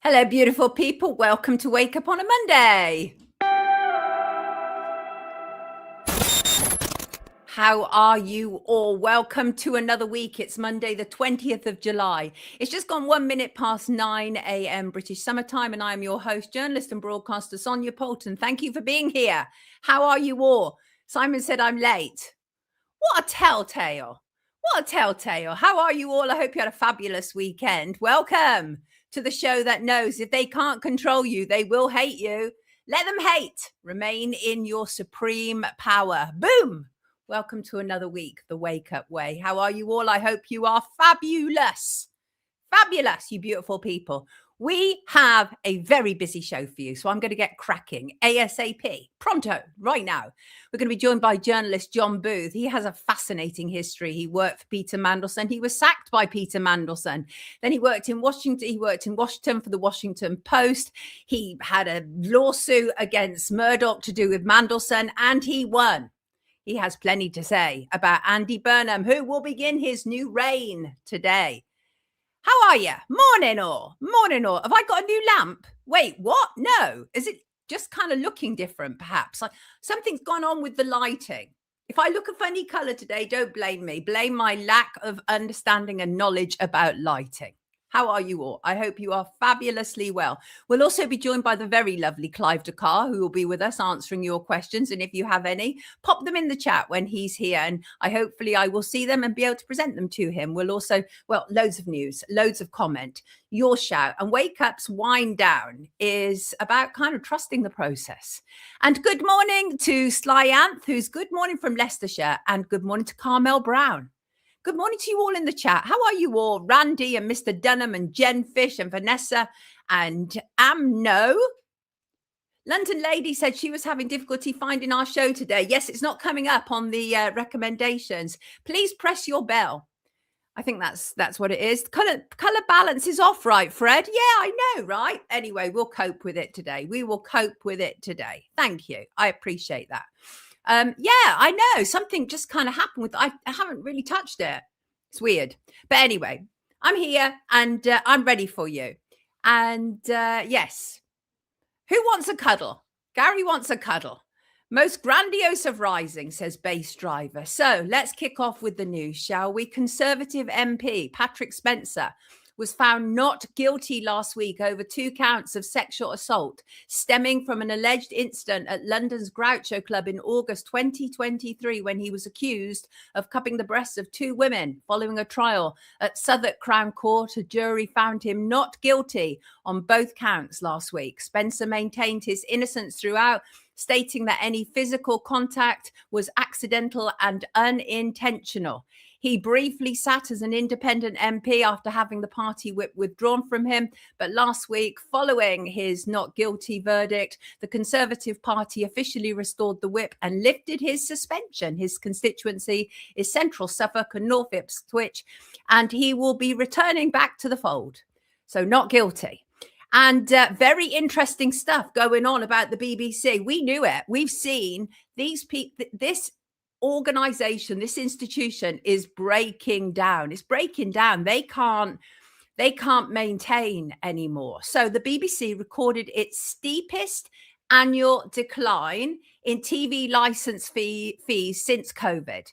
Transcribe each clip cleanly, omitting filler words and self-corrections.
Hello, beautiful people. Welcome to Wake Up on a Monday. How are you all? Welcome to another week. It's Monday, the 20th of July. It's just gone 1 minute past 9 a.m. British summertime, and I am your host, journalist and broadcaster Sonia Poulton. Thank you for being here. How are you all? Simon said I'm late. What a telltale. What a telltale. How are you all? I hope you had a fabulous weekend. Welcome to the show that knows if they can't control you, they will hate you. Let them hate. Remain in your supreme power. Boom. Welcome to another week, The Wake Up Way. How are you all? I hope you are fabulous. Fabulous, you beautiful people. We have a very busy show for you, so I'm going to get cracking ASAP, pronto, right now. We're going to be joined by journalist John Booth. He has a fascinating history. He worked for Peter Mandelson. He was sacked by Peter Mandelson. Then he worked in Washington. He worked in Washington for the Washington Post. He had a lawsuit against Murdoch to do with Mandelson, and he won. He has plenty to say about Andy Burnham, who will begin his new reign today. How are you? Morning all. Morning all. Have I got a new lamp? Wait, what? No. Is it just kind of looking different, perhaps? Like something's gone on with the lighting. If I look a funny color today, don't blame me. Blame my lack of understanding and knowledge about lighting. How are you all? I hope you are fabulously well. We'll also be joined by the very lovely Clive Dakar, who will be with us answering your questions. And if you have any, pop them in the chat when he's here. And hopefully I will see them and be able to present them to him. We'll also, loads of news, loads of comment, your shout. And Wake Up's wind down is about kind of trusting the process. And good morning to Sly Anth, who's good morning from Leicestershire. And good morning to Carmel Brown. Good morning to you all in the chat. How are you all? Randy and Mr. Dunham and Jen Fish and Vanessa and Amno. London Lady said she was having difficulty finding our show today. Yes, it's not coming up on the recommendations. Please press your bell. I think that's what it is. Color balance is off, right, Fred? Yeah, I know, right? Anyway, we'll cope with it today. We will cope with it today. Thank you. I appreciate that. Yeah, I know something just kind of happened with I haven't really touched it. It's weird, but anyway, I'm here and I'm ready for you. And yes, who wants a cuddle? Gary wants a cuddle. Most grandiose of rising, says Bass Driver. So let's kick off with the news, shall we? Conservative MP Patrick Spencer was found not guilty last week over 2 counts of sexual assault stemming from an alleged incident at London's Groucho Club in August 2023 when he was accused of cupping the breasts of 2 women. Following a trial at Southwark Crown Court, a jury found him not guilty on both counts last week. Spencer maintained his innocence throughout, stating that any physical contact was accidental and unintentional. He briefly sat as an independent MP after having the party whip withdrawn from him. But last week, following his not guilty verdict, the Conservative Party officially restored the whip and lifted his suspension. His constituency is Central Suffolk and North Ipswich, and he will be returning back to the fold. So not guilty. And very interesting stuff going on about the BBC. We knew it. We've seen these people, this organization, this institution is breaking down. It's breaking down. They can't maintain anymore. So the BBC recorded its steepest annual decline in TV license fees since COVID.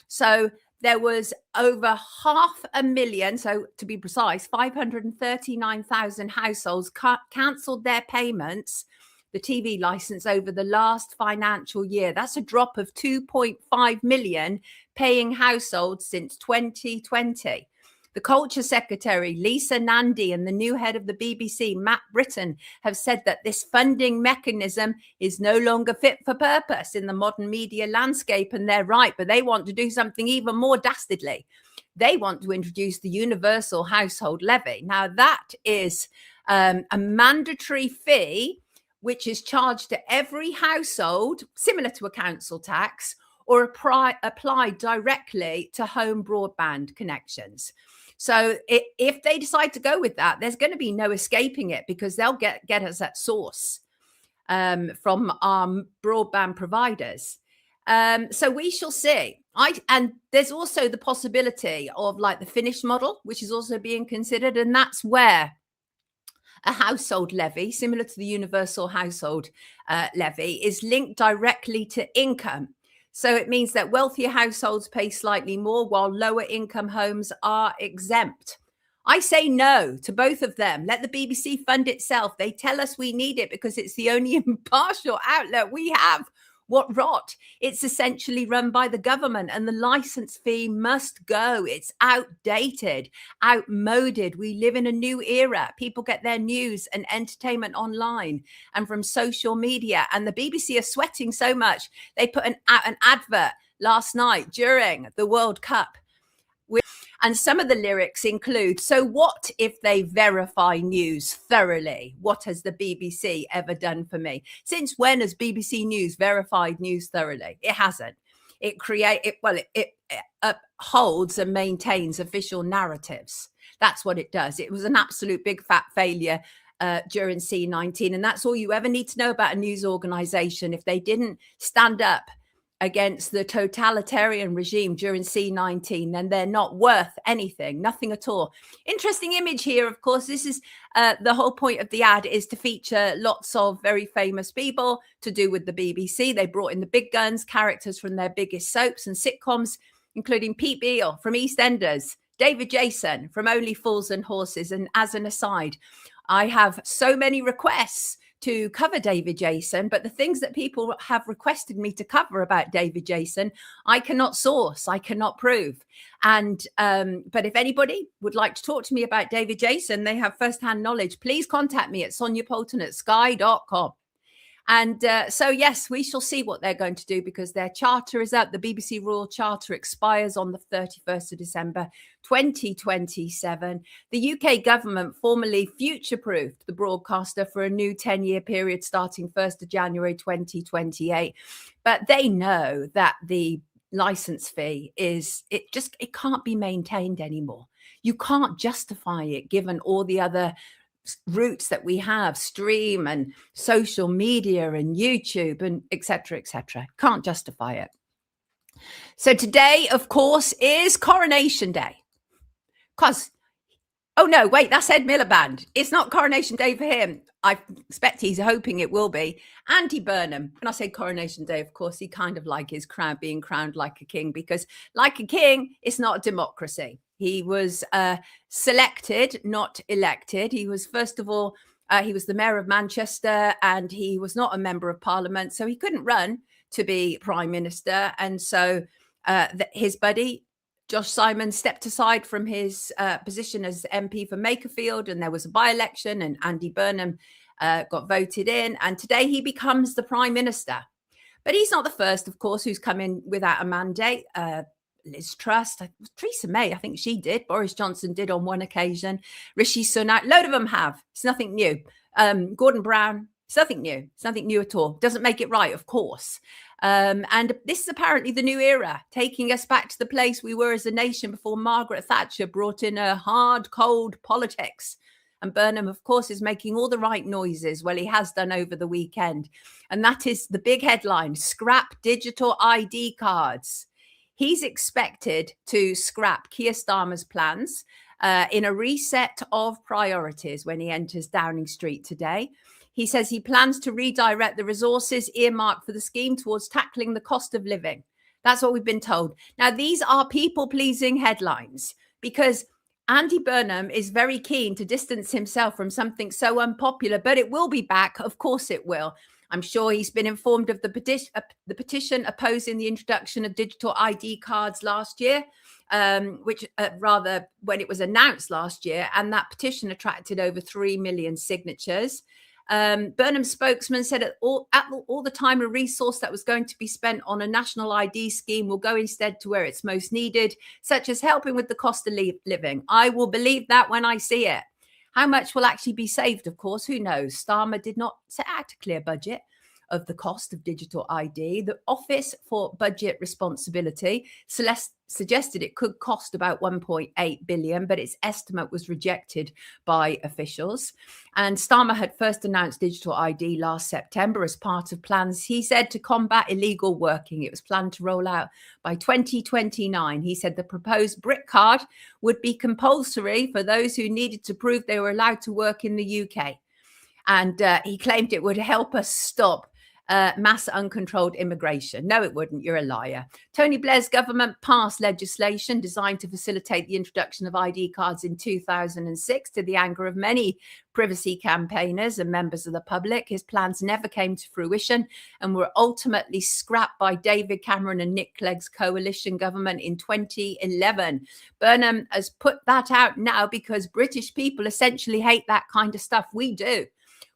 So there was over 500,000, so to be precise, 539,000 households cancelled their payments, the TV license, over the last financial year. That's a drop of 2.5 million paying households since 2020. The Culture Secretary, Lisa Nandy, and the new head of the BBC, Matt Britton, have said that this funding mechanism is no longer fit for purpose in the modern media landscape, and they're right, but they want to do something even more dastardly. They want to introduce the universal household levy. Now, that is a mandatory fee which is charged to every household, similar to a council tax, or applied directly to home broadband connections. So if they decide to go with that, there's going to be no escaping it, because they'll get us at source from our broadband providers. So we shall see. And there's also the possibility of like the Finnish model, which is also being considered. And that's where A household levy, similar to the universal household levy, is linked directly to income. So it means that wealthier households pay slightly more while lower income homes are exempt. I say no to both of them. Let the BBC fund itself. They tell us we need it because it's the only impartial outlet we have. What rot. It's essentially run by the government and the license fee must go. It's outdated, outmoded. We live in a new era. People get their news and entertainment online and from social media. And the BBC are sweating so much. They put an advert last night during the World Cup. And some of the lyrics include, so what if they verify news thoroughly? What has the BBC ever done for me? Since when has BBC News verified news thoroughly? It hasn't. It upholds and maintains official narratives. That's what it does. It was an absolute big fat failure during C19. And that's all you ever need to know about a news organization. If they didn't stand up against the totalitarian regime during C19, then they're not worth anything, nothing at all. Interesting image here, of course. This is the whole point of the ad is to feature lots of very famous people to do with the BBC. They brought in the big guns, characters from their biggest soaps and sitcoms, including Pete Beale from EastEnders, David Jason from Only Fools and Horses. And as an aside, I have so many requests to cover David Jason, but the things that people have requested me to cover about David Jason, I cannot source, I cannot prove. And but if anybody would like to talk to me about David Jason, they have firsthand knowledge, please contact me at soniapoulton@sky.com. And so, yes, we shall see what they're going to do because their charter is up. The BBC Royal Charter expires on the 31st of December, 2027. The UK government formally future-proofed the broadcaster for a new 10-year period starting 1st of January 2028. But they know that the license fee it can't be maintained anymore. You can't justify it given all the other routes that we have, stream and social media and YouTube and etc. Can't justify it. So today, of course, is Coronation Day. Oh no, wait, that's Ed Miliband. It's not Coronation Day for him. I expect he's hoping it will be. Andy Burnham. When I say Coronation Day, of course, he kind of like his crown being crowned like a king, because like a king, it's not a democracy. He was selected, not elected. He was, first of all, he was the mayor of Manchester and he was not a member of parliament. So he couldn't run to be prime minister. And so his buddy, Josh Simon, stepped aside from his position as MP for Makerfield, and there was a by-election and Andy Burnham got voted in. And today he becomes the prime minister. But he's not the first, of course, who's come in without a mandate. Liz Truss, Theresa May, I think she did. Boris Johnson did on one occasion. Rishi Sunak, load of them have. It's nothing new. Gordon Brown, it's nothing new. It's nothing new at all. Doesn't make it right, of course. And this is apparently the new era, taking us back to the place we were as a nation before Margaret Thatcher brought in a hard, cold politics. And Burnham, of course, is making all the right noises. Well, he has done over the weekend. And that is the big headline, scrap digital ID cards. He's expected to scrap Keir Starmer's plans in a reset of priorities when he enters Downing Street today. He says he plans to redirect the resources earmarked for the scheme towards tackling the cost of living. That's what we've been told. Now, these are people-pleasing headlines because Andy Burnham is very keen to distance himself from something so unpopular, but it will be back. Of course it will. I'm sure he's been informed of the petition opposing the introduction of digital ID cards last year, which rather when it was announced last year, and that petition attracted over 3 million signatures. Burnham's spokesman said at all the time and resource that was going to be spent on a national ID scheme will go instead to where it's most needed, such as helping with the cost of living. I will believe that when I see it. How much will actually be saved, of course, who knows? Starmer did not set out a clear budget. of the cost of digital ID. The Office for Budget Responsibility suggested it could cost about 1.8 billion, but its estimate was rejected by officials. And Starmer had first announced digital ID last September as part of plans, he said, to combat illegal working. It was planned to roll out by 2029. He said the proposed brick card would be compulsory for those who needed to prove they were allowed to work in the UK. And he claimed it would help us stop mass uncontrolled immigration. No, it wouldn't. You're a liar. Tony Blair's government passed legislation designed to facilitate the introduction of ID cards in 2006 to the anger of many privacy campaigners and members of the public. His plans never came to fruition and were ultimately scrapped by David Cameron and Nick Clegg's coalition government in 2011. Burnham has put that out now because British people essentially hate that kind of stuff. We do.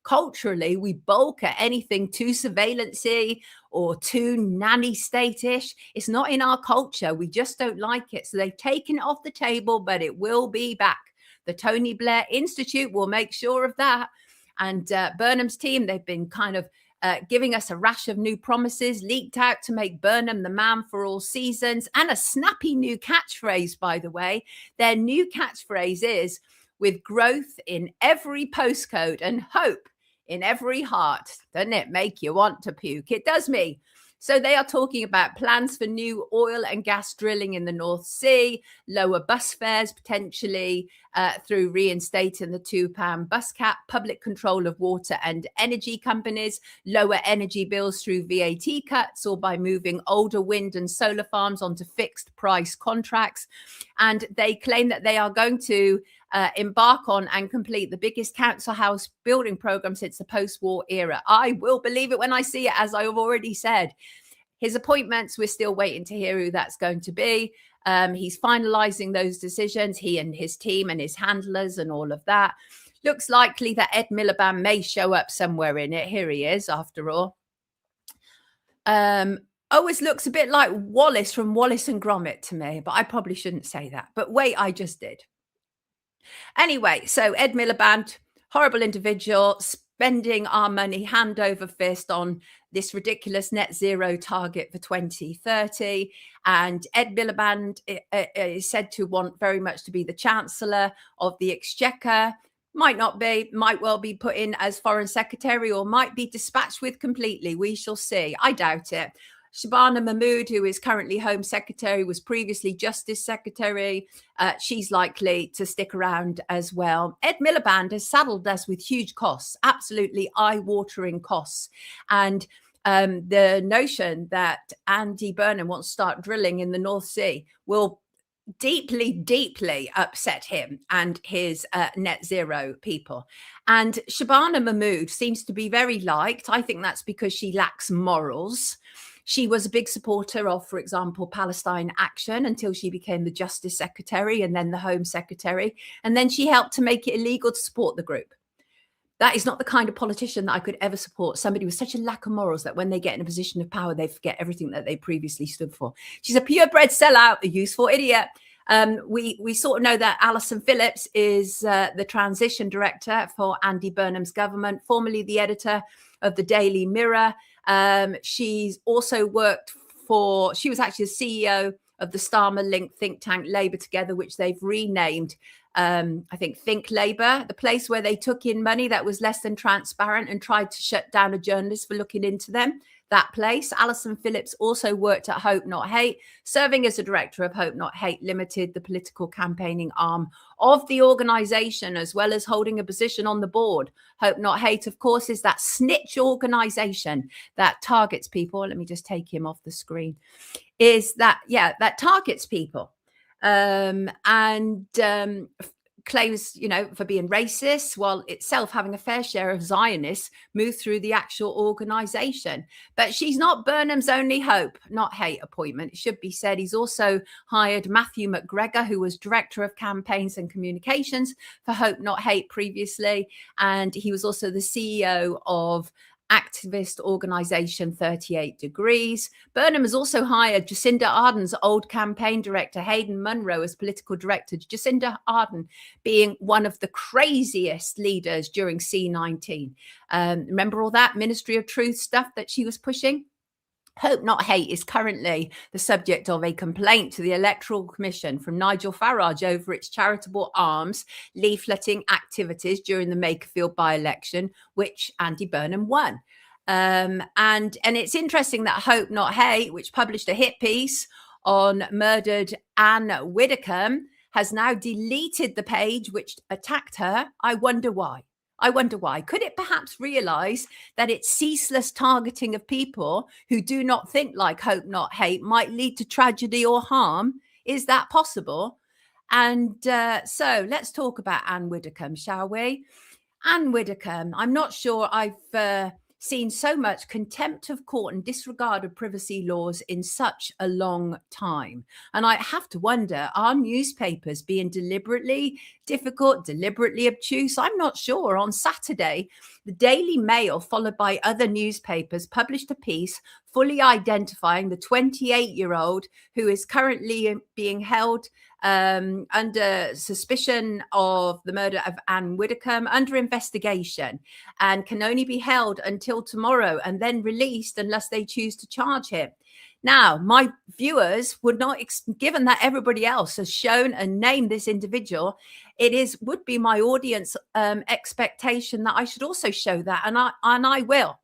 Culturally, we balk at anything too surveillance-y or too nanny state-ish. It's not in our culture. We just don't like it. So they've taken it off the table, but it will be back. The Tony Blair Institute will make sure of that. And Burnham's team, they've been kind of giving us a rash of new promises leaked out to make Burnham the man for all seasons, and a snappy new catchphrase, by the way. Their new catchphrase is, with growth in every postcode and hope in every heart. Doesn't it make you want to puke? It does me. So they are talking about plans for new oil and gas drilling in the North Sea, lower bus fares potentially through reinstating the £2 bus cap, public control of water and energy companies, lower energy bills through VAT cuts or by moving older wind and solar farms onto fixed price contracts. And they claim that they are going to embark on and complete the biggest council house building program since the post-war era. I will believe it when I see it, as I have already said. His appointments, we're still waiting to hear who that's going to be. He's finalizing those decisions, he and his team and his handlers and all of that. Looks likely that Ed Miliband may show up somewhere in it. Here he is, after all. Always looks a bit like Wallace from Wallace and Gromit to me, but I probably shouldn't say that. But wait, I just did. Anyway, so Ed Miliband, horrible individual, spending our money hand over fist on this ridiculous net zero target for 2030. And Ed Miliband is said to want very much to be the Chancellor of the Exchequer. Might not be, might well be put in as Foreign Secretary or might be dispatched with completely. We shall see. I doubt it. Shabana Mahmood, who is currently Home Secretary, was previously Justice Secretary. She's likely to stick around as well. Ed Miliband has saddled us with huge costs, absolutely eye-watering costs. And the notion that Andy Burnham wants to start drilling in the North Sea will deeply, deeply upset him and his net zero people. And Shabana Mahmood seems to be very liked. I think that's because she lacks morals. She was a big supporter of, for example, Palestine Action until she became the Justice Secretary and then the Home Secretary. And then she helped to make it illegal to support the group. That is not the kind of politician that I could ever support. Somebody with such a lack of morals that when they get in a position of power, they forget everything that they previously stood for. She's a purebred sellout, a useful idiot. We sort of know that Alison Phillips is the transition director for Andy Burnham's government, formerly the editor of the Daily Mirror. She's also worked for, she was actually the CEO of the Starmer-linked think tank Labour Together, which they've renamed, I think, Think Labour, the place where they took in money that was less than transparent and tried to shut down a journalist for looking into them. That place. Alison Phillips also worked at Hope Not Hate, serving as a director of Hope Not Hate Limited, the political campaigning arm of the organisation, as well as holding a position on the board. Hope Not Hate, of course, is that snitch organisation that targets people. Let me just take him off the screen. That targets people claims, for being racist, while itself having a fair share of Zionists move through the actual organisation. But she's not Burnham's only Hope Not Hate appointment. It should be said he's also hired Matthew McGregor, who was Director of Campaigns and Communications for Hope Not Hate previously. And he was also the CEO of activist organisation 38 Degrees. Burnham has also hired Jacinda Ardern's old campaign director, Hayden Munro, as political director. Jacinda Ardern being one of the craziest leaders during C19. Remember all that Ministry of Truth stuff that she was pushing? Hope Not Hate is currently the subject of a complaint to the Electoral Commission from Nigel Farage over its charitable arms leafleting activities during the Makerfield by-election, which Andy Burnham won. And it's interesting that Hope Not Hate, which published a hit piece on murdered Anne Widdecombe, has now deleted the page which attacked her. I wonder why. Could it perhaps realise that its ceaseless targeting of people who do not think like Hope Not Hate might lead to tragedy or harm? Is that possible? And so let's talk about Anne Widdecombe, shall we? Anne Widdecombe, I'm not sure I've seen so much contempt of court and disregard of privacy laws in such a long time. And I have to wonder, are newspapers being deliberately difficult, deliberately obtuse? I'm not sure. On Saturday, the Daily Mail, followed by other newspapers, published a piece fully identifying the 28-year-old who is currently being held under suspicion of the murder of Anne Widdecombe, under investigation, and can only be held until tomorrow and then released unless they choose to charge him. Now, my viewers would not, given that everybody else has shown and named this individual, would be my audience expectation that I should also show that, and I will.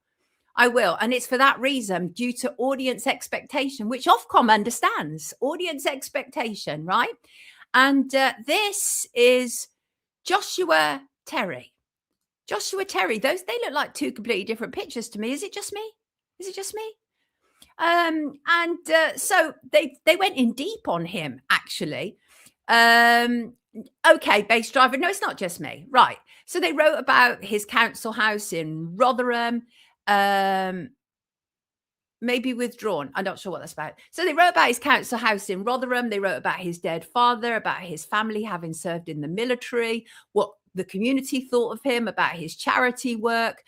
And it's for that reason, due to audience expectation, which Ofcom understands, audience expectation, right? And this is Joshua Terry. They look like two completely different pictures to me. Is it just me? So they went in deep on him, actually. Okay, base driver. No, it's not just me. Right. So they wrote about his council house in Rotherham. Maybe withdrawn. I'm not sure what that's about. So they wrote about his council house in Rotherham. They wrote about his dead father, about his family having served in the military, what the community thought of him, about his charity work.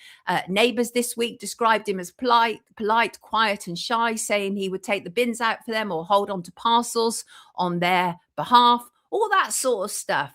Neighbours this week described him as polite, quiet and shy, saying he would take the bins out for them or hold on to parcels on their behalf, all that sort of stuff.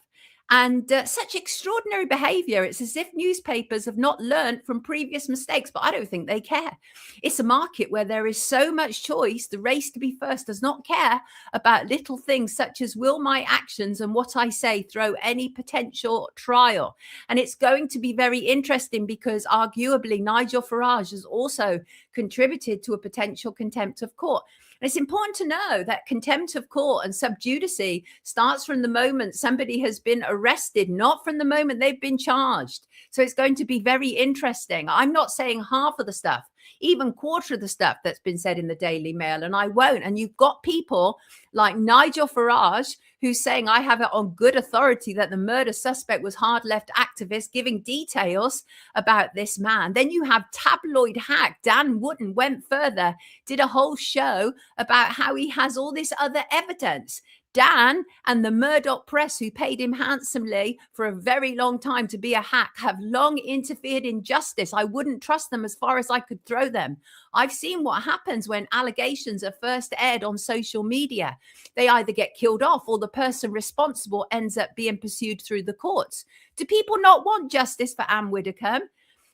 And such extraordinary behavior. It's as if newspapers have not learned from previous mistakes, but I don't think they care. It's a market where there is so much choice. The race to be first does not care about little things such as will my actions and what I say throw any potential trial. And it's going to be very interesting because arguably Nigel Farage has also contributed to a potential contempt of court. And it's important to know that contempt of court and sub judice starts from the moment somebody has been arrested, not from the moment they've been charged. So it's going to be very interesting. I'm not saying half of the stuff, even quarter of the stuff that's been said in the Daily Mail, and I won't. And you've got people like Nigel Farage who's saying, I have it on good authority that the murder suspect was hard left activist, giving details about this man. Then you have tabloid hack Dan Wootton went further, did a whole show about how he has all this other evidence. Dan and the Murdoch press, who paid him handsomely for a very long time to be a hack, have long interfered in justice. I wouldn't trust them as far as I could throw them. I've seen what happens when allegations are first aired on social media. They either get killed off or the person responsible ends up being pursued through the courts. Do people not want justice for Anne Widdecombe?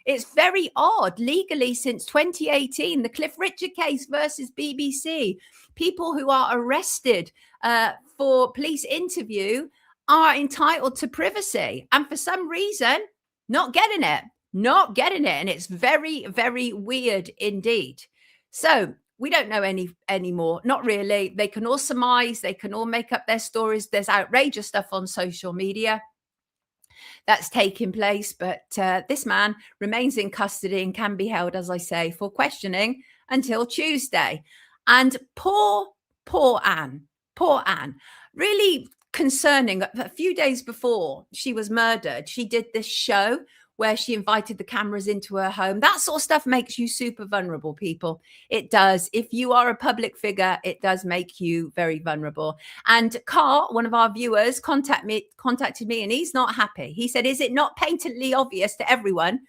It's very odd. Legally, since 2018, the Cliff Richard case versus BBC, people who are arrested for police interview are entitled to privacy. And for some reason, not getting it. And it's very, very weird indeed. So we don't know any more. Not really. They can all surmise. They can all make up their stories. There's outrageous stuff on social media that's taking place. But this man remains in custody and can be held, as I say, for questioning until Tuesday. And poor Anne, really concerning. A few days before she was murdered, she did this show where she invited the cameras into her home. That sort of stuff makes you super vulnerable, people. It does. If you are a public figure, it does make you very vulnerable. And Kaur, one of our viewers, contacted me, and he's not happy. He said, is it not patently obvious to everyone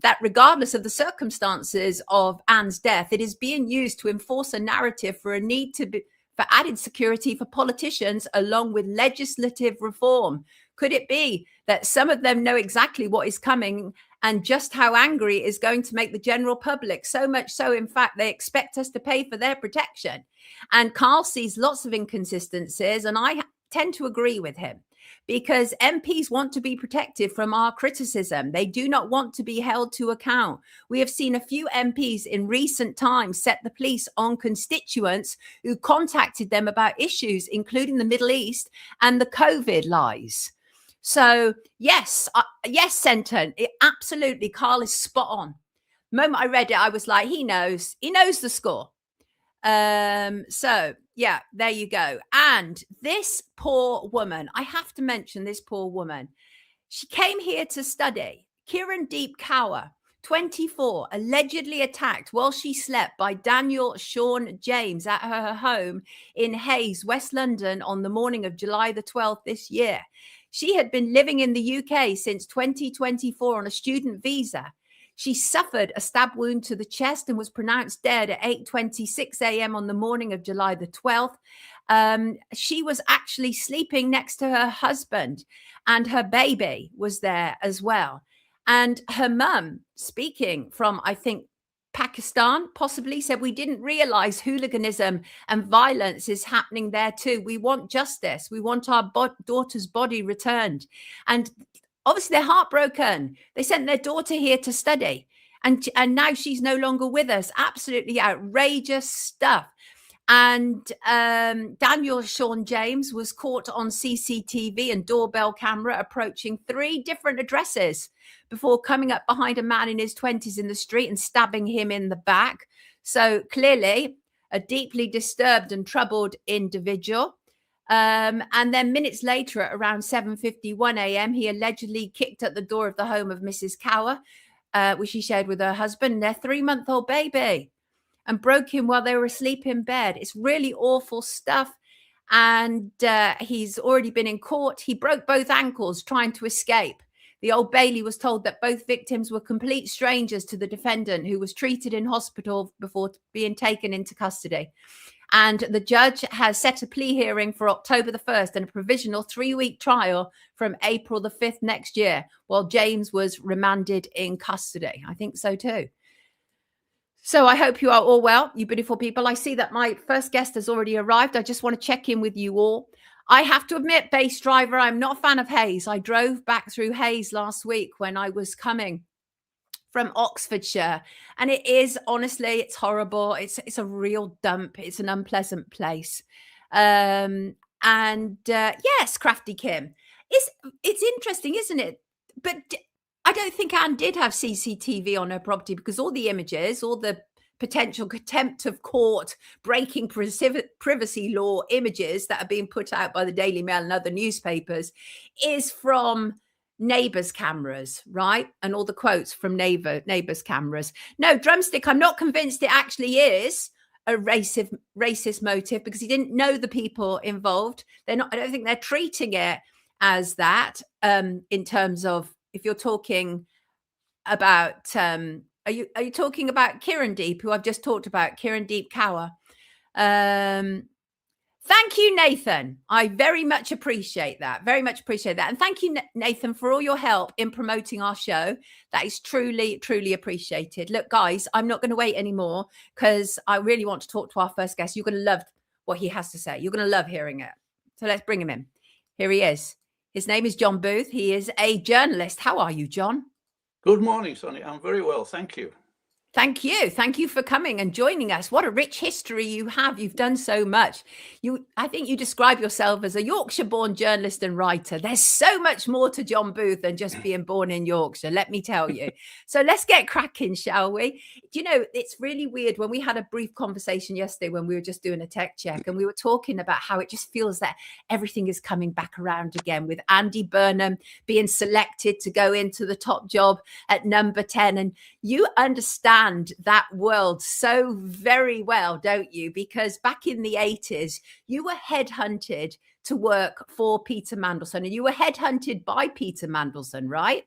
that regardless of the circumstances of Anne's death, it is being used to enforce a narrative for a need for added security for politicians along with legislative reform. Could it be that some of them know exactly what is coming and just how angry it is going to make the general public? So much so, in fact, they expect us to pay for their protection. And CARLE sees lots of inconsistencies, and I tend to agree with him, because MPs want to be protected from our criticism. They do not want to be held to account. We have seen a few MPs in recent times set the police on constituents who contacted them about issues, including the Middle East and the COVID lies. So yes, Senton, absolutely, CARLE is spot on. The moment I read it, I was like, he knows the score. So yeah, there you go. And this poor woman, I have to mention this poor woman. She came here to study. Kirandeep Kaur, 24, allegedly attacked while she slept by Daniel Sean James at her home in Hayes, West London on the morning of July the 12th this year. She had been living in the UK since 2024 on a student visa. She suffered a stab wound to the chest and was pronounced dead at 8:26 a.m. on the morning of July the 12th. She was actually sleeping next to her husband, and her baby was there as well. And her mum, speaking from, I think, Pakistan, possibly, said, "We didn't realize hooliganism and violence is happening there too. We want justice. We want our daughter's body returned." And obviously, they're heartbroken. They sent their daughter here to study, and now she's no longer with us. Absolutely outrageous stuff. And Daniel Sean James was caught on CCTV and doorbell camera approaching 3 different addresses before coming up behind a man in his 20s in the street and stabbing him in the back. So clearly a deeply disturbed and troubled individual. And then minutes later at around 7:51 a.m., he allegedly kicked at the door of the home of Mrs. Kaur, which he shared with her husband and their 3-month-old baby, and broke him while they were asleep in bed. It's really awful stuff. And he's already been in court. He broke both ankles trying to escape. The Old Bailey was told that both victims were complete strangers to the defendant, who was treated in hospital before being taken into custody. And the judge has set a plea hearing for October the 1st and a provisional 3-week trial from April the 5th next year, while James was remanded in custody. I think so too. So I hope you are all well, you beautiful people. I see that my first guest has already arrived. I just want to check in with you all. I have to admit, base driver, I'm not a fan of Hayes. I drove back through Hayes last week when I was coming from Oxfordshire, and it is, honestly, it's horrible. It's a real dump. It's an unpleasant place. Yes, Crafty Kim, it's interesting, isn't it? But I don't think Anne did have CCTV on her property, because all the images, all the potential contempt of court, breaking privacy law images that are being put out by the Daily Mail and other newspapers is from neighbors' cameras, right? And all the quotes from neighbors' cameras. No, Drumstick, I'm not convinced it actually is a racist motive, because he didn't know the people involved. I don't think they're treating it as that, in terms of, if you're talking about, are you talking about Kirandeep, who I've just talked about, Kirandeep Kaur? Thank you, Nathan. I very much appreciate that. Very much appreciate that. And thank you, Nathan, for all your help in promoting our show. That is truly, truly appreciated. Look, guys, I'm not going to wait anymore, because I really want to talk to our first guest. You're going to love what he has to say. You're going to love hearing it. So let's bring him in. Here he is. His name is John Booth. He is a journalist. How are you, John? Good morning, Sonia. I'm very well. Thank you. Thank you. Thank you for coming and joining us. What a rich history you have. You've done so much. I think you describe yourself as a Yorkshire-born journalist and writer. There's so much more to John Booth than just being born in Yorkshire, let me tell you. So let's get cracking, shall we? You know, it's really weird. When we had a brief conversation yesterday when we were just doing a tech check, and we were talking about how it just feels that everything is coming back around again, with Andy Burnham being selected to go into the top job at number 10. And you understand that world so very well, don't you? Because back in the 80s, you were headhunted to work for Peter Mandelson, and you were headhunted by Peter Mandelson, right?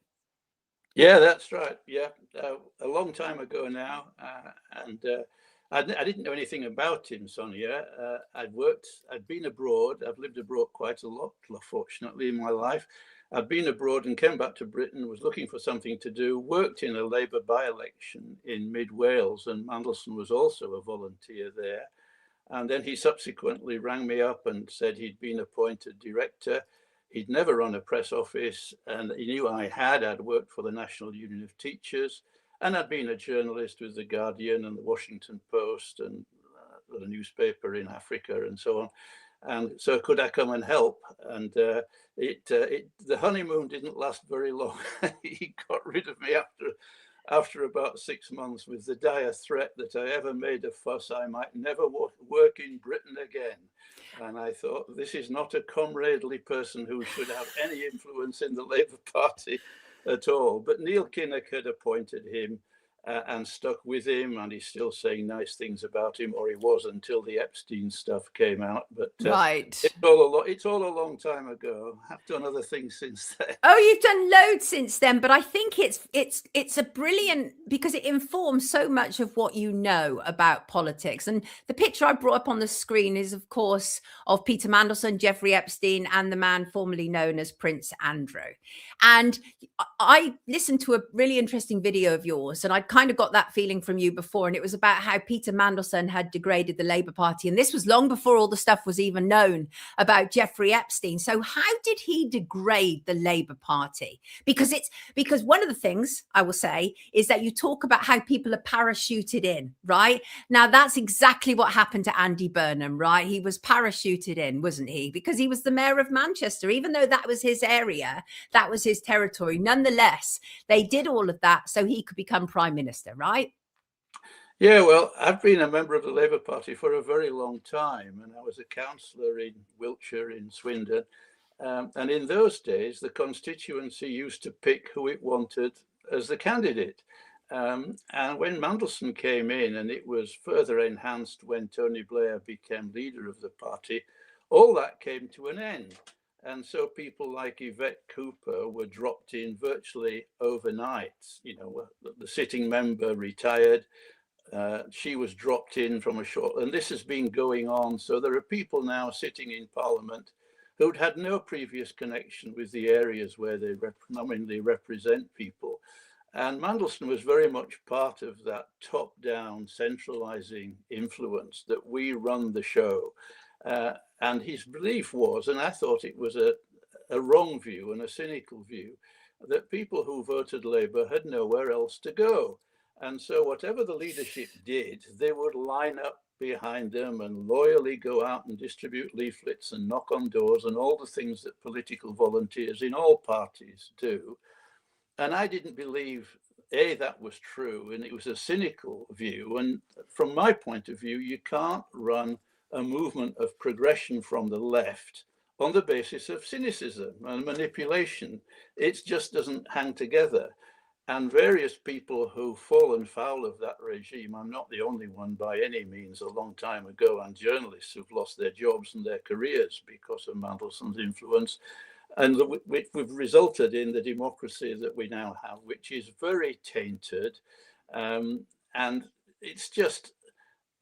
Yeah, that's right. Yeah, a long time ago now, and I didn't know anything about him, Sonia. I'd been abroad. I've lived abroad quite a lot, fortunately, in my life. I'd been abroad and came back to Britain, was looking for something to do, worked in a Labour by-election in mid-Wales, and Mandelson was also a volunteer there. And then he subsequently rang me up and said he'd been appointed director. He'd never run a press office, and he knew I'd worked for the National Union of Teachers, and I'd been a journalist with The Guardian and the Washington Post and a newspaper in Africa and so on. And so could I come and help? And the honeymoon didn't last very long. He got rid of me after about 6 months with the dire threat that I ever made a fuss, I might never work in Britain again. And I thought, this is not a comradely person who should have any influence in the Labour Party at all. But Neil Kinnock had appointed him and stuck with him, and he's still saying nice things about him, or he was until the Epstein stuff came out. But right, it's all a long time ago. I've done other things since then. Oh, you've done loads since then, but I think it's a brilliant, because it informs so much of what you know about politics. And the picture I brought up on the screen is, of course, of Peter Mandelson, Jeffrey Epstein, and the man formerly known as Prince Andrew. And I listened to a really interesting video of yours, and I'd kind of got that feeling from you before. And it was about how Peter Mandelson had degraded the Labour Party. And this was long before all the stuff was even known about Jeffrey Epstein. So how did he degrade the Labour Party? Because one of the things I will say is that you talk about how people are parachuted in, right? Now, that's exactly what happened to Andy Burnham, right? He was parachuted in, wasn't he? Because he was the mayor of Manchester, even though that was his area, that was his territory. Nonetheless, they did all of that so he could become prime minister, right? Yeah, well, I've been a member of the Labour Party for a very long time, and I was a councillor in Wiltshire, in Swindon. And in those days, the constituency used to pick who it wanted as the candidate. And when Mandelson came in, and it was further enhanced when Tony Blair became leader of the party, all that came to an end. And so people like Yvette Cooper were dropped in virtually overnight. You know, the sitting member retired. She was dropped in from a short, and this has been going on. So there are people now sitting in Parliament who'd had no previous connection with the areas where they nominally represent people. And Mandelson was very much part of that top-down centralizing influence that we run the show. And his belief was, and I thought it was a wrong view and a cynical view, that people who voted Labour had nowhere else to go. And so whatever the leadership did, they would line up behind them and loyally go out and distribute leaflets and knock on doors and all the things that political volunteers in all parties do. And I didn't believe, A, that was true, and it was a cynical view. And from my point of view, you can't run a movement of progression from the left on the basis of cynicism and manipulation. It just doesn't hang together. And various people who've fallen foul of that regime, I'm not the only one by any means, a long time ago, and journalists who've lost their jobs and their careers because of Mandelson's influence. And we've resulted in the democracy that we now have, which is very tainted. And it's just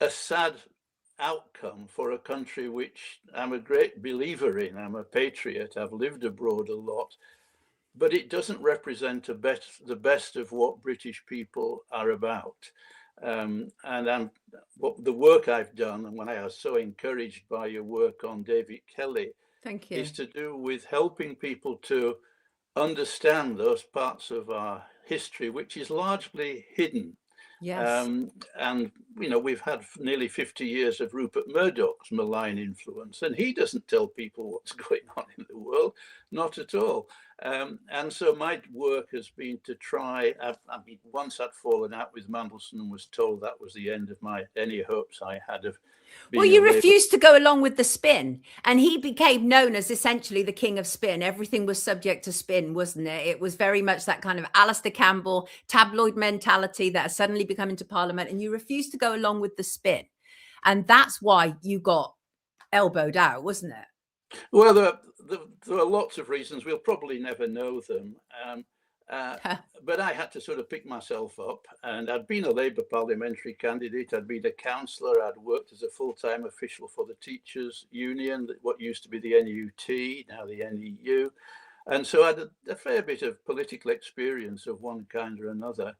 a sad outcome for a country which I'm a great believer in. I'm a patriot. I've lived abroad a lot. But it doesn't represent the best of what British people are about. And the work I've done, and when I was so encouraged by your work on David Kelly, thank you, is to do with helping people to understand those parts of our history, which is largely hidden. Yes. And, you know, we've had nearly 50 years of Rupert Murdoch's malign influence, and he doesn't tell people what's going on in the world, not at all. And so my work has been to try, I mean, once I'd fallen out with Mandelson and was told that was the end of any hopes I had of being. Well, you refused to go along with the spin, and he became known as essentially the king of spin. Everything was subject to spin, wasn't it? It was very much that kind of Alistair Campbell tabloid mentality that has suddenly become into Parliament, and you refused to go along with the spin. And that's why you got elbowed out, wasn't it? Well, there are lots of reasons. We'll probably never know them. But I had to sort of pick myself up, and I'd been a Labour parliamentary candidate. I'd been a councillor. I'd worked as a full-time official for the Teachers Union, what used to be the NUT, now the NEU. And so I had a fair bit of political experience of one kind or another.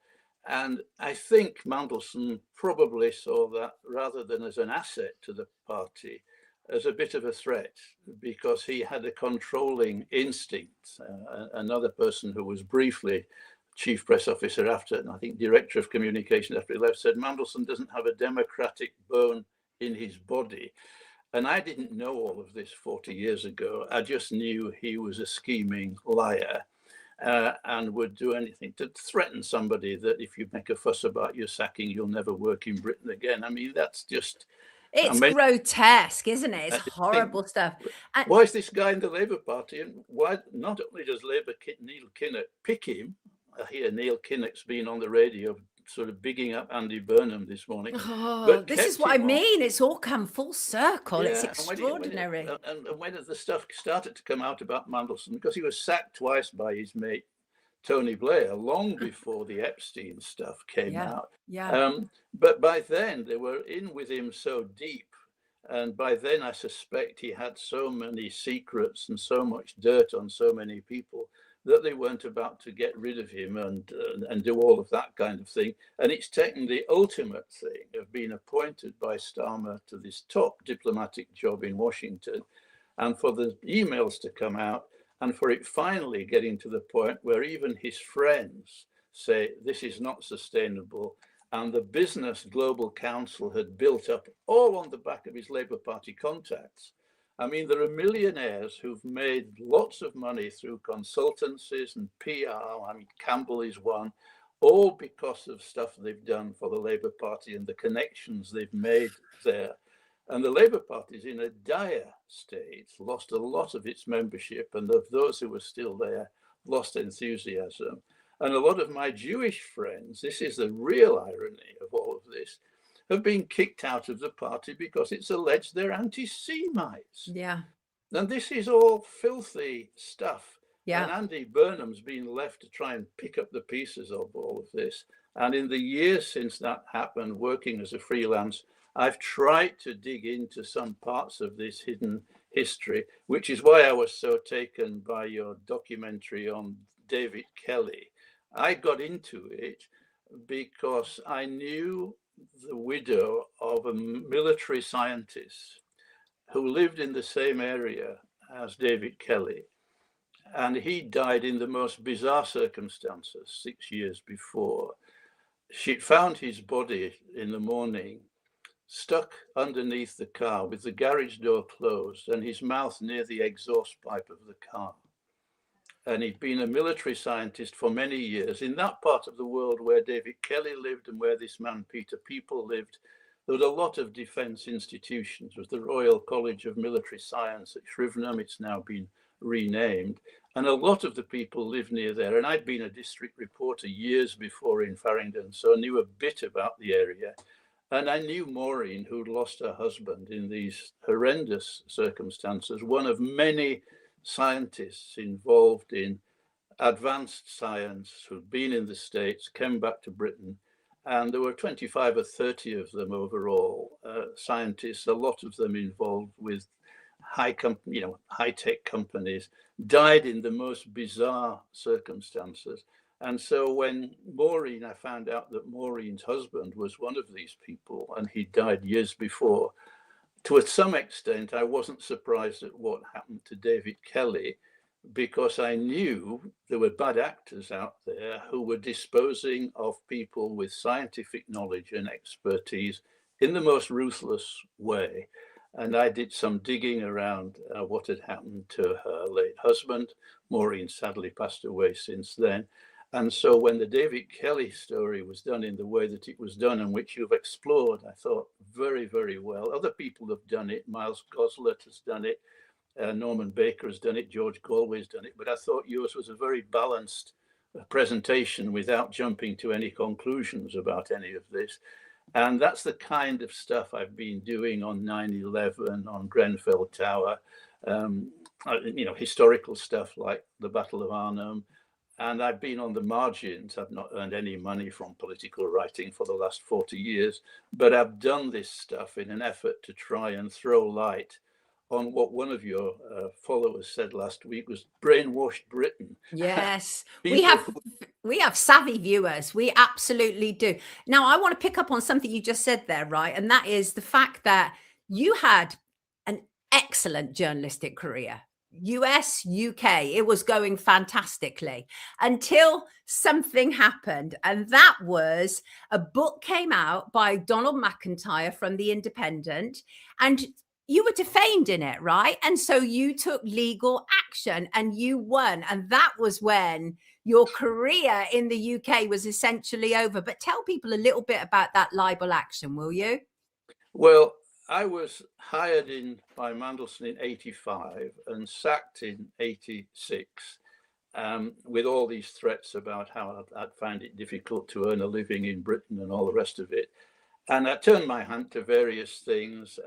And I think Mandelson probably saw that, rather than as an asset to the party, as a bit of a threat, because he had a controlling instinct. Another person who was briefly chief press officer after, and I think director of communication after he left, said Mandelson doesn't have a democratic bone in his body. And I didn't know all of this 40 years ago. I just knew he was a scheming liar and would do anything to threaten somebody that if you make a fuss about your sacking, you'll never work in Britain again. I mean, that's just... It's grotesque, isn't it? It's horrible stuff. Why is this guy in the Labour Party? And why not only does Labour Neil Kinnock pick him? I hear Neil Kinnock's been on the radio sort of bigging up Andy Burnham this morning. Oh, this is what I mean. It's all come full circle. Yeah, it's extraordinary. And when the stuff started to come out about Mandelson, because he was sacked twice by his mate Tony Blair, long before the Epstein stuff came out. But by then they were in with him so deep. And by then I suspect he had so many secrets and so much dirt on so many people that they weren't about to get rid of him and do all of that kind of thing. And it's taken the ultimate thing of being appointed by Starmer to this top diplomatic job in Washington, and for the emails to come out, and for it finally getting to the point where even his friends say this is not sustainable. And the Business Global Council had built up all on the back of his Labour Party contacts. I mean, there are millionaires who've made lots of money through consultancies and PR. I mean, Campbell is one, all because of stuff they've done for the Labour Party and the connections they've made there. And the Labour Party is in a dire state, lost a lot of its membership, and of those who were still there, lost enthusiasm. And a lot of my Jewish friends, this is the real irony of all of this, have been kicked out of the party because it's alleged they're anti-Semites. Yeah. And this is all filthy stuff. Yeah. And Andy Burnham's been left to try and pick up the pieces of all of this. And in the years since that happened, working as a freelance, I've tried to dig into some parts of this hidden history, which is why I was so taken by your documentary on David Kelly. I got into it because I knew the widow of a military scientist who lived in the same area as David Kelly. And he died in the most bizarre circumstances 6 years before. She'd found his body in the morning, stuck underneath the car with the garage door closed and his mouth near the exhaust pipe of the car. And he'd been a military scientist for many years. In that part of the world where David Kelly lived and where this man, Peter People, lived, there was a lot of defense institutions. There was the Royal College of Military Science at Shrivenham. It's now been renamed. And a lot of the people lived near there. And I'd been a district reporter years before in Farringdon, so I knew a bit about the area. And I knew Maureen, who'd lost her husband in these horrendous circumstances, one of many scientists involved in advanced science who'd been in the States, came back to Britain, and there were 25 or 30 of them overall, scientists, a lot of them involved with high-tech companies, died in the most bizarre circumstances. And so when Maureen, I found out that Maureen's husband was one of these people, and he died years before, to some extent, I wasn't surprised at what happened to David Kelly, because I knew there were bad actors out there who were disposing of people with scientific knowledge and expertise in the most ruthless way. And I did some digging around what had happened to her late husband. Maureen sadly passed away since then. And so when the David Kelly story was done in the way that it was done, and which you've explored, I thought very, very well. Other people have done it. Miles Goslett has done it. Norman Baker has done it. George Galway's done it. But I thought yours was a very balanced presentation without jumping to any conclusions about any of this. And that's the kind of stuff I've been doing on 9/11, on Grenfell Tower, historical stuff like the Battle of Arnhem, And I've been on the margins. I've not earned any money from political writing for the last 40 years, but I've done this stuff in an effort to try and throw light on what one of your followers said last week was brainwashed Britain. Yes, People we have savvy viewers. We absolutely do. Now, I want to pick up on something you just said there, right? And that is the fact that you had an excellent journalistic career. US, UK, it was going fantastically until something happened. And that was a book came out by Donald McIntyre from The Independent. And you were defamed in it, right? And so you took legal action and you won. And that was when your career in the UK was essentially over. But tell people a little bit about that libel action, will you? Well, I was hired in by Mandelson in 85 and sacked in 86 with all these threats about how I'd find it difficult to earn a living in Britain and all the rest of it. And I turned my hand to various things,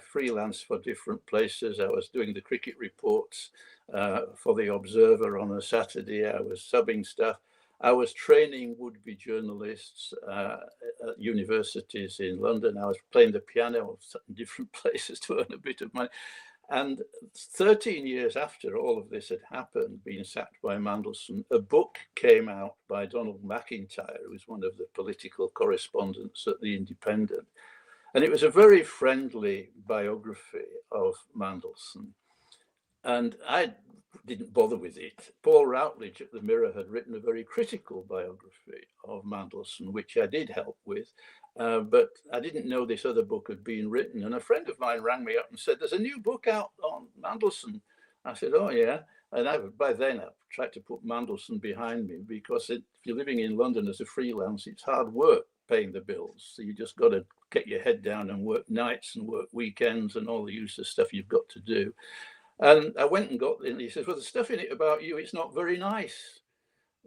freelance for different places. I was doing the cricket reports for the Observer on a Saturday. I was subbing stuff. I was training would-be journalists at universities in London. I was playing the piano in different places to earn a bit of money. And 13 years after all of this had happened, being sacked by Mandelson, a book came out by Donald McIntyre, who was one of the political correspondents at The Independent. And it was a very friendly biography of Mandelson. And I didn't bother with it. Paul Routledge at the Mirror had written a very critical biography of Mandelson, which I did help with. But I didn't know this other book had been written. And a friend of mine rang me up and said, there's a new book out on Mandelson. I said, oh, yeah. And by then, I tried to put Mandelson behind me because if you're living in London as a freelance, it's hard work paying the bills. So you just got to get your head down and work nights and work weekends and all the useless stuff you've got to do. And I went and got it. And he says, well, the stuff in it about you, it's not very nice.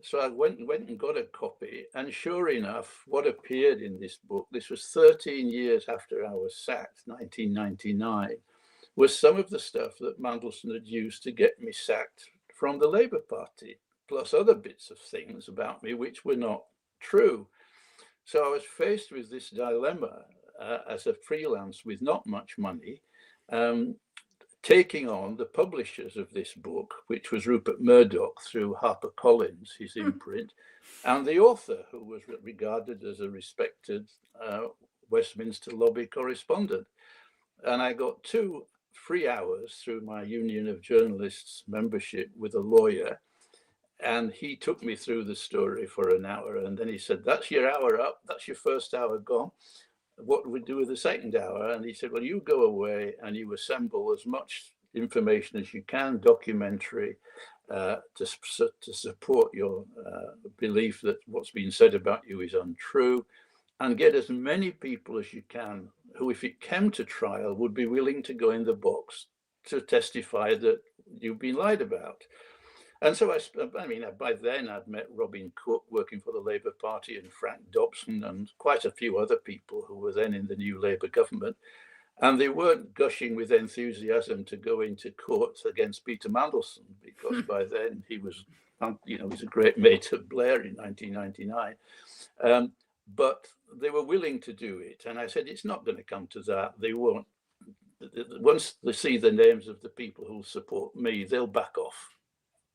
So I went and got a copy, and sure enough, what appeared in this book, this was 13 years after I was sacked, 1999, was some of the stuff that Mandelson had used to get me sacked from the Labour Party, plus other bits of things about me which were not true. So I was faced with this dilemma as a freelance with not much money, taking on the publishers of this book, which was Rupert Murdoch through HarperCollins, his imprint, and the author, who was regarded as a respected Westminster lobby correspondent. And I got 2 free hours through my Union of Journalists membership with a lawyer. And he took me through the story for an hour. And then he said, that's your hour up. That's your first hour gone. What do we do with the second hour? And he said, well, you go away and you assemble as much information as you can, documentary, to support your belief that what's been said about you is untrue, and get as many people as you can who, if it came to trial, would be willing to go in the box to testify that you've been lied about. And so by then I'd met Robin Cook working for the Labour Party and Frank Dobson and quite a few other people who were then in the new Labour government. And they weren't gushing with enthusiasm to go into court against Peter Mandelson, because by then he was, he was a great mate of Blair in 1999. But they were willing to do it. And I said, it's not going to come to that. They won't. Once they see the names of the people who support me, they'll back off,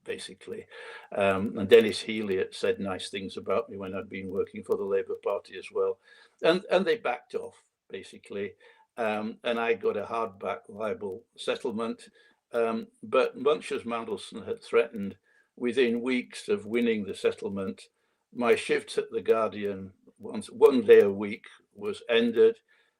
basically. And Dennis Healy had said nice things about me when I'd been working for the Labour Party as well. And they backed off, basically. And I got a hardback libel settlement. But much as Mandelson had threatened, within weeks of winning the settlement, my shift at The Guardian, one day a week, was ended.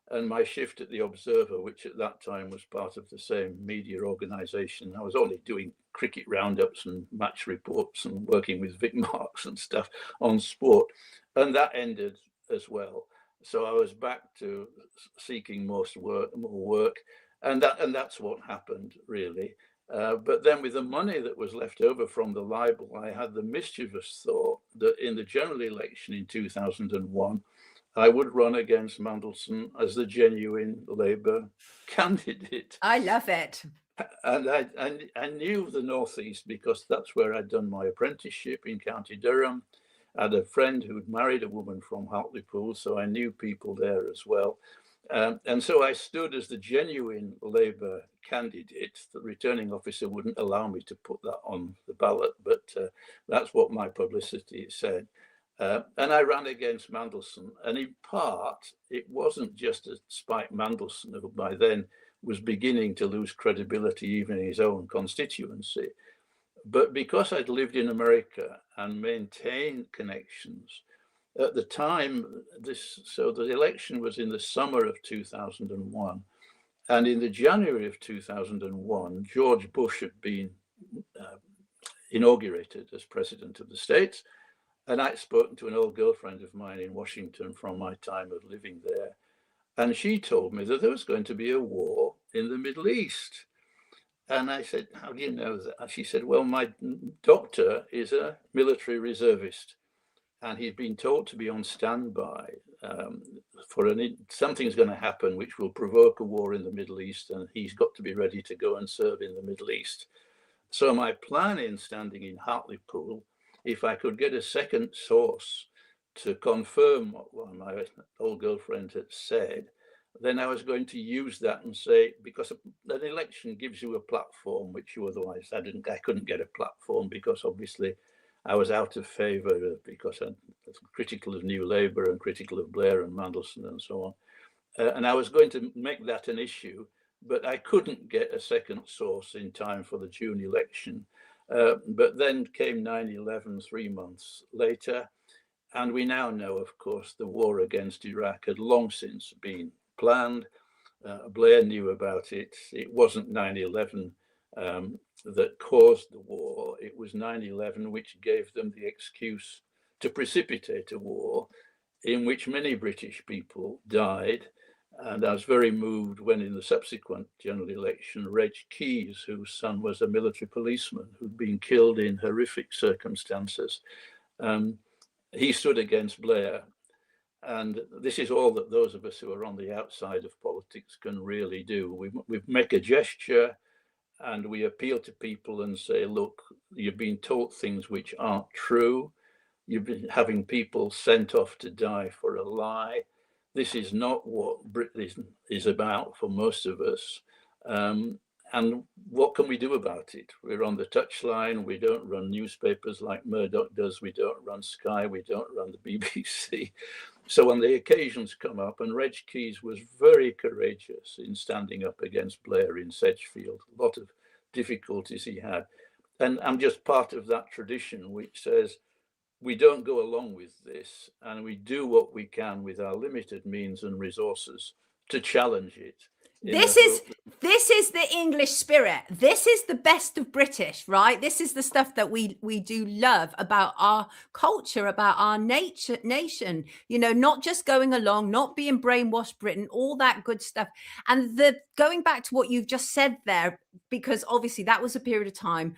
And my shift at the Observer, which at that time was part of the same media organisation, I was only doing cricket roundups and match reports and working with Vic Marks and stuff on sport. And that ended as well. So I was back to seeking more work. And that's what happened, really. But then with the money that was left over from the libel, I had the mischievous thought that in the general election in 2001, I would run against Mandelson as the genuine Labour candidate. I love it. And I knew the Northeast because that's where I'd done my apprenticeship in County Durham. I had a friend who'd married a woman from Hartlepool, so I knew people there as well. And so I stood as the genuine Labour candidate. The returning officer wouldn't allow me to put that on the ballot, but that's what my publicity said. And I ran against Mandelson. And in part, it wasn't just to spite Mandelson, who by then was beginning to lose credibility even in his own constituency. But because I'd lived in America and maintained connections, at the time, so the election was in the summer of 2001. And in the January of 2001, George Bush had been inaugurated as president of the States. And I'd spoken to an old girlfriend of mine in Washington from my time of living there. And she told me that there was going to be a war in the Middle East. And I said, how do you know that? And she said, well, my doctor is a military reservist. And he'd been told to be on standby for something's going to happen which will provoke a war in the Middle East. And he's got to be ready to go and serve in the Middle East. So my plan in standing in Hartlepool, if I could get a second source to confirm what my old girlfriend had said, then I was going to use that and say, because an election gives you a platform, which you otherwise, I couldn't get a platform because obviously I was out of favour because I was critical of New Labour and critical of Blair and Mandelson and so on. And I was going to make that an issue, but I couldn't get a second source in time for the June election. But then came 9/11 3 months later. And we now know, of course, the war against Iraq had long since been planned. Blair knew about it. It wasn't 9/11 that caused the war. It was 9/11 which gave them the excuse to precipitate a war in which many British people died. And I was very moved when in the subsequent general election, Reg Keyes, whose son was a military policeman who'd been killed in horrific circumstances, he stood against Blair. And this is all that those of us who are on the outside of politics can really do. We make a gesture and we appeal to people and say, look, you've been taught things which aren't true. You've been having people sent off to die for a lie. This is not what Britain is about for most of us. And what can we do about it? We're on the touchline. We don't run newspapers like Murdoch does. We don't run Sky. We don't run the BBC. So when the occasions come up, and Reg Keyes was very courageous in standing up against Blair in Sedgefield, a lot of difficulties he had. And I'm just part of that tradition which says we don't go along with this and we do what we can with our limited means and resources to challenge it. This is the English spirit. This is the best of British, right? This is the stuff that we do love about our culture, about our nation, you know, not just going along, not being brainwashed Britain, all that good stuff. And going back to what you've just said there, because obviously that was a period of time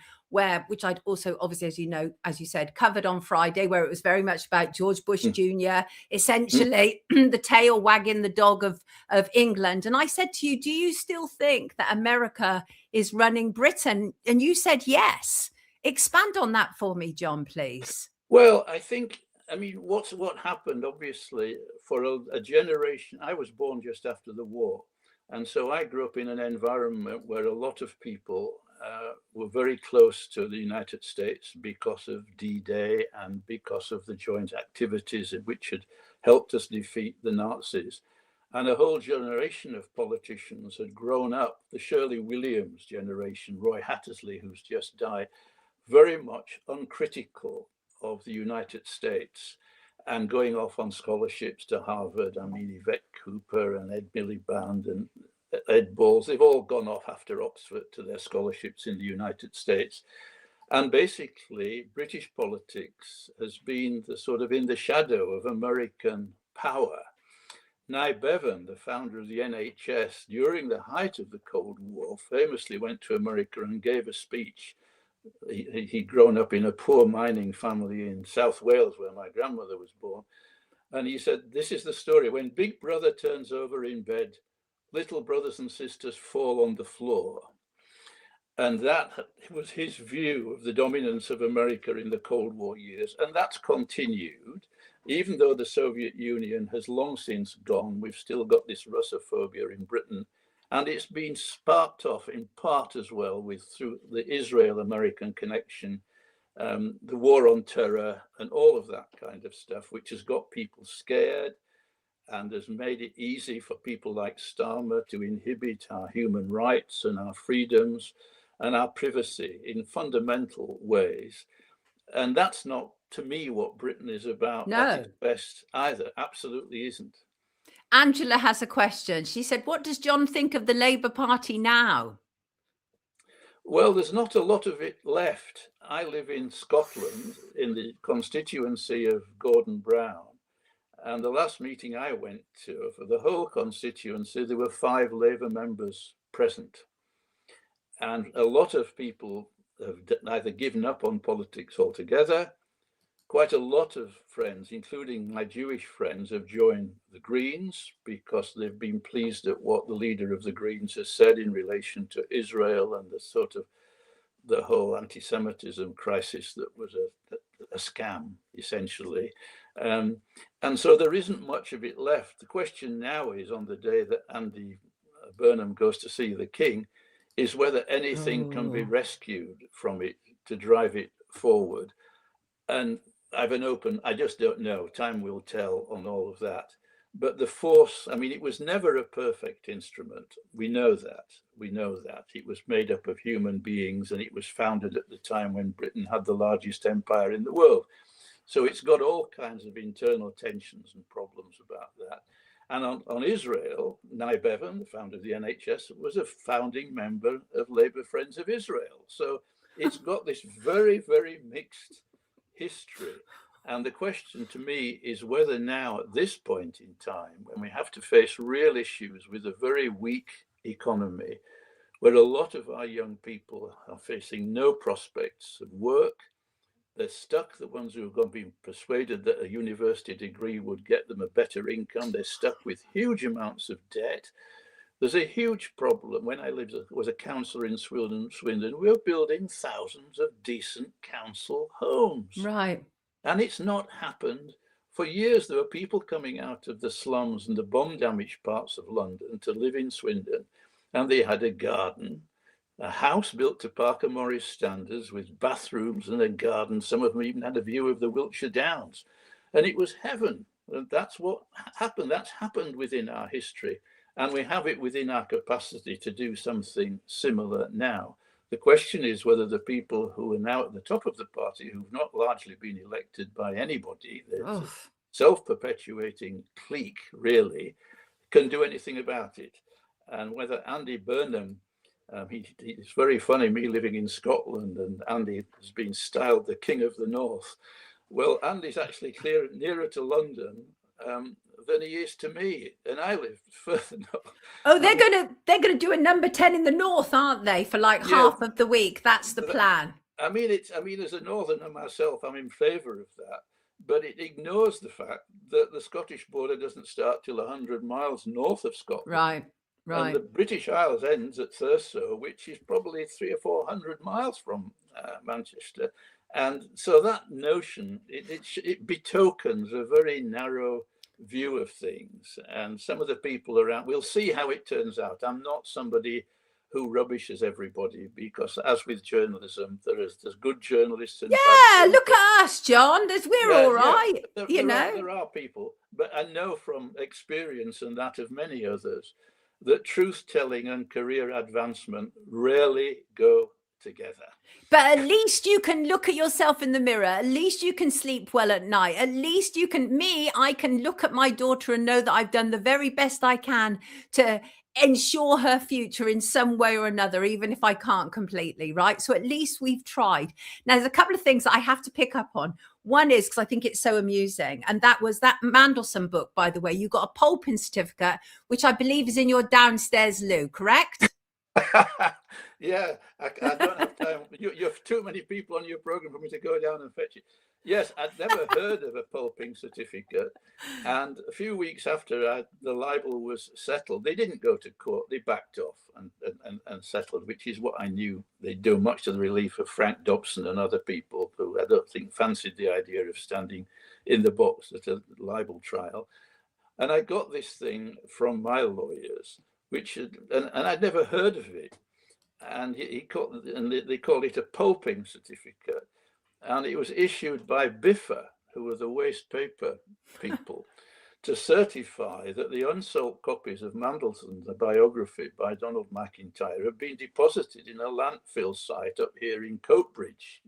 which I'd also, obviously, as you know, as you said, covered on Friday, where it was very much about George Bush Jr., essentially the tail wagging the dog of England. And I said to you, do you still think that America is running Britain? And you said yes. Expand on that for me, John, please. Well, I mean, what happened, obviously, for a generation, I was born just after the war. And so I grew up in an environment where a lot of people were very close to the United States because of D-Day and because of the joint activities which had helped us defeat the Nazis. And a whole generation of politicians had grown up, the Shirley Williams generation, Roy Hattersley, who's just died, very much uncritical of the United States and going off on scholarships to Harvard. I mean, Yvette Cooper and Ed Miliband and Ed Balls, they've all gone off after Oxford to their scholarships in the United States. And basically, British politics has been sort of in the shadow of American power. Nye Bevan, the founder of the NHS, during the height of the Cold War, famously went to America and gave a speech. He'd grown up in a poor mining family in South Wales, where my grandmother was born. And he said, this is the story. When Big Brother turns over in bed, little brothers and sisters fall on the floor. And that was his view of the dominance of America in the Cold War years. And that's continued. Even though the Soviet Union has long since gone, we've still got this Russophobia in Britain. And it's been sparked off in part as well through the Israel-American connection, the war on terror and all of that kind of stuff, which has got people scared and has made it easy for people like Starmer to inhibit our human rights and our freedoms and our privacy in fundamental ways. And that's not, to me, what Britain is about at its best either. Absolutely isn't. Angela has a question. She said, what does John think of the Labour Party now? Well, there's not a lot of it left. I live in Scotland, in the constituency of Gordon Brown. And the last meeting I went to, for the whole constituency, there were 5 Labour members present. And a lot of people have either given up on politics altogether. Quite a lot of friends, including my Jewish friends, have joined the Greens because they've been pleased at what the leader of the Greens has said in relation to Israel and the whole anti-Semitism crisis that was a scam, essentially. And so there isn't much of it left. The question now is, on the day that Andy Burnham goes to see the King, is whether anything can be rescued from it to drive it forward. And I just don't know. Time will tell on all of that. But the force, I mean, it was never a perfect instrument. We know that. We know that. It was made up of human beings, and it was founded at the time when Britain had the largest empire in the world. So it's got all kinds of internal tensions and problems about that. And on Israel, Nye Bevan, the founder of the NHS, was a founding member of Labour Friends of Israel. So it's got this very, very mixed history. And the question to me is whether now, at this point in time, when we have to face real issues with a very weak economy, where a lot of our young people are facing no prospects of work, they're stuck, the ones who have been persuaded that a university degree would get them a better income, they're stuck with huge amounts of debt. There's a huge problem. When I was a councillor in Swindon, we were building thousands of decent council homes. Right. And it's not happened. For years, there were people coming out of the slums and the bomb-damaged parts of London to live in Swindon, and they had a garden, a house built to Parker Morris standards with bathrooms and a garden. Some of them even had a view of the Wiltshire Downs. And it was heaven. And that's what happened. That's happened within our history. And we have it within our capacity to do something similar now. The question is whether the people who are now at the top of the party, who've not largely been elected by anybody, the self-perpetuating clique, really, can do anything about it. And whether Andy Burnham, it's very funny, me living in Scotland, and Andy has been styled the King of the North. Well, Andy's actually nearer to London than he is to me, and I live further north. Oh, they're gonna do a number 10 in the north, aren't they, for like half of the week? That's the plan. I mean, as a northerner myself, I'm in favour of that, but it ignores the fact that the Scottish border doesn't start till 100 miles north of Scotland. Right. And the British Isles ends at Thurso, which is probably 300 or 400 miles from Manchester. And so that notion, it betokens a very narrow view of things. And some of the people around, we'll see how it turns out. I'm not somebody who rubbishes everybody, because as with journalism, there's good journalists and bad look at us, John. We're all right. There are people, but I know from experience and that of many others that truth-telling and career advancement rarely go together. But at least you can look at yourself in the mirror. At least you can sleep well at night. At least I can look at my daughter and know that I've done the very best I can to ensure her future in some way or another, even if I can't completely, right? So at least we've tried. Now, there's a couple of things that I have to pick up on. One is, because I think it's so amusing, and that was that Mandelson book, by the way. You got a Poulton certificate, which I believe is in your downstairs loo, correct? Yeah, I don't have time. You have too many people on your program for me to go down and fetch it. Yes, I'd never heard of a pulping certificate. And a few weeks after the libel was settled, they didn't go to court. They backed off and settled, which is what I knew they'd do, much to the relief of Frank Dobson and other people who I don't think fancied the idea of standing in the box at a libel trial. And I got this thing from my lawyers, which and I'd never heard of it. And they called it a pulping certificate. And it was issued by Biffa, who were the waste paper people, to certify that the unsold copies of Mandelson, the biography by Donald McIntyre, had been deposited in a landfill site up here in Coatbridge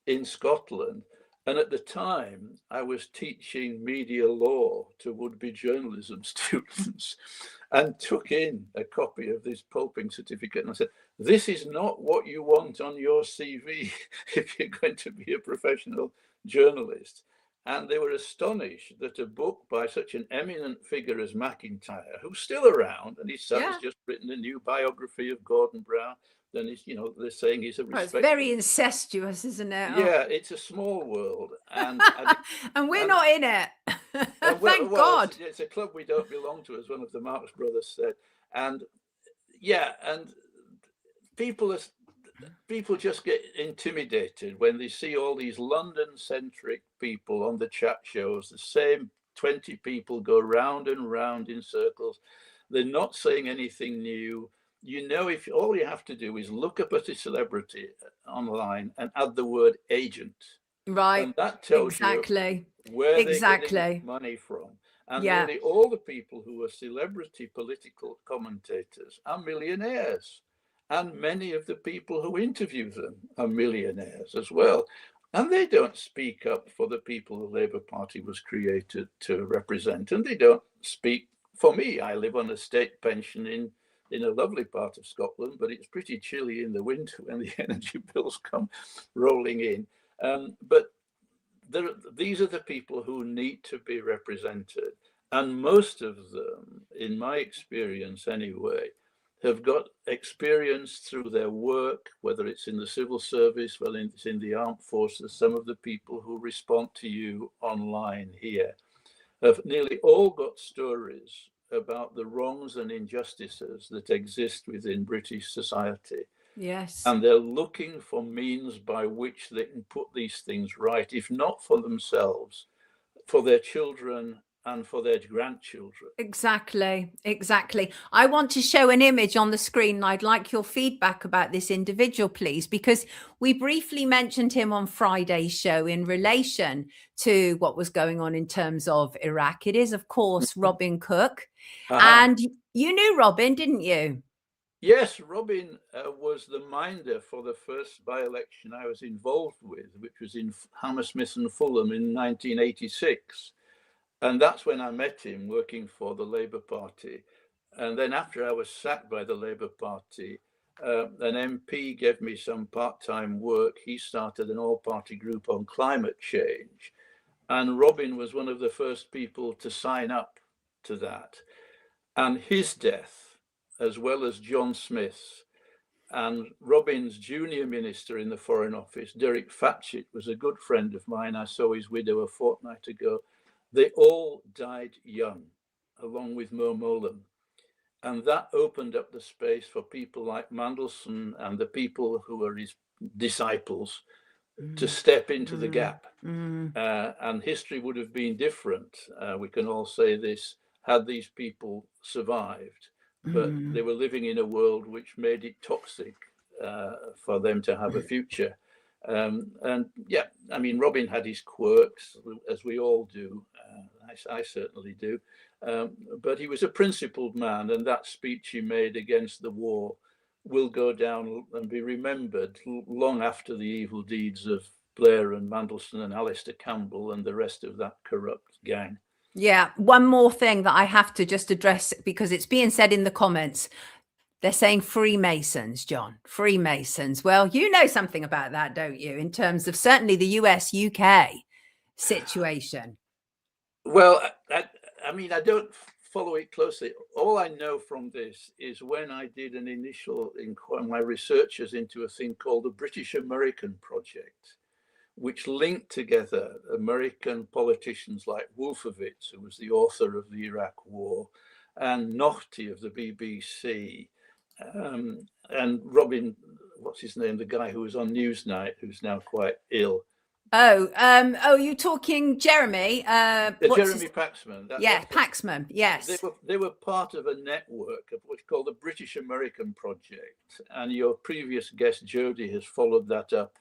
in Scotland. And at the time, I was teaching media law to would-be journalism students and took in a copy of this pulping certificate. And I said, this is not what you want on your CV if you're going to be a professional journalist. And they were astonished that a book by such an eminent figure as McIntyre, who's still around, and his son has just written a new biography of Gordon Brown, then he's, they're saying he's a it's very incestuous, isn't it? Yeah, it's a small world, and we're not in it. Thank God. It's a club we don't belong to, as one of the Marx brothers said. And yeah, and people just get intimidated when they see all these London-centric people on the chat shows. The same 20 people go round and round in circles. They're not saying anything new. If all you have to do is look up at a celebrity online and add the word agent, right? And that tells you where they're getting money from. And nearly all the people who are celebrity political commentators are millionaires, and many of the people who interview them are millionaires as well. And they don't speak up for the people the Labour Party was created to represent, and they don't speak for me. I live on a state pension in a lovely part of Scotland, but it's pretty chilly in the winter when the energy bills come rolling in. But these are the people who need to be represented. And most of them, in my experience anyway, have got experience through their work, whether it's in the civil service, whether it's in the armed forces. Some of the people who respond to you online here have nearly all got stories about the wrongs and injustices that exist within British society. Yes. And they're looking for means by which they can put these things right, if not for themselves, for their children and for their grandchildren. Exactly. I want to show an image on the screen, and I'd like your feedback about this individual, please, because we briefly mentioned him on Friday's show in relation to what was going on in terms of Iraq. It is, of course, Robin Cook. And you knew Robin, didn't you? Yes, Robin was the minder for the first by-election I was involved with, which was in Hammersmith and Fulham in 1986. And that's when I met him working for the Labour Party. And then after I was sacked by the Labour Party, an MP gave me some part-time work. He started an all-party group on climate change. And Robin was one of the first people to sign up to that. And his death, as well as John Smith's, and Robin's junior minister in the Foreign Office, Derek Fatchett, was a good friend of mine. I saw his widow a fortnight ago. They all died young, along with Mo Mowlam. And that opened up the space for people like Mandelson and the people who are his disciples to step into the gap. And history would have been different. We can all say this, had these people survived. But they were living in a world which made it toxic for them to have a future. And yeah, I mean, Robin had his quirks, as we all do. I certainly do. But he was a principled man, and that speech he made against the war will go down and be remembered long after the evil deeds of Blair and Mandelson and Alistair Campbell and the rest of that corrupt gang. Yeah, one more thing that I have to just address, because it's being said in the comments. They're saying Freemasons, John, Freemasons. Well, you know something about that, don't you, in terms of certainly the US-UK situation? Well, I mean, I don't follow it closely. All I know from this is when I did an initial inquiry, my researchers into a thing called the British American Project, which linked together American politicians like Wolfowitz, who was the author of the Iraq War, and Nochte of the BBC, and Robin, what's his name, the guy who was on Newsnight, who's now quite ill. You're talking Jeremy. Jeremy Paxman. Paxman. Yes, they were part of a network of what's called the British American Project, and your previous guest Jodie has followed that up.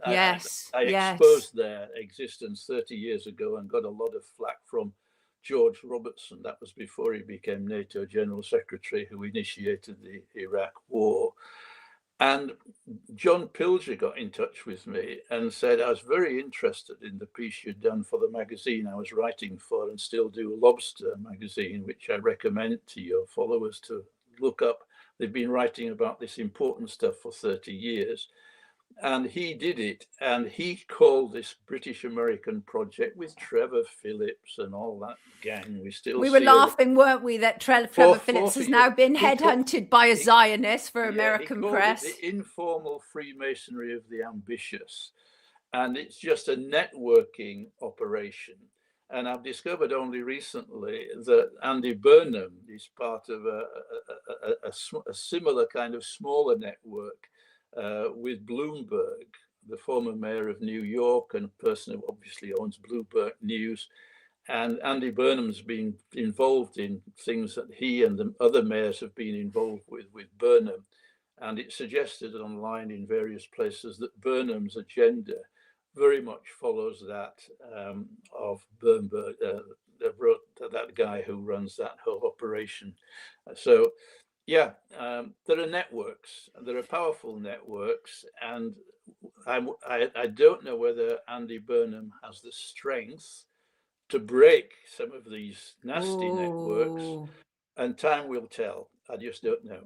I exposed their existence 30 years ago and got a lot of flack from George Robertson. That was before he became NATO General Secretary, who initiated the Iraq War. And John Pilger got in touch with me and said, I was very interested in the piece you'd done for the magazine I was writing for and still do, Lobster Magazine, which I recommend to your followers to look up. They've been writing about this important stuff for 30 years. And he did it, and he called this British American Project with Trevor Phillips and all that gang. We were laughing, weren't we, that Trevor Phillips has now been headhunted by a Zionist for American press. The informal Freemasonry of the ambitious, and it's just a networking operation. And I've discovered only recently that Andy Burnham is part of a similar kind of smaller network. With Bloomberg, the former mayor of New York and person who obviously owns Bloomberg News. And Andy Burnham's been involved in things that he and the other mayors have been involved with Burnham. And it's suggested online in various places that Burnham's agenda very much follows that of Bloomberg, that guy who runs that whole operation. So, yeah, there are networks, there are powerful networks, and I don't know whether Andy Burnham has the strength to break some of these nasty networks, and time will tell. I just don't know.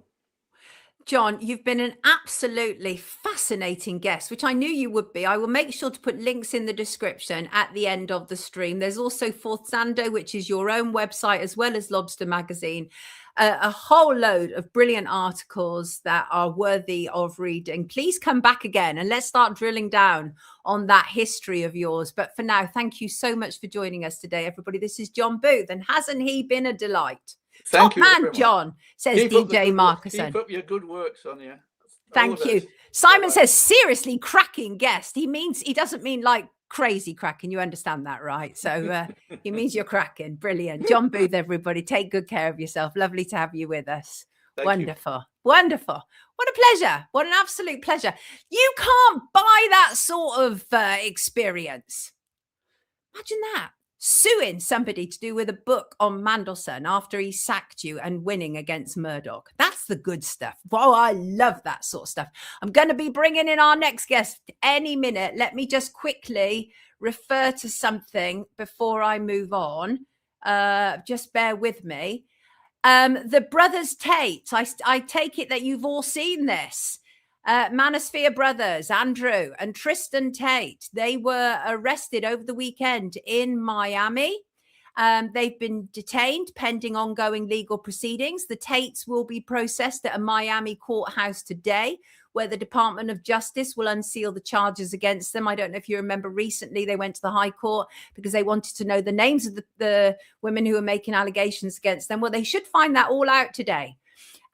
John, you've been an absolutely fascinating guest, which I knew you would be. I will make sure to put links in the description at the end of the stream. There's also Forzando, which is your own website, as well as Lobster Magazine. A whole load of brilliant articles that are worthy of reading. Please come back again and let's start drilling down on that history of yours. But for now, thank you so much for joining us today, everybody. This is John Booth, and hasn't he been a delight? Thank you, man, John, says DJ Markison. Keep up your good work, Sonia. Thank you. Simon says, seriously, cracking guest. He doesn't mean like crazy cracking. You understand that, right? So he means you're cracking. Brilliant. John Booth, everybody. Take good care of yourself. Lovely to have you with us. Wonderful. Wonderful. What a pleasure. What an absolute pleasure. You can't buy that sort of experience. Imagine that. Suing somebody to do with a book on Mandelson after he sacked you and winning against Murdoch. That's the good stuff. Oh, I love that sort of stuff. I'm going to be bringing in our next guest any minute. Let me just quickly refer to something before I move on. Just bear with me. The brothers Tate. I take it that you've all seen this. Manosphere brothers, Andrew and Tristan Tate, they were arrested over the weekend in Miami. They've been detained pending ongoing legal proceedings. The Tates will be processed at a Miami courthouse today, where the Department of Justice will unseal the charges against them. I don't know if you remember recently they went to the High Court because they wanted to know the names of the women who were making allegations against them. Well, they should find that all out today.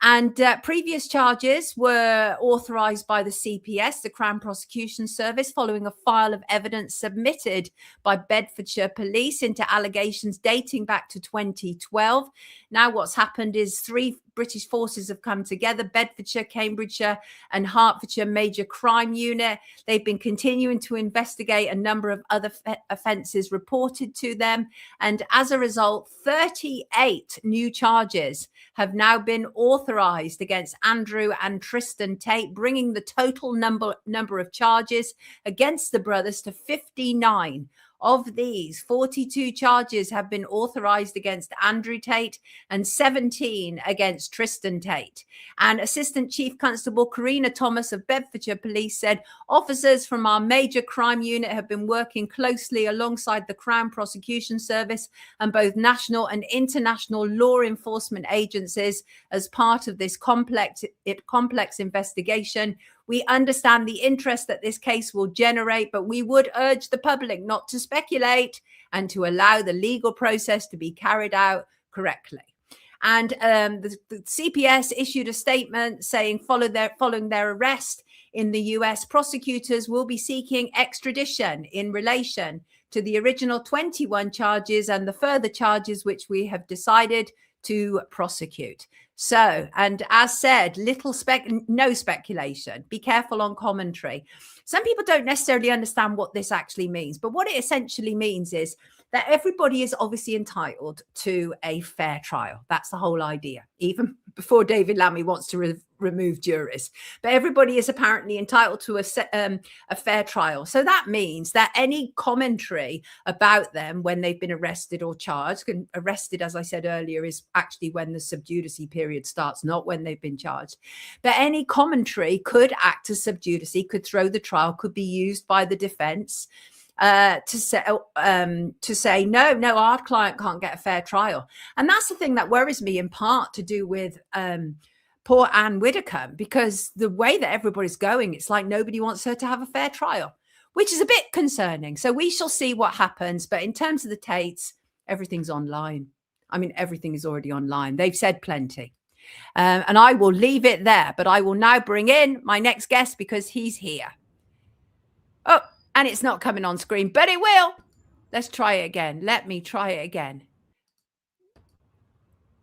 And previous charges were authorized by the CPS, the Crown Prosecution Service, following a file of evidence submitted by Bedfordshire Police into allegations dating back to 2012. Now what's happened is 3 British forces have come together, Bedfordshire, Cambridgeshire and Hertfordshire Major Crime Unit. They've been continuing to investigate a number of other offences reported to them. And as a result, 38 new charges have now been authorised against Andrew and Tristan Tate, bringing the total number of charges against the brothers to 59 Of these, 42 charges have been authorised against Andrew Tate and 17 against Tristan Tate. And Assistant Chief Constable Karina Thomas of Bedfordshire Police said officers from our major crime unit have been working closely alongside the Crown Prosecution Service and both national and international law enforcement agencies as part of this complex investigation. We understand the interest that this case will generate, but we would urge the public not to speculate and to allow the legal process to be carried out correctly. And the CPS issued a statement saying following their arrest in the US, prosecutors will be seeking extradition in relation to the original 21 charges and the further charges which we have decided to prosecute. So, and as said, no speculation. Be careful on commentary. Some people don't necessarily understand what this actually means, but what it essentially means is that everybody is obviously entitled to a fair trial. That's the whole idea, even before David Lammy wants to remove jurors. But everybody is apparently entitled to a fair trial. So that means that any commentary about them when they've been arrested or charged, and arrested, as I said earlier, is actually when the sub judice period starts, not when they've been charged. But any commentary could act as sub judice, could throw the trial, could be used by the defence to say no, our client can't get a fair trial. And that's the thing that worries me, in part to do with poor Anne Widdecombe, because the way that everybody's going, it's like nobody wants her to have a fair trial, which is a bit concerning. So we shall see what happens. But in terms of the Tates, everything's online. I mean, everything is already online. They've said plenty. And I will leave it there, but I will now bring in my next guest because he's here. Oh, and it's not coming on screen, but it will. Let's try it again. Let me try it again.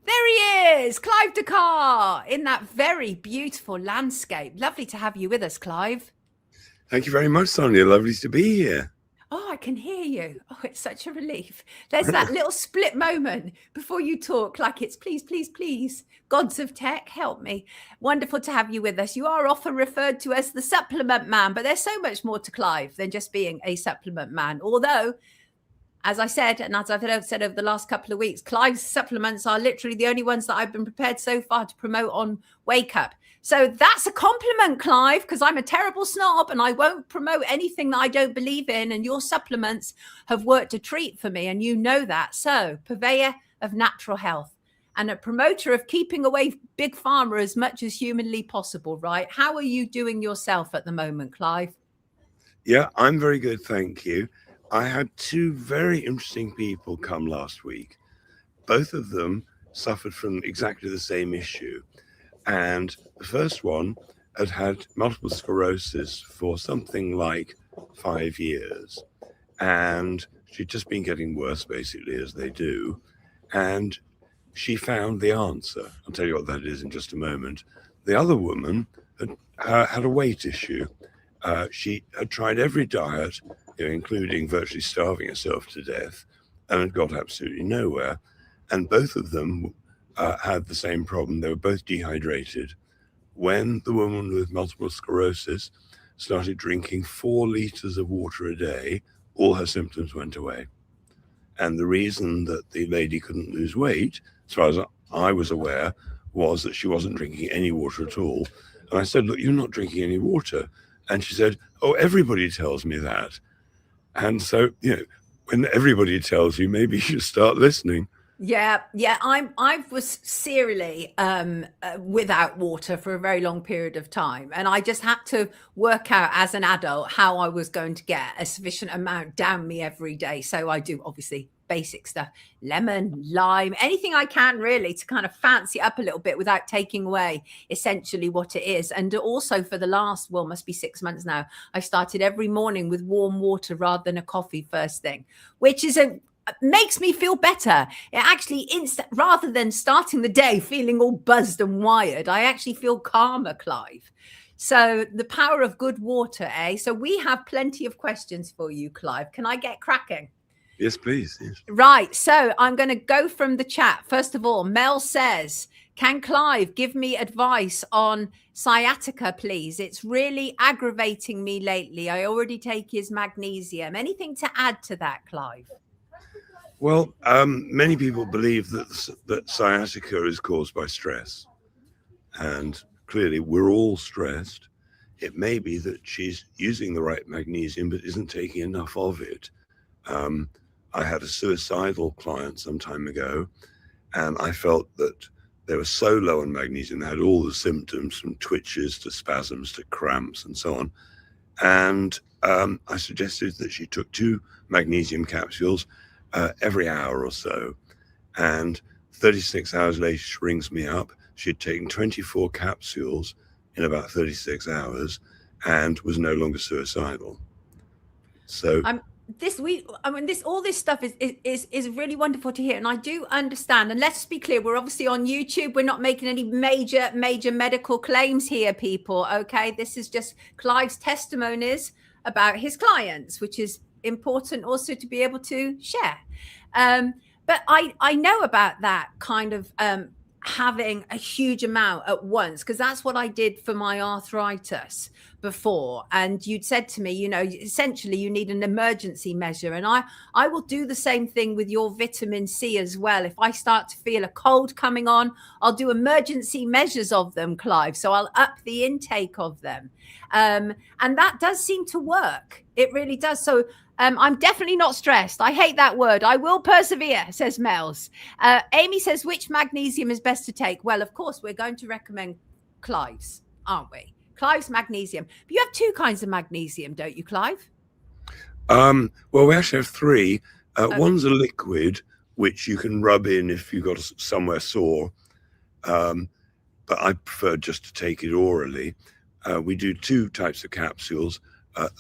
There he is, Clive de Carle, in that very beautiful landscape. Lovely to have you with us, Clive. Thank you very much, Sonia. Lovely to be here. Oh, I can hear you. Oh, it's such a relief. There's that little split moment before you talk, like it's please, please, please. Gods of tech, help me. Wonderful to have you with us. You are often referred to as the supplement man, but there's so much more to Clive than just being a supplement man. Although, as I said, and as I've said over the last couple of weeks, Clive's supplements are literally the only ones that I've been prepared so far to promote on Wake Up. So that's a compliment, Clive, because I'm a terrible snob and I won't promote anything that I don't believe in. And your supplements have worked a treat for me, and you know that. So, purveyor of natural health and a promoter of keeping away big pharma as much as humanly possible, right? How are you doing yourself at the moment, Clive? Yeah, I'm very good, thank you. I had two very interesting people come last week. Both of them suffered from exactly the same issue. And the first one had had multiple sclerosis for something like 5 years. And she'd just been getting worse, basically, as they do. And she found the answer. I'll tell you what that is in just a moment. The other woman had a weight issue. She had tried every diet, including virtually starving herself to death, and had got absolutely nowhere. And both of them had the same problem. They were both dehydrated. When the woman with multiple sclerosis started drinking 4 liters of water a day, all her symptoms went away. And the reason that the lady couldn't lose weight, as far as I was aware, was that she wasn't drinking any water at all. And I said, look, you're not drinking any water. And she said, oh, everybody tells me that. And so, when everybody tells you, maybe you should start listening. Yeah. I was serially without water for a very long period of time. And I just had to work out as an adult how I was going to get a sufficient amount down me every day. So I do obviously basic stuff, lemon, lime, anything I can really to kind of fancy up a little bit without taking away essentially what it is. And also for the last, must be 6 months now, I started every morning with warm water rather than a coffee first thing, which is makes me feel better. It actually rather than starting the day feeling all buzzed and wired, I actually feel calmer, Clive. So the power of good water, eh? So we have plenty of questions for you, Clive. Can I get cracking? Yes, please. Yes. Right. So I'm going to go from the chat. First of all, Mel says, Can Clive give me advice on sciatica, please? It's really aggravating me lately. I already take his magnesium. Anything to add to that, Clive? Well, many people believe that sciatica is caused by stress, and clearly we're all stressed. It may be that she's using the right magnesium but isn't taking enough of it. I had a suicidal client some time ago, and I felt that they were so low on magnesium. They had all the symptoms, from twitches to spasms to cramps and so on. And I suggested that she took 2 magnesium capsules every hour or so. And 36 hours later, she rings me up. She'd taken 24 capsules in about 36 hours and was no longer suicidal. So all this stuff is really wonderful to hear, and I do understand. And let's be clear, we're obviously on YouTube. We're not making any major medical claims here, people. Okay, this is just Clive's testimonies about his clients, which is important also to be able to share. But I know about that kind of having a huge amount at once, because that's what I did for my arthritis before. And you'd said to me, essentially you need an emergency measure. And I will do the same thing with your vitamin C as well. If I start to feel a cold coming on, I'll do emergency measures of them, Clive. So I'll up the intake of them. And that does seem to work. It really does. So I'm definitely not stressed. I hate that word. I will persevere, says Mels. Amy says, which magnesium is best to take? Well, of course, we're going to recommend Clive's, aren't we? Clive's magnesium. But you have 2 kinds of magnesium, don't you, Clive? Well, we actually have 3. One's a liquid, which you can rub in if you've got somewhere sore. But I prefer just to take it orally. We do 2 types of capsules.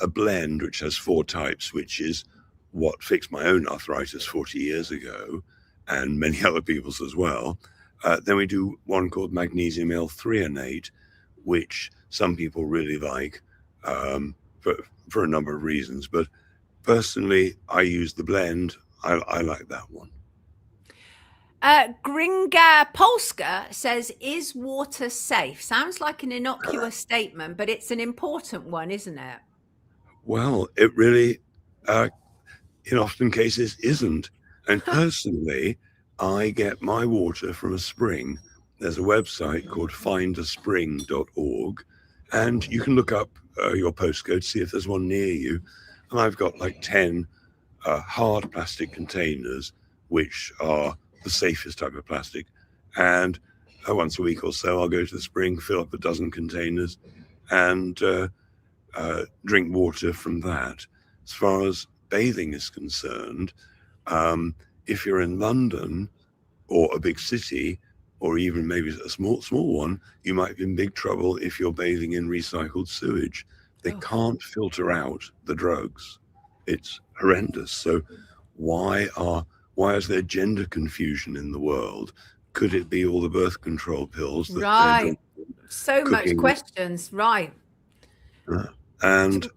A blend which has 4 types, which is what fixed my own arthritis 40 years ago, and many other people's as well. Then we do one called magnesium L-threonate, which some people really like for a number of reasons. But personally, I use the blend. I like that one. Gringa Polska says, is water safe? Sounds like an innocuous statement, but it's an important one, isn't it? Well, it really, in often cases, isn't. And personally, I get my water from a spring. There's a website called findaspring.org, and you can look up your postcode, see if there's one near you. And I've got like 10 hard plastic containers, which are the safest type of plastic. And once a week or so, I'll go to the spring, fill up a dozen containers, and drink water from that. As far as bathing is concerned, if you're in London or a big city, or even maybe a small one, you might be in big trouble if you're bathing in recycled sewage. They can't filter out the drugs. It's horrendous. So why is there gender confusion in the world? Could it be all the birth control pills that right? So much questions, right? And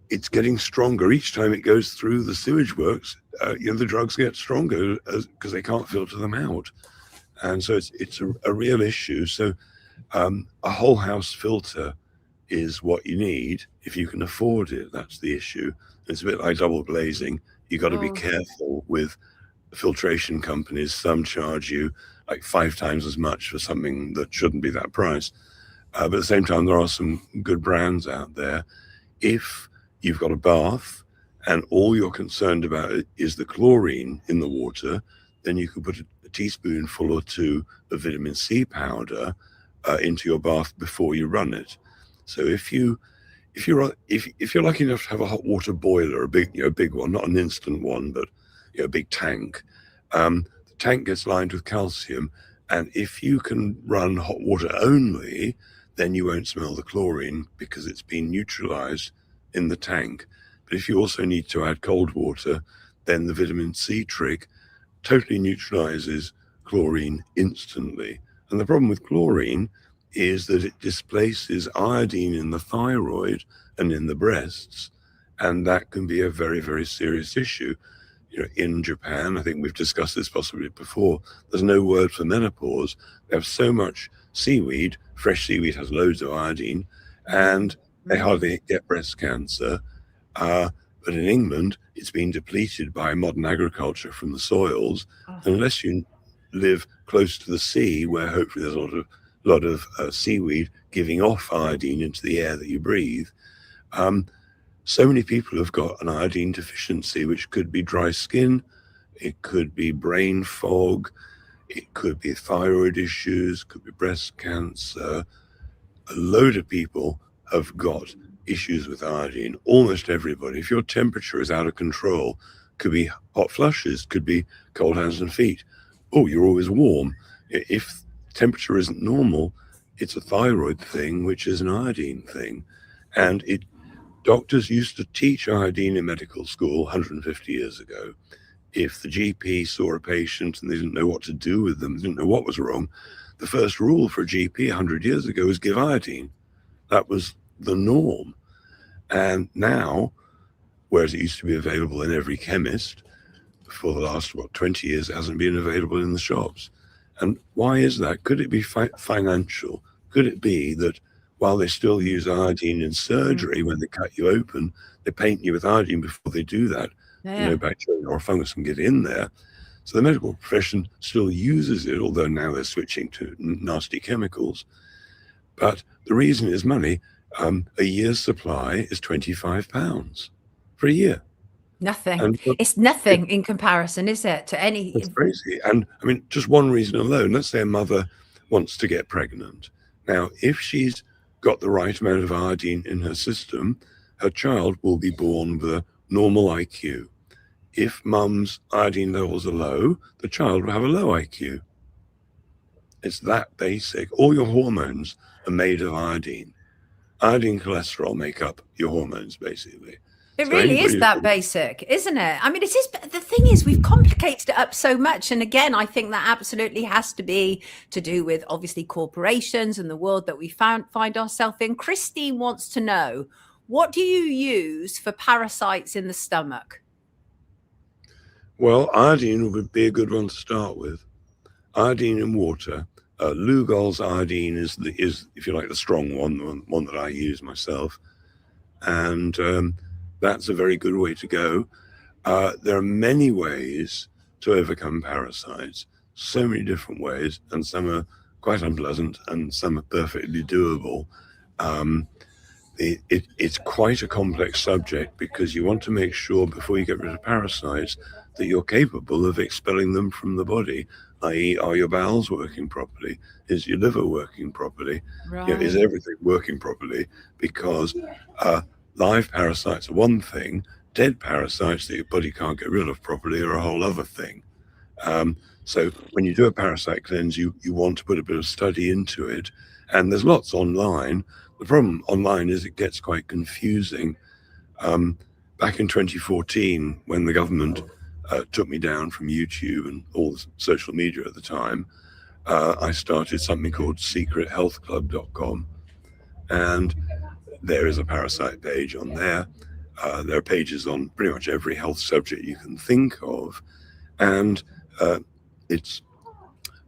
it's getting stronger each time it goes through the sewage works. The drugs get stronger because they can't filter them out, and so it's a real issue. So a whole house filter is what you need if you can afford it. That's the issue. It's a bit like double glazing. You got to be careful with filtration companies. Some charge you like 5 times as much for something that shouldn't be that price. But at the same time, there are some good brands out there. If you've got a bath and all you're concerned about is the chlorine in the water, then you could put a teaspoonful or 2 of vitamin C powder into your bath before you run it. So if you're lucky enough to have a hot water boiler, a big one, not an instant one, but a big tank, the tank gets lined with calcium, and if you can run hot water only, then you won't smell the chlorine because it's been neutralized in the tank. But if you also need to add cold water, then the vitamin C trick totally neutralizes chlorine instantly. And the problem with chlorine is that it displaces iodine in the thyroid and in the breasts, and that can be a very, very serious issue. in Japan, I think we've discussed this possibly before, there's no word for menopause. They have so much seaweed, fresh seaweed has loads of iodine, and they hardly get breast cancer. But in England, it's been depleted by modern agriculture from the soils. Unless you live close to the sea, where hopefully there's a lot of seaweed giving off iodine into the air that you breathe, so many people have got an iodine deficiency, which could be dry skin, it could be brain fog, it could be thyroid issues, could be breast cancer. A load of people have got issues with iodine, almost everybody. If your temperature is out of control, could be hot flushes, could be cold hands and feet. Oh, you're always warm. If temperature isn't normal, it's a thyroid thing, which is an iodine thing. And doctors used to teach iodine in medical school 150 years ago. If the GP saw a patient and they didn't know what to do with them, didn't know what was wrong, the first rule for a GP 100 years ago was give iodine. That was the norm. And now, whereas it used to be available in every chemist, for the last, 20 years, it hasn't been available in the shops. And why is that? Could it be financial? Could it be that while they still use iodine in surgery, when they cut you open, they paint you with iodine before they do that? Bacteria or fungus can get in there. So the medical profession still uses it, although now they're switching to nasty chemicals. But the reason is money. A year's supply is £25 for a year. Nothing. And it's nothing in comparison, is it, to any? It's crazy. And I mean, just one reason alone, let's say a mother wants to get pregnant. Now, if she's got the right amount of iodine in her system, her child will be born with a normal IQ. If mum's iodine levels are low, the child will have a low IQ. It's that basic. All your hormones are made of iodine. Iodine and cholesterol make up your hormones, basically. It really is that basic, isn't it? I mean, it is. The thing is, we've complicated it up so much. And again, I think that absolutely has to be to do with, obviously, corporations and the world that we find ourselves in. Christine wants to know, what do you use for parasites in the stomach? Well, iodine would be a good one to start with. Iodine in water. Lugol's iodine is, if you like, the strong one, the one that I use myself. And that's a very good way to go. There are many ways to overcome parasites, so many different ways, and some are quite unpleasant and some are perfectly doable. It's quite a complex subject because you want to make sure before you get rid of parasites that you're capable of expelling them from the body, i.e. are your bowels working properly? Is your liver working properly? Right. Is everything working properly? Because live parasites are one thing, dead parasites that your body can't get rid of properly are a whole other thing. So when you do a parasite cleanse, you want to put a bit of study into it. And there's lots online. The problem online is it gets quite confusing. Back in 2014, when the government took me down from YouTube and all the social media at the time, I started something called secrethealthclub.com. And there is a parasite page on there. There are pages on pretty much every health subject you can think of. And it's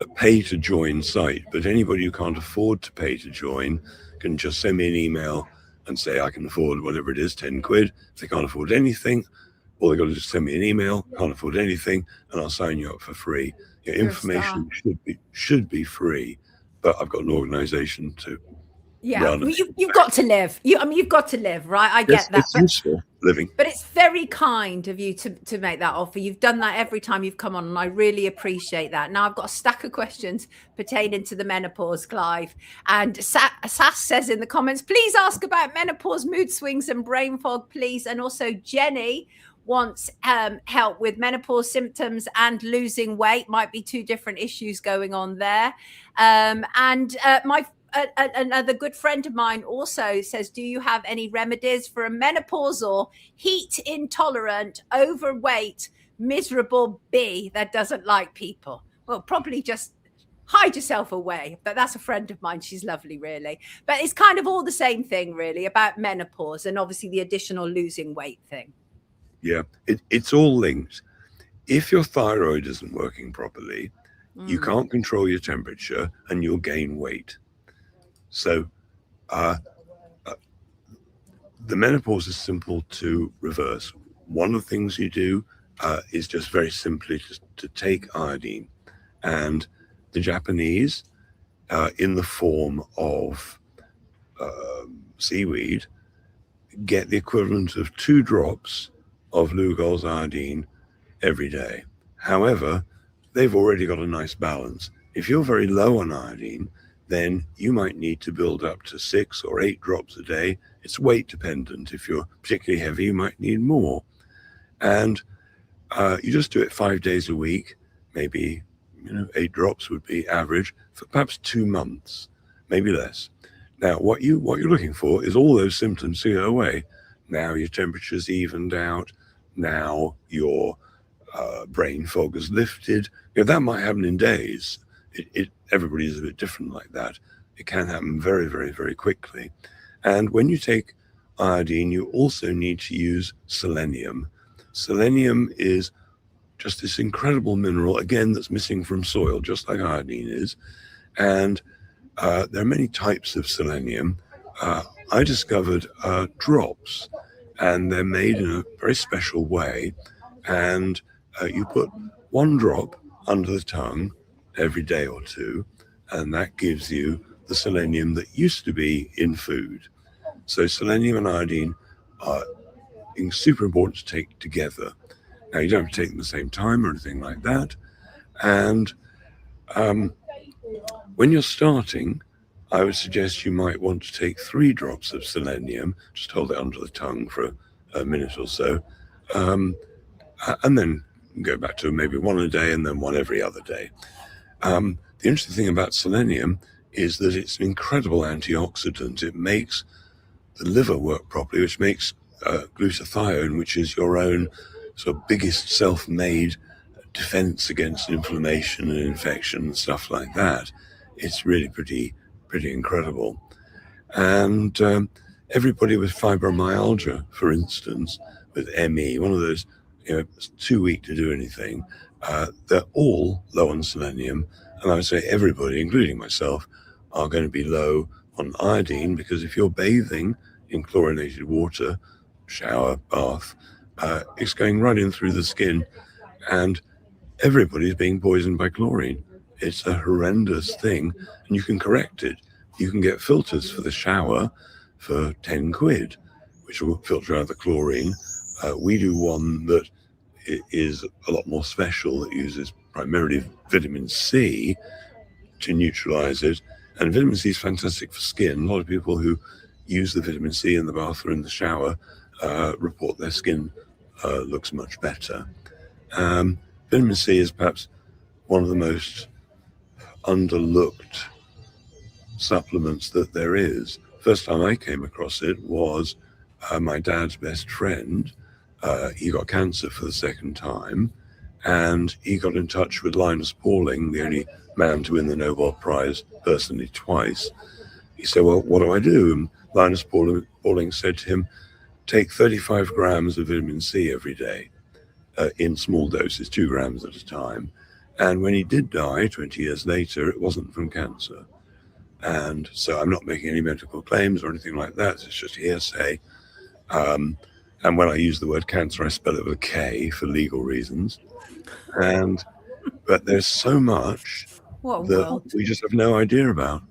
a pay-to-join site, but anybody who can't afford to pay to join can just send me an email and say, I can afford whatever it is, 10 quid. If they can't afford anything, all they got to just send me an email, can't afford anything, and I'll sign you up for free. Your information should be free, but I've got an organization to run. You've got to live. You've got to live, right? I get that. It's useful living. But it's very kind of you to make that offer. You've done that every time you've come on, and I really appreciate that. Now, I've got a stack of questions pertaining to the menopause, Clive. And Sass says in the comments, please ask about menopause, mood swings and brain fog, please. And also Jenny wants help with menopause symptoms and losing weight. Might be two different issues going on there. Another good friend of mine also says, do you have any remedies for a menopausal, heat intolerant, overweight, miserable bee that doesn't like people? Well, probably just hide yourself away. But that's a friend of mine. She's lovely, really. But it's kind of all the same thing, really, about menopause and obviously the additional losing weight thing. Yeah, it's all linked. if your thyroid isn't working properly, you can't control your temperature and you'll gain weight. So the menopause is simple to reverse. One of the things you do is just very simply to take iodine, and the Japanese, in the form of seaweed, get the equivalent of 2 drops of Lugol's iodine every day. However, they've already got a nice balance. If you're very low on iodine, then you might need to build up to 6 or 8 drops a day. It's weight dependent. If you're particularly heavy, you might need more. And you just do it 5 days a week. Maybe 8 drops would be average for perhaps 2 months, maybe less. Now, what you're looking for is all those symptoms to go away. Now your temperature's evened out. Now your brain fog is lifted. That might happen in days. Everybody is a bit different like that. It can happen very, very, very quickly. And when you take iodine, you also need to use selenium. Selenium is just this incredible mineral, again, that's missing from soil, just like iodine is. And there are many types of selenium. I discovered drops, and they're made in a very special way. And you put 1 drop under the tongue every day or 2, and that gives you the selenium that used to be in food. So selenium and iodine are super important to take together. Now, you don't have to take them at the same time or anything like that. And when you're starting, I would suggest you might want to take 3 drops of selenium, just hold it under the tongue for a minute or so, and then go back to maybe 1 a day and then 1 every other day. The interesting thing about selenium is that it's an incredible antioxidant. It makes the liver work properly, which makes glutathione, which is your own sort of biggest self-made defense against inflammation and infection and stuff like that. It's really pretty incredible. And everybody with fibromyalgia, for instance, with ME, one of those, it's too weak to do anything, they're all low on selenium. And I would say everybody, including myself, are going to be low on iodine, because if you're bathing in chlorinated water, shower, bath, it's going right in through the skin, and everybody's being poisoned by chlorine. It's a horrendous thing, and you can correct it. You can get filters for the shower for 10 quid, which will filter out the chlorine. We do one that is a lot more special, that uses primarily vitamin C to neutralize it. And vitamin C is fantastic for skin. A lot of people who use the vitamin C in the bath or in the shower report their skin looks much better. Vitamin C is perhaps one of the most underlooked supplements that there is. First time I came across it was my dad's best friend. He got cancer for the 2nd time, and he got in touch with Linus Pauling, the only man to win the Nobel Prize personally twice. He said, well, what do I do? And Linus Pauling said to him, take 35 grams of vitamin C every day in small doses, 2 grams at a time. And when he did die 20 years later, it wasn't from cancer. And so I'm not making any medical claims or anything like that. It's just hearsay. And when I use the word cancer, I spell it with a K for legal reasons. But there's so much that we just have no idea about.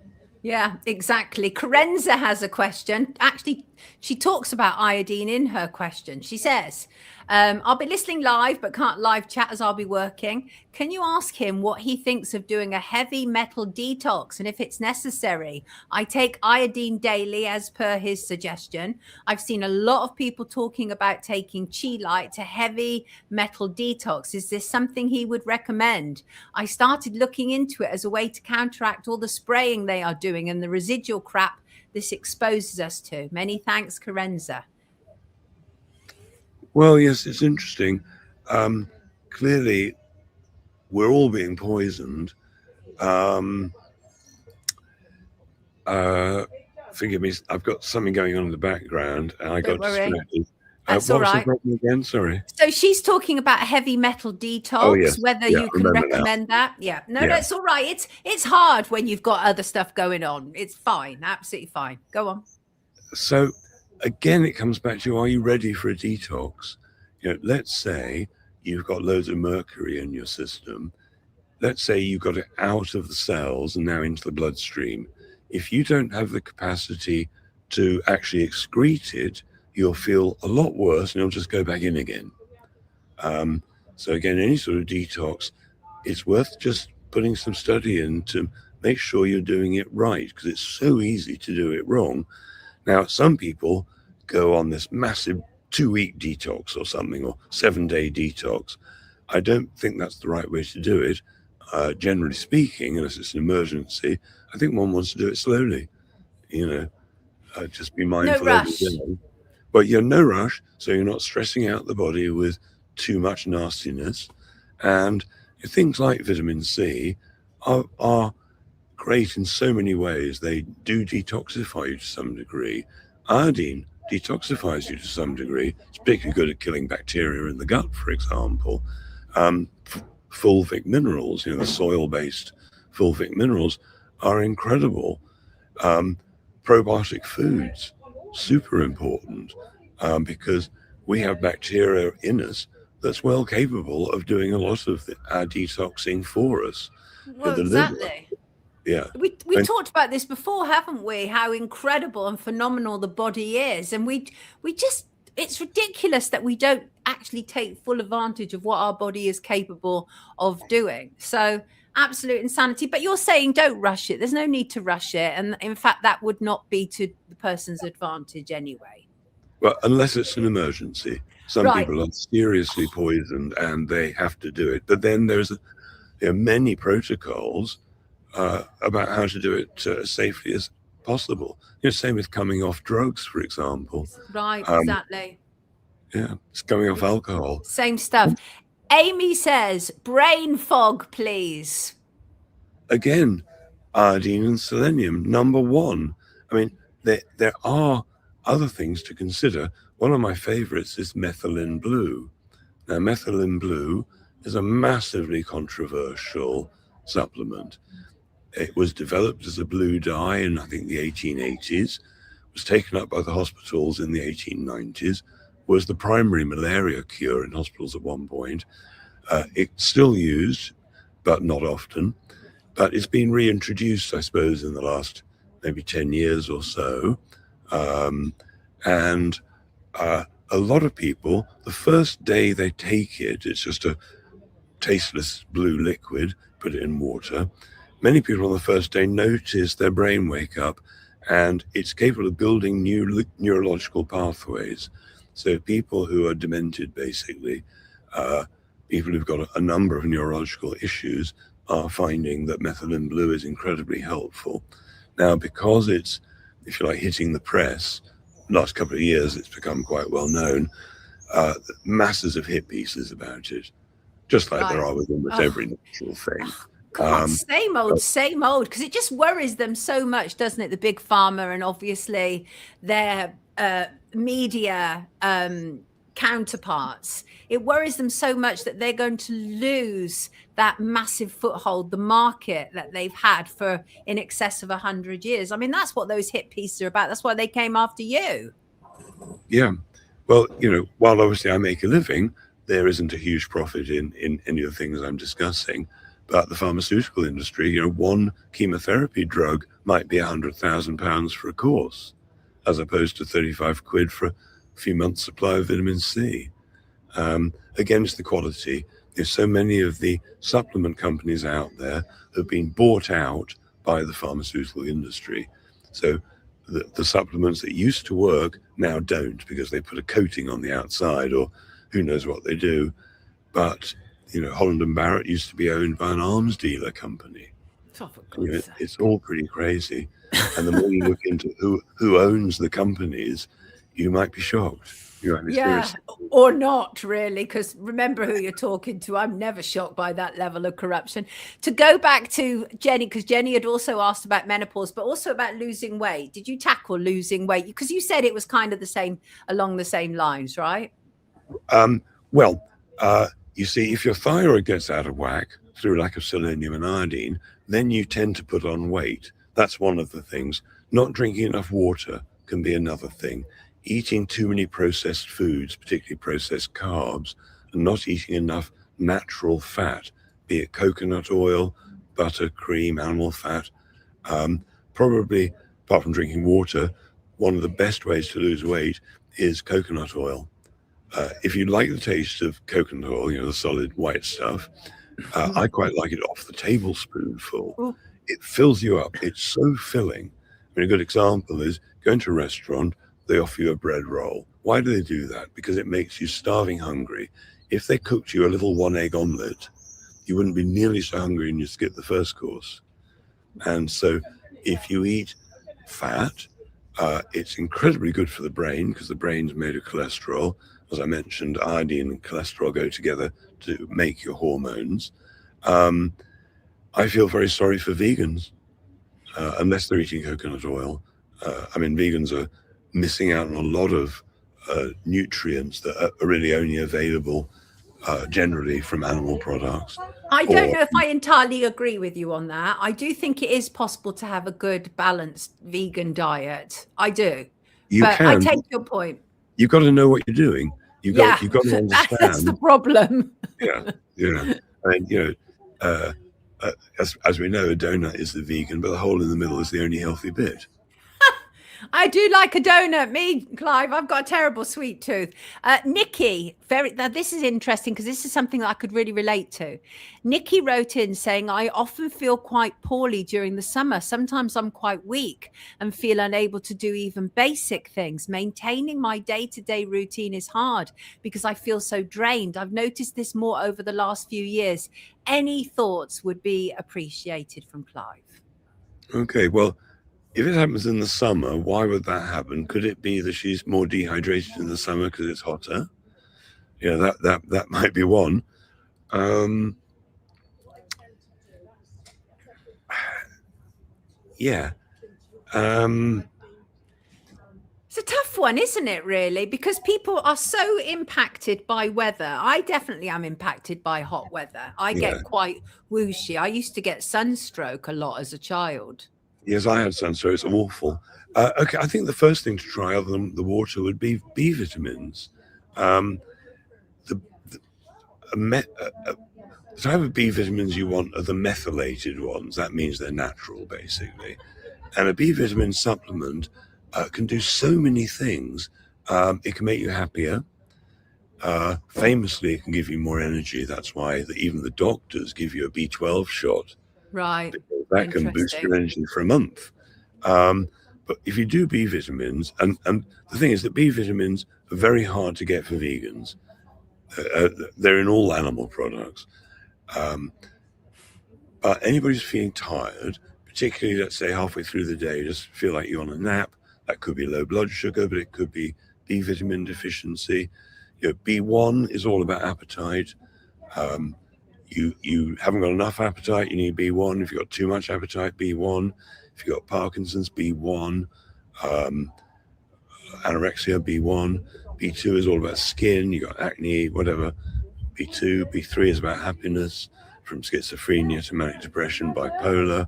Yeah, exactly. Carenza has a question. Actually, she talks about iodine in her question. She says, I'll be listening live, but can't live chat as I'll be working. Can you ask him what he thinks of doing a heavy metal detox and if it's necessary? I take iodine daily as per his suggestion. I've seen a lot of people talking about taking Chi-Light to heavy metal detox. Is this something he would recommend? I started looking into it as a way to counteract all the spraying they are doing and the residual crap this exposes us to. Many thanks, Carenza. Well, yes, it's interesting. Clearly, we're all being poisoned. Forgive me, I've got something going on in the background, and I got distracted. That's What all was the right. problem again? Sorry. So she's talking about heavy metal Oh, detox, yes. whether Yeah, you I can remember now. recommend that. Yeah. No, Yeah. that's all right. It's hard when you've got other stuff going on. It's fine. Absolutely fine. Go on. So again, it comes back to, are you ready for a detox? Let's say you've got loads of mercury in your system. Let's say you got it out of the cells and now into the bloodstream. If you don't have the capacity to actually excrete it, you'll feel a lot worse and it'll just go back in again. So again, any sort of detox, it's worth just putting some study in to make sure you're doing it right, because it's so easy to do it wrong. Now, some people go on this massive 2-week detox or something, or 7-day detox. I don't think that's the right way to do it. Generally speaking, unless it's an emergency, I think one wants to do it slowly. Just be mindful No every rush. day. But you're no rush, so you're not stressing out the body with too much nastiness. And things like vitamin C are great in so many ways. They do detoxify you to some degree. Iodine detoxifies you to some degree. It's particularly good at killing bacteria in the gut, for example. Fulvic minerals, the soil-based fulvic minerals, are incredible. Probiotic foods, super important, because we have bacteria in us that's well capable of doing a lot of our detoxing for us. Well, The liver, exactly. yeah. We talked about this before, haven't we? How incredible and phenomenal the body is. And we just, it's ridiculous that we don't actually take full advantage of what our body is capable of doing. So absolute insanity. But you're saying don't rush it. There's no need to rush it. And in fact, that would not be to the person's advantage anyway. Well, unless it's an emergency. Some Right. people are seriously poisoned and they have to do it. But then there's many protocols about how to do it as safely as possible. Same with coming off drugs, for example. Right, exactly. Yeah, it's coming off alcohol. Same stuff. Amy says, brain fog, please. Again, iodine and selenium, number one. I mean, there are other things to consider. One of my favorites is methylene blue. Now, methylene blue is a massively controversial supplement. It was developed as a blue dye in, I think, the 1880s, was taken up by the hospitals in the 1890s, was the primary malaria cure in hospitals at one point. It's still used, but not often. But it's been reintroduced, I suppose, in the last maybe 10 years or so. And a lot of people, the first day they take it, it's just a tasteless blue liquid, put it in water. Many people on the first day notice their brain wake up, and it's capable of building new neurological pathways. So people who are demented, basically, people who've got a number of neurological issues, are finding that methylene blue is incredibly helpful. Now, because it's, if you like, hitting the press, last couple of years it's become quite well known, masses of hit pieces about it, just like there are with almost every natural thing. God, same old, because it just worries them so much, doesn't it? The big pharma and obviously their media counterparts. It worries them so much that they're going to lose that massive foothold, the market that they've had for in excess of 100 years. I mean, that's what those hit pieces are about. That's why they came after you. Yeah. Well, while obviously I make a living, there isn't a huge profit in any of the things I'm discussing. But the pharmaceutical industry, one chemotherapy drug might be £100,000 for a course, as opposed to 35 quid for a few months' supply of vitamin C. Against the quality, there's so many of the supplement companies out there have been bought out by the pharmaceutical industry. So the supplements that used to work now don't, because they put a coating on the outside, or who knows what they do. But Holland and Barrett used to be owned by an arms dealer company. It's all pretty crazy. And the more you look into who owns the companies, you might be shocked. Yeah, or not really, because remember who you're talking to. I'm never shocked by that level of corruption. To go back to Jenny, because Jenny had also asked about menopause, but also about losing weight. Did you tackle losing weight? Because you said it was kind of the same, along the same lines, right? Well, you see, if your thyroid gets out of whack through lack of selenium and iodine, then you tend to put on weight. That's one of the things. Not drinking enough water can be another thing. Eating too many processed foods, particularly processed carbs, and not eating enough natural fat, be it coconut oil, butter, cream, animal fat. Probably, apart from drinking water, one of the best ways to lose weight is coconut oil. If you like the taste of coconut oil, the solid white stuff, I quite like it off the tablespoonful. Ooh. It fills you up. It's so filling. I mean, a good example is going to a restaurant, they offer you a bread roll. Why do they do that? Because it makes you starving hungry. If they cooked you a little 1-egg omelette, you wouldn't be nearly so hungry and you'd skip the first course. And so if you eat fat, it's incredibly good for the brain because the brain's made of cholesterol. As I mentioned, iodine and cholesterol go together to make your hormones. I feel very sorry for vegans, unless they're eating coconut oil. I mean, vegans are missing out on a lot of nutrients that are really only available generally from animal products. I don't know if I entirely agree with you on that. I do think it is possible to have a good, balanced vegan diet. I do. But I take your point. You've got to know what you're doing. You've got to understand. That's the problem. Yeah. And, as we know, a donut is the vegan, but the hole in the middle is the only healthy bit. I do like a donut. Me, Clive, I've got a terrible sweet tooth. Nikki, now this is interesting because this is something that I could really relate to. Nikki wrote in saying, I often feel quite poorly during the summer. Sometimes I'm quite weak and feel unable to do even basic things. Maintaining my day-to-day routine is hard because I feel so drained. I've noticed this more over the last few years. Any thoughts would be appreciated from Clive. Okay, well, if it happens in the summer, why would that happen? Could it be that she's more dehydrated in the summer because it's hotter? That might be one. It's a tough one, isn't it, really? Because people are so impacted by weather. I definitely am impacted by hot weather. I get quite whooshy. I used to get sunstroke a lot as a child. Yes, I had sunstroke. It's awful. Okay, I think the first thing to try, other than the water, would be B vitamins. The type of B vitamins you want are the methylated ones. That means they're natural, basically. And a B vitamin supplement can do so many things. It can make you happier. Famously, it can give you more energy. That's why even the doctors give you a B12 shot. Right. That can boost your energy for a month. But if you do B vitamins, and the thing is that B vitamins are very hard to get for vegans. They're in all animal products. But anybody who's feeling tired, particularly, let's say, halfway through the day, just feel like you're on a nap, that could be low blood sugar, but it could be B vitamin deficiency. B1 is all about appetite. You haven't got enough appetite, you need B1. If you've got too much appetite, B1. If you've got Parkinson's, B1. Anorexia, B1. B2 is all about skin, you've got acne, whatever. B2, B3 is about happiness, from schizophrenia to manic depression, bipolar.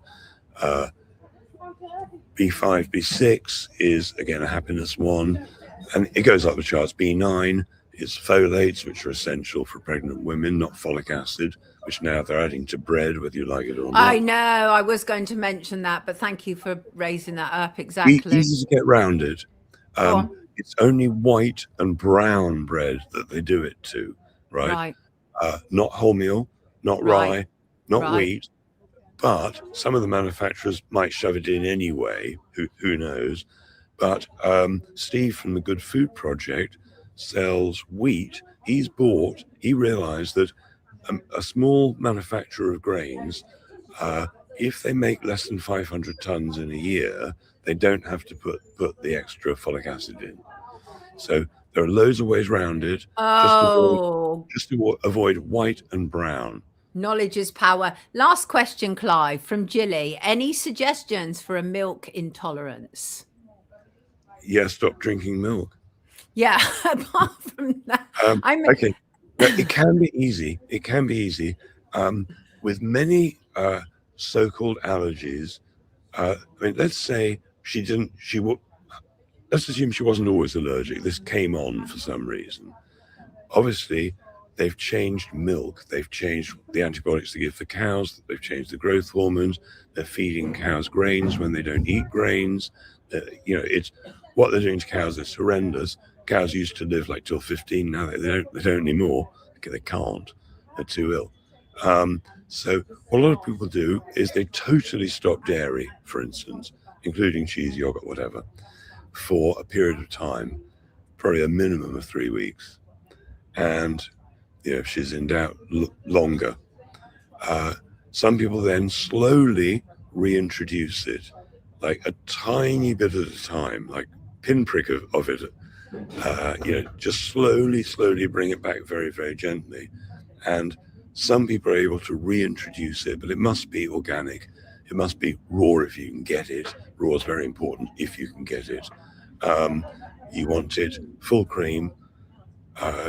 B5, B6 is, again, a happiness one. And it goes up the charts. B9 is folates, which are essential for pregnant women, not folic acid, which now they're adding to bread, whether you like it or not. I know, I was going to mention that, but thank you for raising that up. Exactly. Easy to get round it. It's only white and brown bread that they do it to, right? Not wholemeal, not rye, not wheat, but some of the manufacturers might shove it in anyway, who knows. But Steve from the Good Food Project sells wheat. He realized that a small manufacturer of grains, if they make less than 500 tons in a year, they don't have to put the extra folic acid in. So There are loads of ways around it. Oh, Just to avoid white and brown. knowledge is power. Last question, Clive, from Jilly. Any suggestions for a milk intolerance? Yeah, stop drinking milk. Yeah, apart from that, Okay, now, it can be easy. It can be easy. With many so-called allergies, I mean, let's say let's assume she wasn't always allergic. This came on for some reason. Obviously, they've changed milk. They've changed the antibiotics they give for cows. They've changed the growth hormones. They're feeding cows grains when they don't eat grains. It's what they're doing to cows is horrendous. Cows used to live like till 15. Now they don't anymore. They can't. They're too ill. So what a lot of people do is they totally stop dairy, for instance, including cheese, yogurt, whatever, for a period of time, probably a minimum of 3 weeks. And if she's in doubt, longer. Some people then slowly reintroduce it, like a tiny bit at a time, like pinprick of it. Just slowly bring it back very, very gently. And some people are able to reintroduce it, but it must be organic. It must be raw if you can get it. Raw is very important if you can get it. You want it full cream.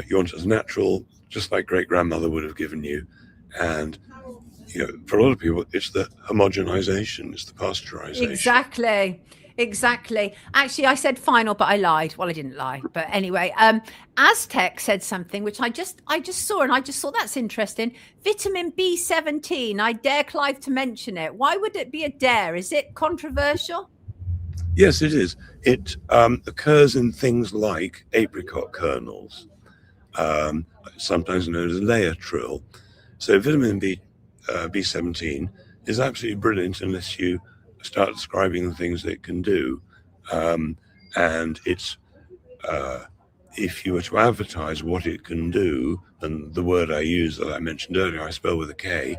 You want it as natural, just like great-grandmother would have given you. And, for a lot of people, it's the homogenization, it's the pasteurization. Exactly. Actually, I said final, but I lied. Well, I didn't lie. But anyway, Aztec said something, which I just saw, and I just thought that's interesting. Vitamin B17. I dare Clive to mention it. Why would it be a dare? Is it controversial? Yes, it is. It occurs in things like apricot kernels, sometimes known as laetril. So vitamin B17 is absolutely brilliant unless you start describing the things it can do. And it's if you were to advertise what it can do, and the word I use that I mentioned earlier, I spell with a K,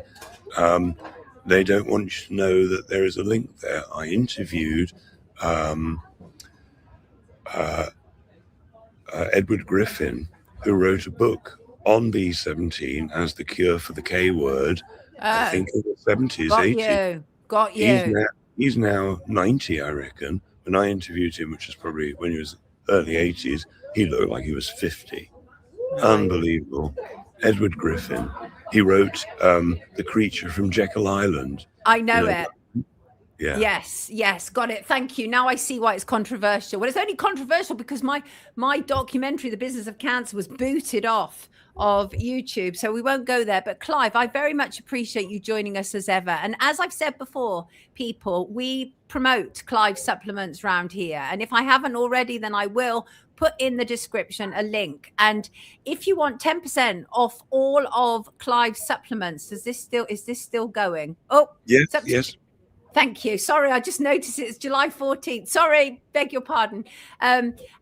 they don't want you to know that there is a link there. I interviewed Edward Griffin, who wrote a book on B17 as the cure for the K word, I think in the 70s, 80s. Got you. He's now 90, I reckon. When I interviewed him, which was probably when he was early 80s, he looked like he was 50. Right. Unbelievable. Edward Griffin. He wrote The Creature from Jekyll Island. I know it. Yeah. Yes, got it. Thank you. Now I see why it's controversial. Well, it's only controversial because my documentary, The Business of Cancer, was booted off of YouTube, so we won't go there. But Clive, I very much appreciate you joining us as ever. And as I've said before, people, we promote Clive supplements around here, and if I haven't already, then I will put in the description a link. And if you want 10% off all of Clive's supplements, is this still going? Oh, yes. Thank you. Sorry, I just noticed it's July 14th. Sorry, beg your pardon.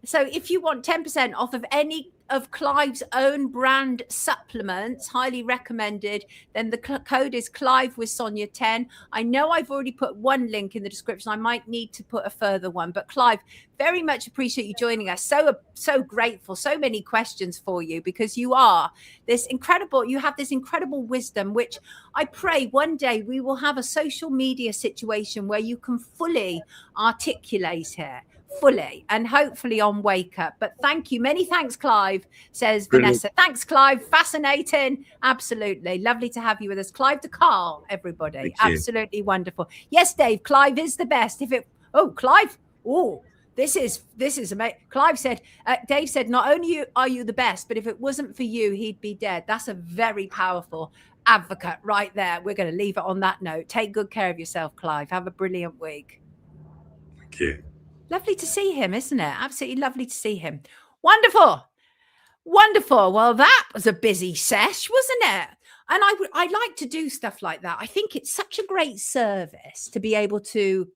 So if you want 10% off of any of Clive's own brand supplements, highly recommended, then the code is Clive with Sonia 10. I know I've already put one link in the description. I might need to put a further one, but Clive, very much appreciate you joining us. So grateful. So many questions for you, because you have this incredible wisdom, which I pray one day we will have a social media situation where you can fully articulate here. Fully, and hopefully on Wake Up. But thank you. Many thanks, Clive, says Brilliant. Vanessa. Thanks, Clive. Fascinating. Absolutely. Lovely to have you with us. Clive to CARLE, everybody. Absolutely wonderful. Yes, Dave, Clive is the best. Clive. Oh, this is amazing. Clive said, Dave said, not only are you the best, but if it wasn't for you, he'd be dead. That's a very powerful advocate right there. We're going to leave it on that note. Take good care of yourself, Clive. Have a brilliant week. Thank you. Lovely to see him, isn't it? Absolutely lovely to see him. Wonderful. Well, that was a busy sesh, wasn't it? And I like to do stuff like that. I think it's such a great service to be able to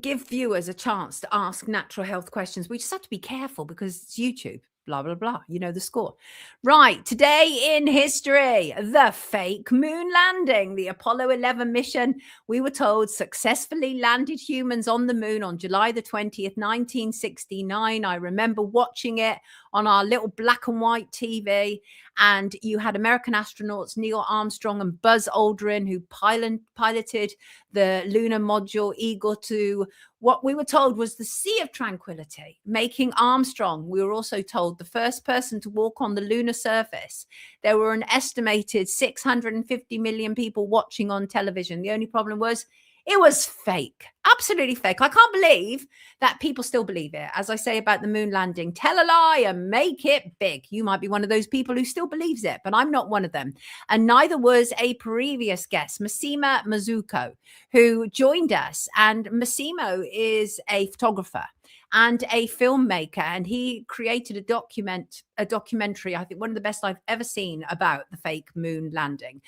give viewers a chance to ask natural health questions. We just have to be careful because it's YouTube blah, blah, blah. You know the score. Right. Today in history, the fake moon landing, the Apollo 11 mission, we were told, successfully landed humans on the moon on July the 20th, 1969. I remember watching it on our little black and white TV. And you had American astronauts Neil Armstrong and Buzz Aldrin, who piloted the lunar module Eagle to what we were told was the Sea of Tranquility, making Armstrong, we were also told, the first person to walk on the lunar surface. There were an estimated 650 million people watching on television. The only problem was it was fake, absolutely fake. I can't believe that people still believe it. As I say about the moon landing, tell a lie and make it big. You might be one of those people who still believes it, but I'm not one of them. And neither was a previous guest, Massimo Mazzucco, who joined us. And Massimo is a photographer and a filmmaker, and he created a documentary, I think one of the best I've ever seen, about the fake moon landing.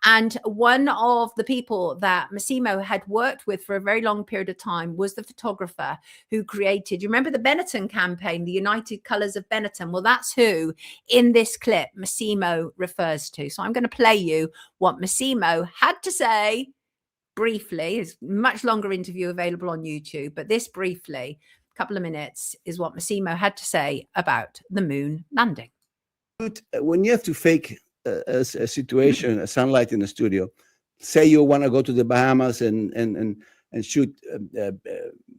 And one of the people that Massimo had worked with for a very long period of time was the photographer who created, you remember the Benetton campaign, the United Colors of Benetton? Well, that's who in this clip Massimo refers to. So I'm going to play you what Massimo had to say briefly. It's a much longer interview available on YouTube, but this briefly, couple of minutes, is what Massimo had to say about the moon landing. When you have to fake a situation, a sunlight in the studio, say you want to go to the Bahamas and shoot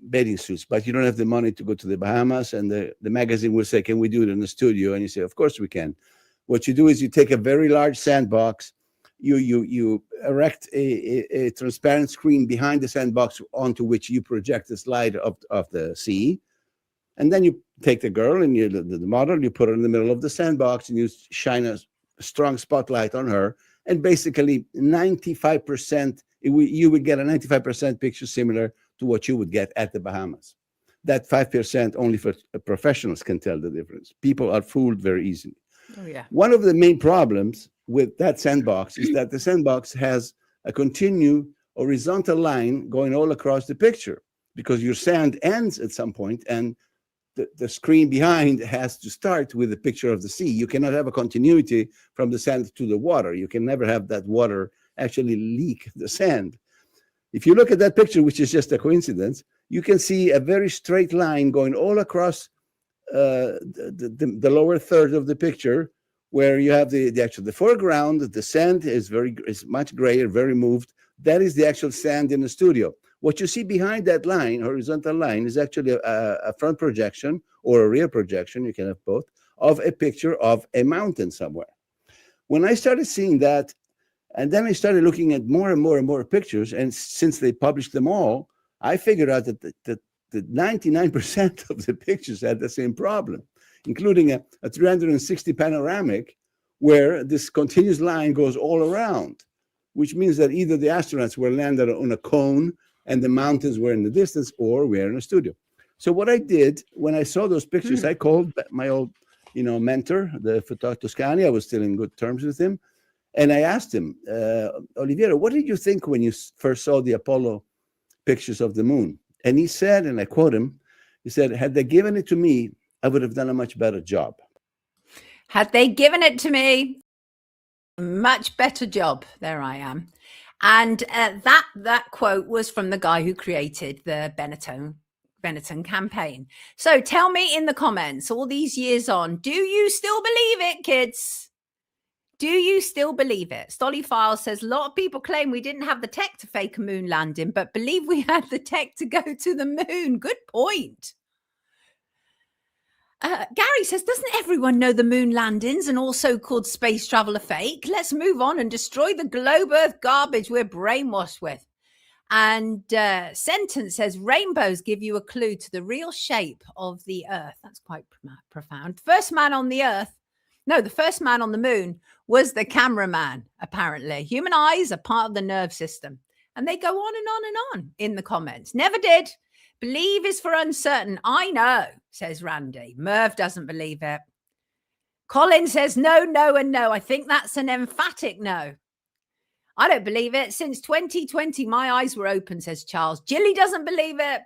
bathing suits, but you don't have the money to go to the Bahamas, and the magazine will say, can we do it in the studio? And you say, of course we can. What you do is you take a very large sandbox, you erect a transparent screen behind the sandbox onto which you project the slide of the sea. And then you take the girl and the model, you put her in the middle of the sandbox, and you shine a strong spotlight on her. And basically 95%, you would get a 95% picture similar to what you would get at the Bahamas. That 5% only for professionals can tell the difference. People are fooled very easily. Oh, yeah. One of the main problems with that sandbox is that the sandbox has a continued horizontal line going all across the picture, because your sand ends at some point and the screen behind has to start with a picture of the sea. You cannot have a continuity from the sand to the water. You can never have that water actually leak the sand. If you look at that picture, which is just a coincidence, you can see a very straight line going all across the lower third of the picture, where you have the foreground. The sand is much grayer, very moved. That is the actual sand in the studio. What you see behind that line, horizontal line, is actually a front projection or a rear projection, you can have both, of a picture of a mountain somewhere. When I started seeing that, and then I started looking at more and more and more pictures, and since they published them all, I figured out that the 99% of the pictures had the same problem, including a 360 panoramic where this continuous line goes all around, which means that either the astronauts were landed on a cone and the mountains were in the distance, or we're in a studio. So what I did when I saw those pictures, I called my old, mentor, the photographer Toscani. I was still in good terms with him. And I asked him, Oliviero, what did you think when you first saw the Apollo pictures of the moon? And he said, and I quote him, he said, had they given it to me, I would have done a much better job. Had they given it to me, much better job. There I am. And that quote was from the guy who created the Benetton campaign. So tell me in the comments, all these years on, do you still believe it, kids? Do you still believe it? Stollyfile says, a lot of people claim we didn't have the tech to fake a moon landing, but believe we had the tech to go to the moon. Good point. Gary says, doesn't everyone know the moon landings and all so-called space travel are fake? Let's move on and destroy the globe earth garbage we're brainwashed with. And Sentence says, rainbows give you a clue to the real shape of the earth. That's quite profound. The first man on the moon was the cameraman, apparently. Human eyes are part of the nerve system. And they go on and on and on in the comments. Never did. Believe is for uncertain. I know, says Randy. Merv doesn't believe it. Colin says no, no, and no. I think that's an emphatic no. I don't believe it. Since 2020, my eyes were open, says Charles. Jilly doesn't believe it.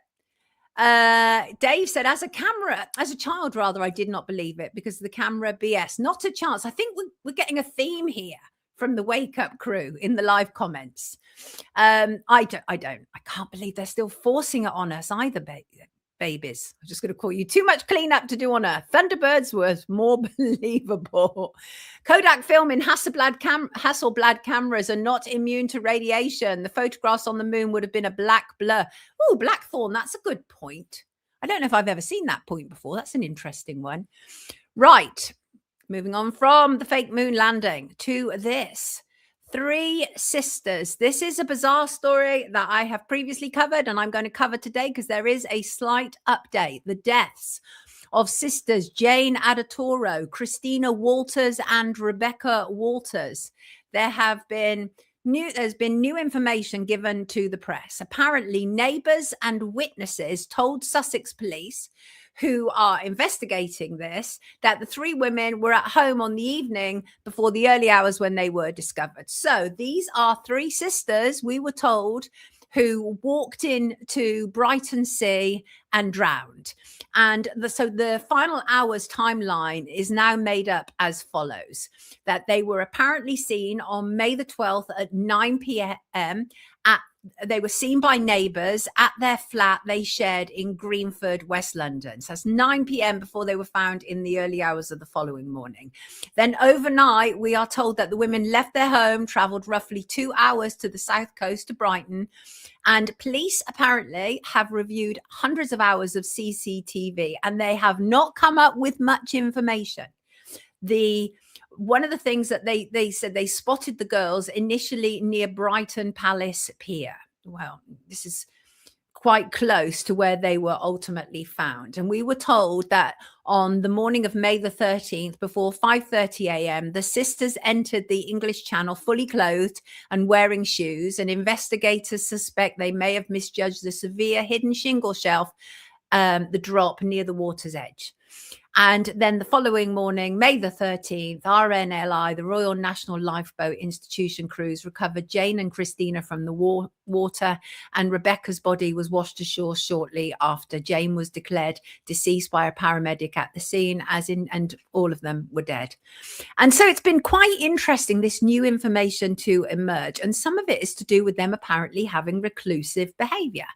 Dave said, as a child, I did not believe it because of the camera BS. Not a chance. I think we're getting a theme here from the Wake Up crew in the live comments. I can't believe they're still forcing it on us either, babies. I'm just going to call you. Too much cleanup to do on Earth. Thunderbirds was more believable. Kodak film in Hasselblad cameras are not immune to radiation. The photographs on the moon would have been a black blur. Oh, Blackthorn, that's a good point. I don't know if I've ever seen that point before. That's an interesting one. Right. Moving on from the fake moon landing to this. 3 sisters. This is a bizarre story that I have previously covered and I'm going to cover today because there is a slight update. The deaths of sisters Jane Adatoro, Christina Walters and Rebecca Walters. There's been new information given to the press. Apparently, neighbours and witnesses told Sussex police, who are investigating this, that the 3 women were at home on the evening before the early hours when they were discovered. So these are 3 sisters, we were told, who walked into Brighton Sea and drowned. And so the final hours timeline is now made up as follows: that they were apparently seen on May the 12th at 9 p.m. They were seen by neighbours at their flat they shared in Greenford, West London. So that's 9 p.m. before they were found in the early hours of the following morning. Then overnight, we are told that the women left their home, travelled roughly 2 hours to the south coast to Brighton. And police apparently have reviewed hundreds of hours of CCTV and they have not come up with much information. One of the things that they said, they spotted the girls initially near Brighton Palace Pier. Well, this is quite close to where they were ultimately found. And we were told that on the morning of May the 13th, before 5:30 a.m., the sisters entered the English Channel fully clothed and wearing shoes. And investigators suspect they may have misjudged the severe hidden shingle shelf, the drop near the water's edge. And then the following morning, May the 13th, RNLI, the Royal National Lifeboat Institution crews recovered Jane and Christina from the water, and Rebecca's body was washed ashore shortly after. Jane was declared deceased by a paramedic at the scene, and all of them were dead. And so it's been quite interesting, this new information to emerge. And some of it is to do with them apparently having reclusive behavior.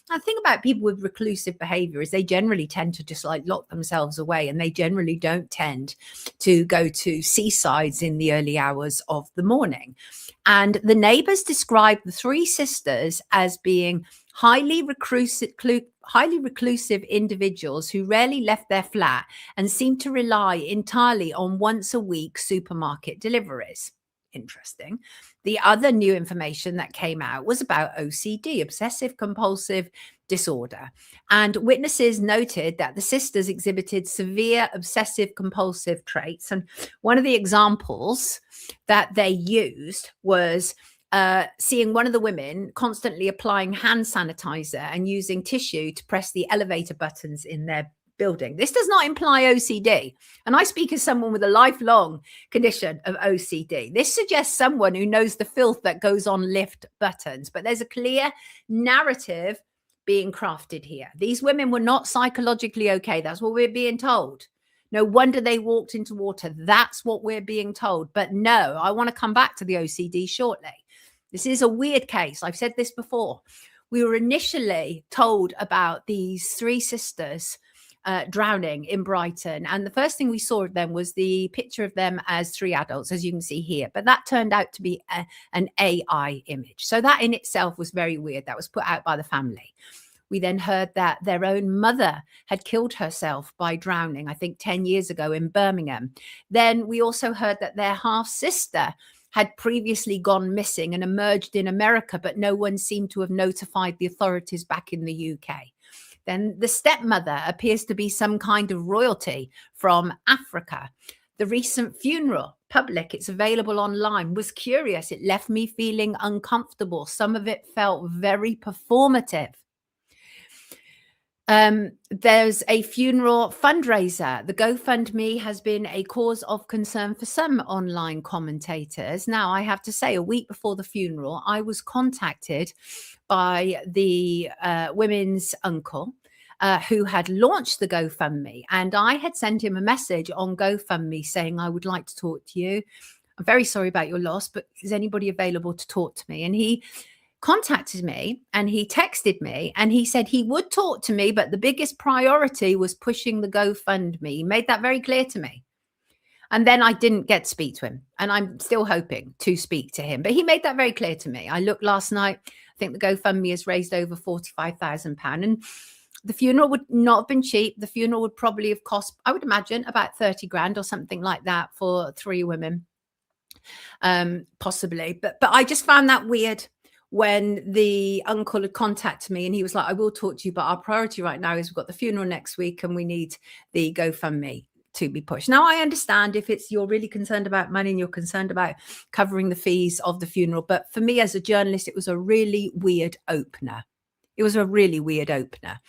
The thing about people with reclusive behavior is they generally tend to just like lock themselves away, and they generally don't tend to go to seasides in the early hours of the morning. And the neighbors described the 3 sisters as being highly reclusive individuals who rarely left their flat and seemed to rely entirely on once a week supermarket deliveries. Interesting. The other new information that came out was about OCD, obsessive compulsive disorder. And witnesses noted that the sisters exhibited severe obsessive compulsive traits. And one of the examples that they used was seeing one of the women constantly applying hand sanitizer and using tissue to press the elevator buttons in their building. This does not imply OCD. And I speak as someone with a lifelong condition of OCD. This suggests someone who knows the filth that goes on lift buttons. But there's a clear narrative being crafted here. These women were not psychologically okay. That's what we're being told. No wonder they walked into water. That's what we're being told. But no, I want to come back to the OCD shortly. This is a weird case. I've said this before. We were initially told about these 3 sisters drowning in Brighton. And the first thing we saw of them was the picture of them as 3 adults, as you can see here. But that turned out to be an AI image. So that in itself was very weird. That was put out by the family. We then heard that their own mother had killed herself by drowning, I think 10 years ago in Birmingham. Then we also heard that their half-sister had previously gone missing and emerged in America, but no one seemed to have notified the authorities back in the UK. Then the stepmother appears to be some kind of royalty from Africa. The recent funeral, public, it's available online, was curious. It left me feeling uncomfortable. Some of it felt very performative. There's a funeral fundraiser. The GoFundMe has been a cause of concern for some online commentators. Now, I have to say, a week before the funeral, I was contacted by the women's uncle who had launched the GoFundMe. And I had sent him a message on GoFundMe saying, I would like to talk to you. I'm very sorry about your loss, but is anybody available to talk to me? And he contacted me and he texted me and he said he would talk to me, but the biggest priority was pushing the GoFundMe. He made that very clear to me. And then I didn't get to speak to him, and I'm still hoping to speak to him. But he made that very clear to me. I looked last night. I think the GoFundMe has raised over £45,000. And the funeral would not have been cheap. The funeral would probably have cost, I would imagine, about 30 grand or something like that for 3 women, possibly. But I just found that weird when the uncle had contacted me and he was like, I will talk to you, but our priority right now is we've got the funeral next week and we need the GoFundMe to be pushed. Now, I understand if you're really concerned about money and you're concerned about covering the fees of the funeral. But for me as a journalist, it was a really weird opener. It was a really weird opener.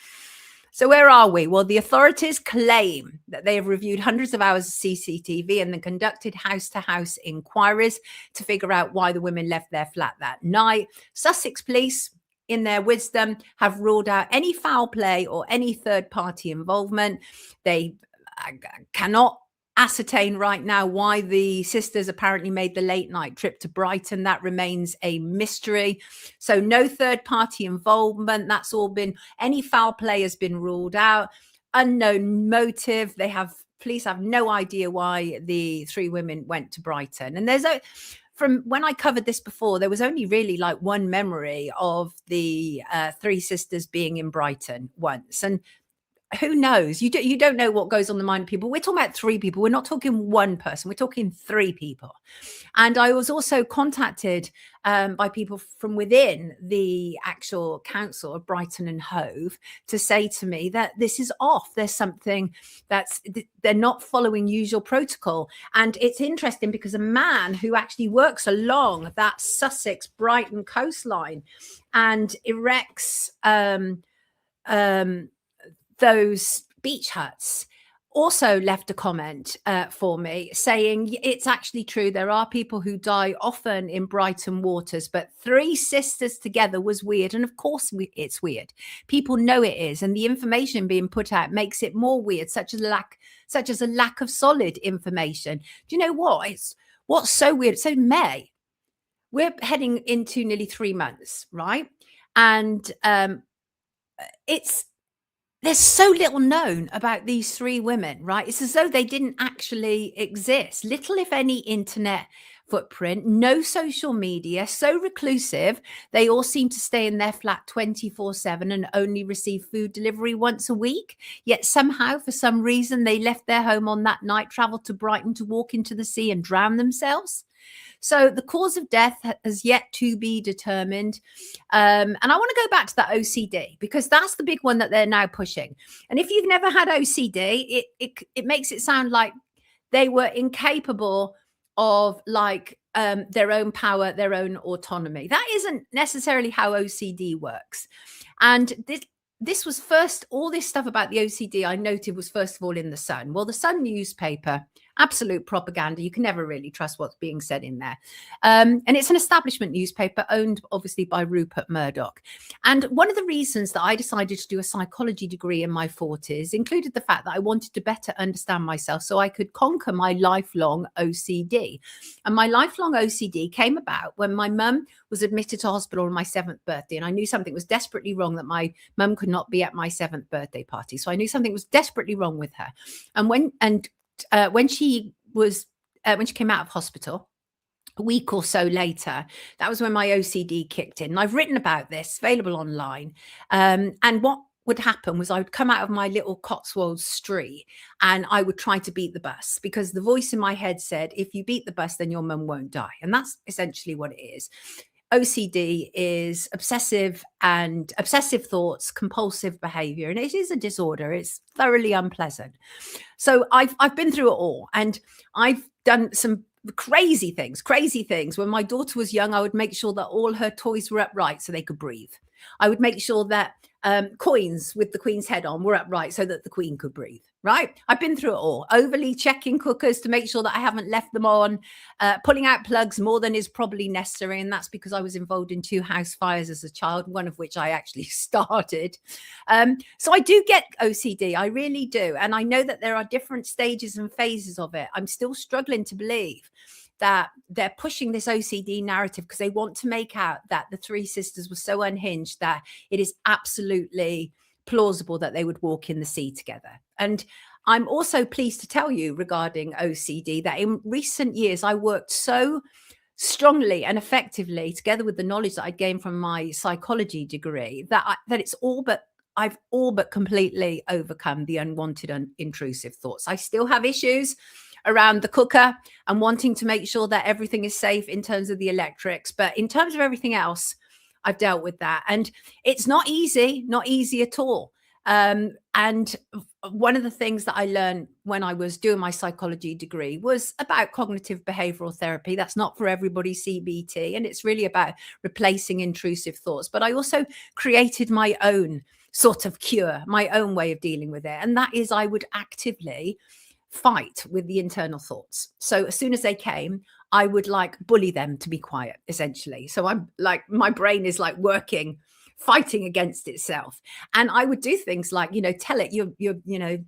So where are we? Well, the authorities claim that they have reviewed hundreds of hours of CCTV and then conducted house-to-house inquiries to figure out why the women left their flat that night. Sussex police, in their wisdom, have ruled out any foul play or any third-party involvement. They cannot ascertain right now why the sisters apparently made the late night trip to Brighton. That remains a mystery. So no third party involvement. That's all been, any foul play has been ruled out. Unknown motive. Police have no idea why the 3 women went to Brighton. And from when I covered this before, there was only really like one memory of the 3 sisters being in Brighton once. And who knows? You don't know what goes on the mind of people. We're talking about 3 people. We're not talking one person. We're talking 3 people. And I was also contacted by people from within the actual council of Brighton and Hove to say to me that this is off. There's something they're not following usual protocol. And it's interesting because a man who actually works along that Sussex Brighton coastline and erects those beach huts also left a comment for me saying it's actually true. There are people who die often in Brighton waters, but 3 sisters together was weird. And of course it's weird. People know it is. And the information being put out makes it more weird, such as a lack of solid information. Do you know what's so weird? So May, we're heading into nearly 3 months, right? And there's so little known about these 3 women, right? It's as though they didn't actually exist. Little, if any, internet footprint, no social media, so reclusive. They all seem to stay in their flat 24/7 and only receive food delivery once a week. Yet somehow, for some reason, they left their home on that night, traveled to Brighton to walk into the sea and drown themselves. So the cause of death has yet to be determined. And I want to go back to that OCD because that's the big one that they're now pushing. And if you've never had OCD, it makes it sound like they were incapable of their own power, their own autonomy. That isn't necessarily how OCD works. And this was all this stuff about the OCD I noted was first of all in the Sun. Well, the Sun newspaper, absolute propaganda. You can never really trust what's being said in there. And it's an establishment newspaper owned obviously by Rupert Murdoch. And one of the reasons that I decided to do a psychology degree in my 40s included the fact that I wanted to better understand myself so I could conquer my lifelong OCD. And my lifelong OCD came about when my mum was admitted to hospital on my 7th birthday. And I knew something was desperately wrong, that my mum could not be at my 7th birthday party. So I knew something was desperately wrong with her. And when she came out of hospital, a week or so later, that was when my OCD kicked in. And I've written about this, available online. And what would happen was I would come out of my little Cotswolds street and I would try to beat the bus because the voice in my head said, if you beat the bus, then your mum won't die. And that's essentially what it is. OCD is obsessive thoughts, compulsive behavior, and it is a disorder. It's thoroughly unpleasant. So I've been through it all, and I've done some crazy things. When my daughter was young, I would make sure that all her toys were upright so they could breathe. I would make sure that coins with the Queen's head on were upright so that the Queen could breathe, right? I've been through it all. Overly checking cookers to make sure that I haven't left them on, pulling out plugs more than is probably necessary. And that's because I was involved in 2 house fires as a child, one of which I actually started. So I do get OCD. I really do. And I know that there are different stages and phases of it. I'm still struggling to believe that they're pushing this OCD narrative because they want to make out that the 3 sisters were so unhinged that it is absolutely plausible that they would walk in the sea together. And I'm also pleased to tell you regarding OCD that in recent years, I worked so strongly and effectively together with the knowledge that I'd gained from my psychology degree that I've all but completely overcome the unwanted, intrusive thoughts. I still have issues around the cooker and wanting to make sure that everything is safe in terms of the electrics. But in terms of everything else, I've dealt with that. And it's not easy at all. And one of the things that I learned when I was doing my psychology degree was about cognitive behavioral therapy. That's not for everybody, CBT, and it's really about replacing intrusive thoughts. But I also created my own sort of cure, my own way of dealing with it. And that is I would actively fight with the internal thoughts. So as soon as they came, I would like bully them to be quiet, essentially. So I'm like, my brain is like working, fighting against itself. And I would do things like, tell it,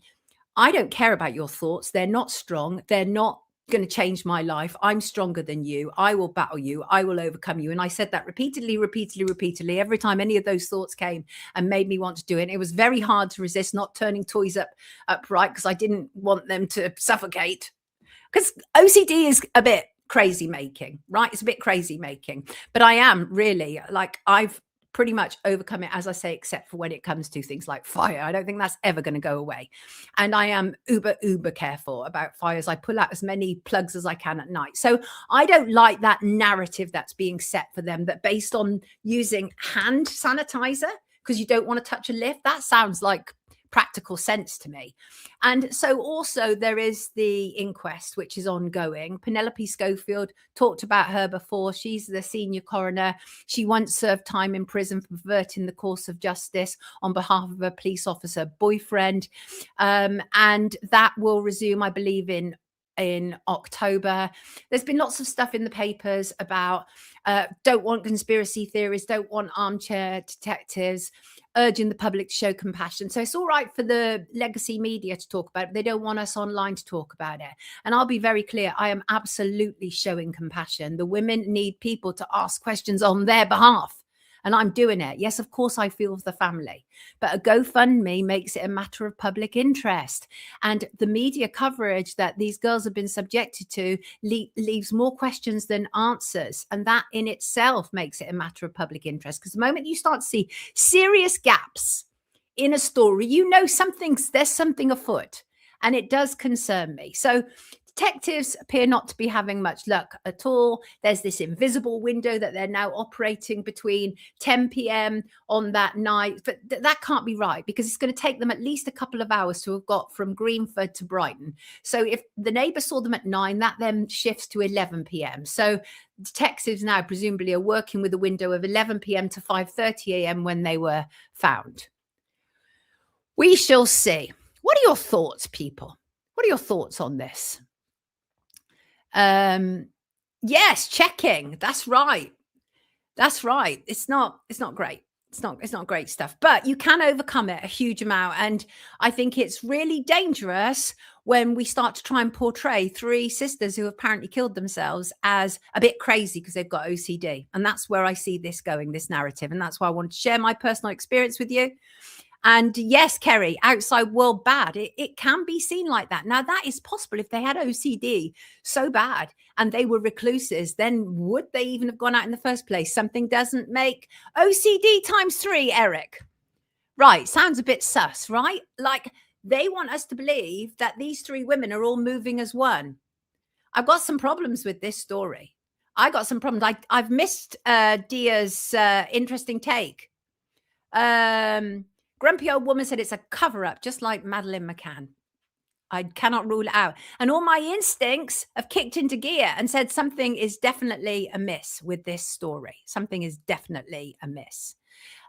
I don't care about your thoughts. They're not strong. They're not going to change my life. I'm stronger than you. I will battle you. I will overcome you. And I said that repeatedly, every time any of those thoughts came and made me want to do it. And it was very hard to resist not turning toys upright because I didn't want them to suffocate. Because OCD is a bit crazy making, right? It's a bit crazy making. But I am really I've pretty much overcome it, as I say, except for when it comes to things like fire. I don't think that's ever going to go away. And I am uber careful about fires. I pull out as many plugs as I can at night. So I don't like that narrative that's being set for them, that based on using hand sanitizer because you don't want to touch a lift. That sounds like practical sense to me. And so also there is the inquest, which is ongoing. Penelope Schofield, talked about her before. She's the senior coroner. She once served time in prison for perverting the course of justice on behalf of a police officer boyfriend. And that will resume, I believe, in October. There's been lots of stuff in the papers about don't want conspiracy theories, don't want armchair detectives, urging the public to show compassion. So it's all right for the legacy media to talk about it. They don't want us online to talk about it. And I'll be very clear, I am absolutely showing compassion. The women need people to ask questions on their behalf. And I'm doing it. Yes, of course, I feel for the family. But a GoFundMe makes it a matter of public interest. And the media coverage that these girls have been subjected to leaves more questions than answers. And that in itself makes it a matter of public interest. Because the moment you start to see serious gaps in a story, there's something afoot. And it does concern me. So detectives appear not to be having much luck at all. There's this invisible window that they're now operating between 10 p.m. on that night. But that can't be right, because it's going to take them at least a couple of hours to have got from Greenford to Brighton. So if the neighbour saw them at 9, that then shifts to 11 p.m. So detectives now presumably are working with a window of 11 p.m. to 5:30 a.m. when they were found. We shall see. What are your thoughts, people? What are your thoughts on this? Yes, checking. That's right. It's not great. It's not great stuff, but you can overcome it a huge amount. And I think it's really dangerous when we start to try and portray 3 sisters who apparently killed themselves as a bit crazy because they've got OCD. And that's where I see this going, this narrative. And that's why I wanted to share my personal experience with you. And yes, Kerry, outside world bad. It can be seen like that. Now, that is possible. If they had OCD so bad and they were recluses, then would they even have gone out in the first place? Something doesn't make OCD times 3, Eric. Right. Sounds a bit sus, right? Like they want us to believe that these 3 women are all moving as one. I've got some problems with this story. I've missed Dia's interesting take. Grumpy old woman said it's a cover-up, just like Madeleine McCann. I cannot rule it out. And all my instincts have kicked into gear and said something is definitely amiss with this story. Something is definitely amiss.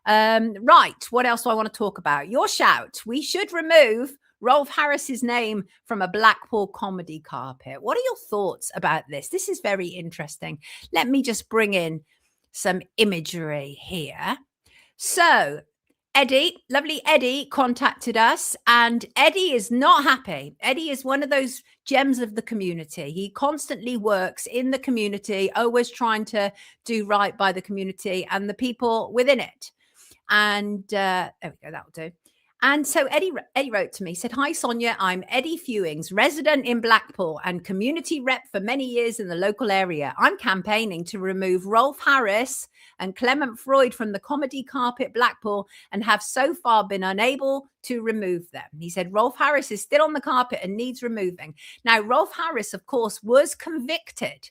Right. What else do I want to talk about? Your shout. We should remove Rolf Harris's name from a Blackpool comedy carpet. What are your thoughts about this? This is very interesting. Let me just bring in some imagery here. So Eddie, lovely Eddie, contacted us, and Eddie is not happy. Eddie is one of those gems of the community. He constantly works in the community, always trying to do right by the community and the people within it. And there we go, that'll do. And so Eddie wrote to me, said, "Hi, Sonia, I'm Eddie Fewings, resident in Blackpool and community rep for many years in the local area. I'm campaigning to remove Rolf Harris and Clement Freud from the comedy carpet Blackpool and have so far been unable to remove them." He said, "Rolf Harris is still on the carpet and needs removing." Now, Rolf Harris, of course, was convicted.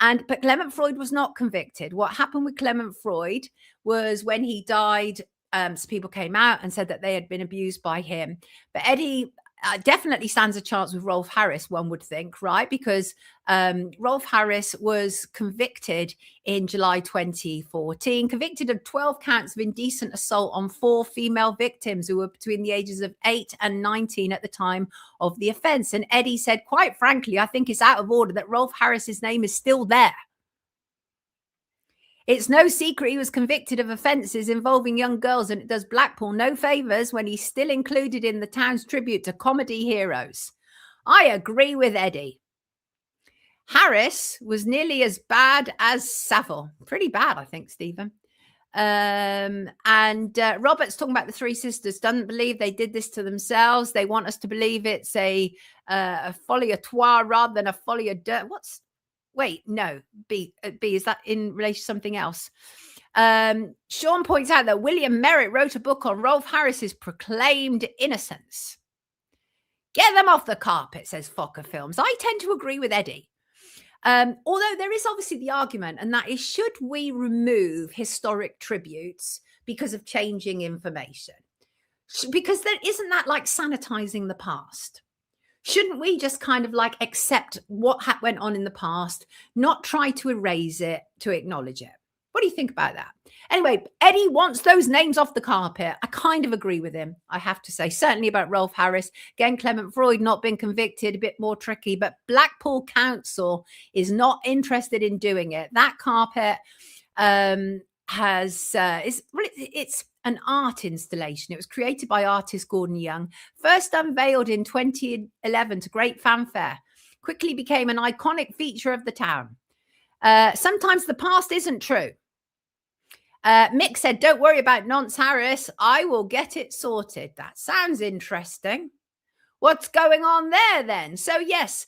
But Clement Freud was not convicted. What happened with Clement Freud was when he died, so people came out and said that they had been abused by him. But Eddie definitely stands a chance with Rolf Harris, one would think, right? Because Rolf Harris was convicted in July 2014, convicted of 12 counts of indecent assault on 4 female victims who were between the ages of 8 and 19 at the time of the offence. And Eddie said, "Quite frankly, I think it's out of order that Rolf Harris's name is still there. It's no secret he was convicted of offences involving young girls, and it does Blackpool no favours when he's still included in the town's tribute to comedy heroes." I agree with Eddie. Harris was nearly as bad as Savile. Pretty bad, I think, Stephen. Robert's talking about the 3 sisters. Doesn't believe they did this to themselves. They want us to believe it's a folie à trois rather than a folie à deux. Wait, no, B, is that in relation to something else? Sean points out that William Merritt wrote a book on Rolf Harris's proclaimed innocence. Get them off the carpet, says Fokker Films. I tend to agree with Eddie. Although there is obviously the argument, and that is, should we remove historic tributes because of changing information? Because isn't that like sanitizing the past? Shouldn't we just kind of like accept what went on in the past, not try to erase it, to acknowledge it? What do you think about that? Anyway, Eddie wants those names off the carpet. I kind of agree with him, I have to say. Certainly about Rolf Harris. Again, Clement Freud not been convicted, a bit more tricky. But Blackpool Council is not interested in doing it. That carpet it's an art installation. It was created by artist Gordon Young, first unveiled in 2011 to great fanfare, quickly became an iconic feature of the town. Sometimes the past isn't true. Mick said, "Don't worry about Nonce Harris. I will get it sorted." That sounds interesting. What's going on there then? So yes,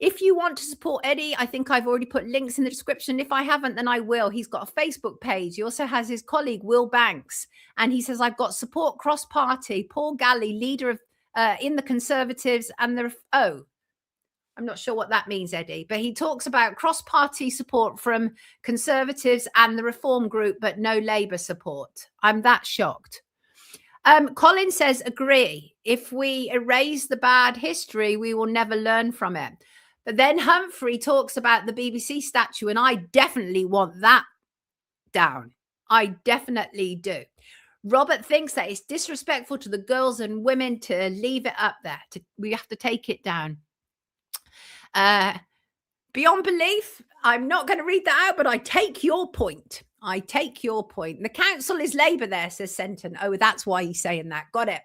if you want to support Eddie, I think I've already put links in the description. If I haven't, then I will. He's got a Facebook page. He also has his colleague, Will Banks. And he says, "I've got support cross-party. Paul Galley, leader of in the Conservatives and the..." Oh, I'm not sure what that means, Eddie. But he talks about cross-party support from Conservatives and the Reform group, but no Labour support. I'm that shocked. Colin says, "Agree. If we erase the bad history, we will never learn from it." But then Humphrey talks about the BBC statue, and I definitely want that down. I definitely do. Robert thinks that it's disrespectful to the girls and women to leave it up there. We have to take it down. Beyond belief, I'm not going to read that out, but I take your point. I take your point. The council is Labour there, says Senton. Oh, that's why he's saying that. Got it.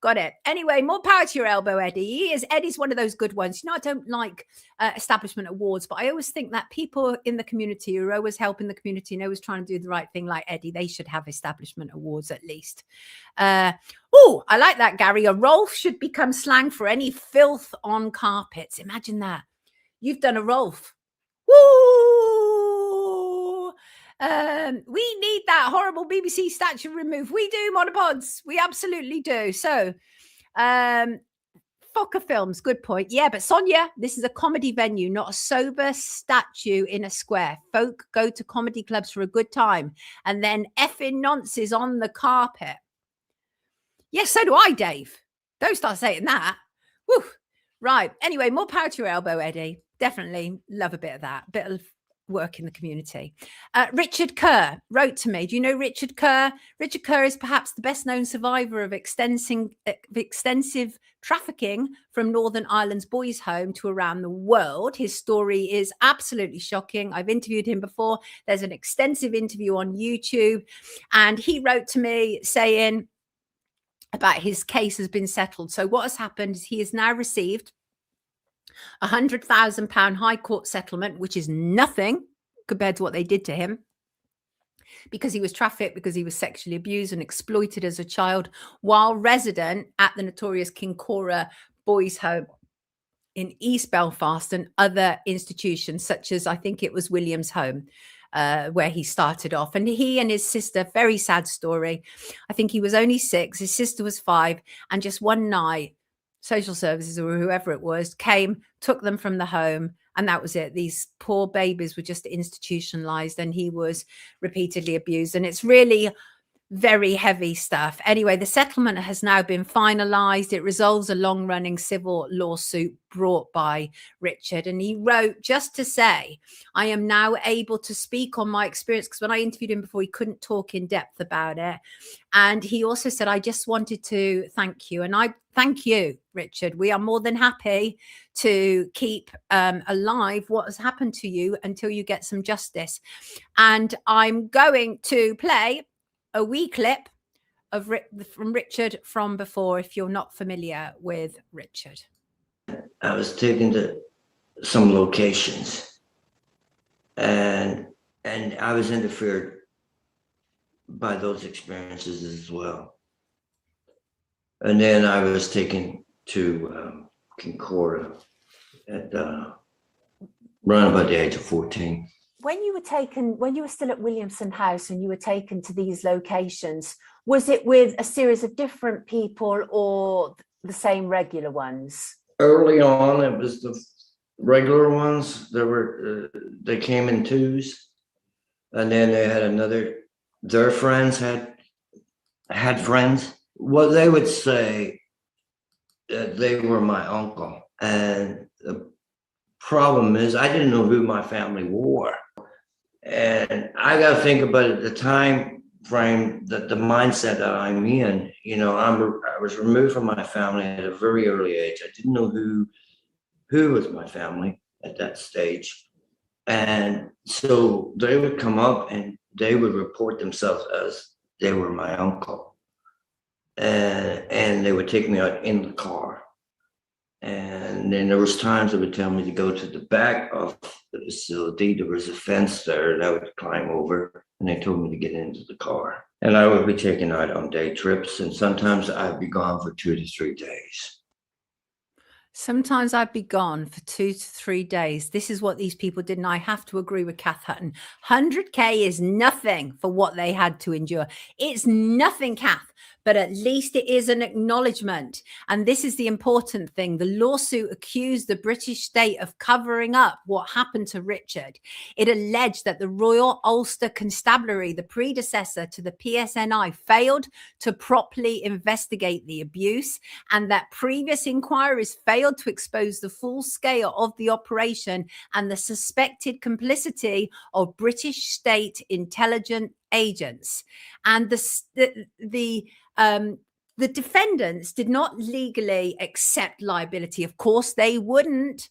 Got it. Anyway, more power to your elbow, Eddie. Eddie's one of those good ones. You know, I don't like establishment awards, but I always think that people in the community who are always helping the community and always trying to do the right thing, like Eddie, they should have establishment awards at least. Oh, I like that, Gary. A Rolf should become slang for any filth on carpets. Imagine that. You've done a Rolf. Woo! We need that horrible BBC statue removed. We do, monopods. We absolutely do. So, Fokker Films, good point. Yeah, but Sonia, this is a comedy venue, not a sober statue in a square. Folk go to comedy clubs for a good time, and then effing nonsense on the carpet. Yes, so do I, Dave. Don't start saying that. Woo. Right. Anyway, more power to your elbow, Eddie. Definitely love a bit of that. Bit of work in the community. Richard Kerr wrote to me. Do you know Richard Kerr? Richard Kerr is perhaps the best known survivor of extensive trafficking from Northern Ireland's boys' home to around the world. His story is absolutely shocking. I've interviewed him before. There's an extensive interview on YouTube, and he wrote to me saying about his case has been settled. So what has happened is he has now received £100,000 High Court settlement, which is nothing compared to what they did to him, because he was trafficked, because he was sexually abused and exploited as a child while resident at the notorious Kincora boys' home in East Belfast and other institutions, such as I think it was William's home, where he started off. And he and his sister, very sad story. I think he was only 6, his sister was 5, and just one night, social services or whoever it was came, took them from the home, and that was it. These poor babies were just institutionalized, and he was repeatedly abused. And it's really very heavy stuff. Anyway, the settlement has now been finalized. It resolves a long-running civil lawsuit brought by Richard. And he wrote just to say, I am now able to speak on my experience, because when I interviewed him before, he couldn't talk in depth about it. And he also said, I just wanted to thank you. And I thank you, Richard. We are more than happy to keep alive what has happened to you until you get some justice. And I'm going to play a wee clip of from Richard from before, if you're not familiar with Richard. I was taken to some locations, and I was interfered by those experiences as well. And then I was taken to Kincora at around about the age of 14. When you were still at Williamson House and you were taken to these locations, was it with a series of different people or the same regular ones? Early on, it was the regular ones. They came in twos, and then they had their friends had friends. Well, they would say that they were my uncle, and the problem is I didn't know who my family were. And I got to think about the time frame, that the mindset that I'm in. You know, I was removed from my family at a very early age. I didn't know who was my family at that stage. And so they would come up and they would report themselves as they were my uncle. And they would take me out in the car. And then there was times they would tell me to go to the back of the facility. There was a fence there, and I would climb over, and they told me to get into the car. And I would be taken out on day trips, and sometimes I'd be gone for 2 to 3 days. Sometimes I'd be gone for 2 to 3 days. This is what these people did, and I have to agree with Kath Hutton. 100K is nothing for what they had to endure. It's nothing, Kath. But at least it is an acknowledgement. And this is the important thing. The lawsuit accused the British state of covering up what happened to Richard. It alleged that the Royal Ulster Constabulary, the predecessor to the PSNI, failed to properly investigate the abuse, and that previous inquiries failed to expose the full scale of the operation and the suspected complicity of British state intelligence agents. And the defendants did not legally accept liability. Of course, they wouldn't.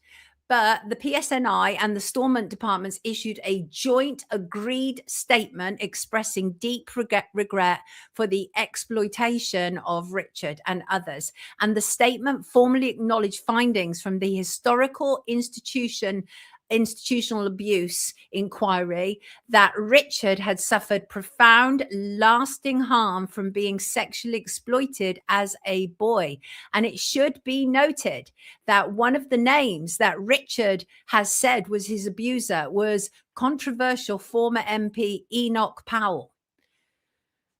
But the PSNI and the Stormont departments issued a joint agreed statement expressing deep regret for the exploitation of Richard and others. And the statement formally acknowledged findings from the historical institutional abuse inquiry that Richard had suffered profound, lasting harm from being sexually exploited as a boy. And it should be noted that one of the names that Richard has said was his abuser was controversial former MP Enoch Powell.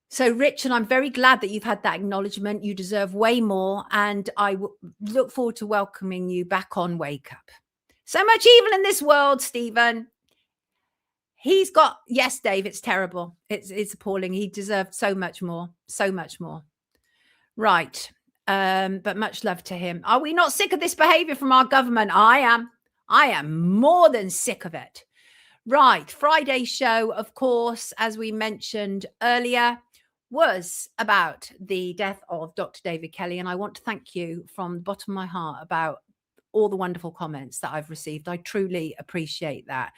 So, Richard, I'm very glad that you've had that acknowledgement. You deserve way more. And I look forward to welcoming you back on Wake Up. So much evil in this world, Stephen. He's got, yes, Dave, it's terrible. It's appalling. He deserved so much more, so much more. Right. But much love to him. Are we not sick of this behavior from our government? I am more than sick of it. Right. Friday's show, of course, as we mentioned earlier, was about the death of Dr. David Kelly. And I want to thank you from the bottom of my heart about all the wonderful comments that I've received. I truly appreciate that.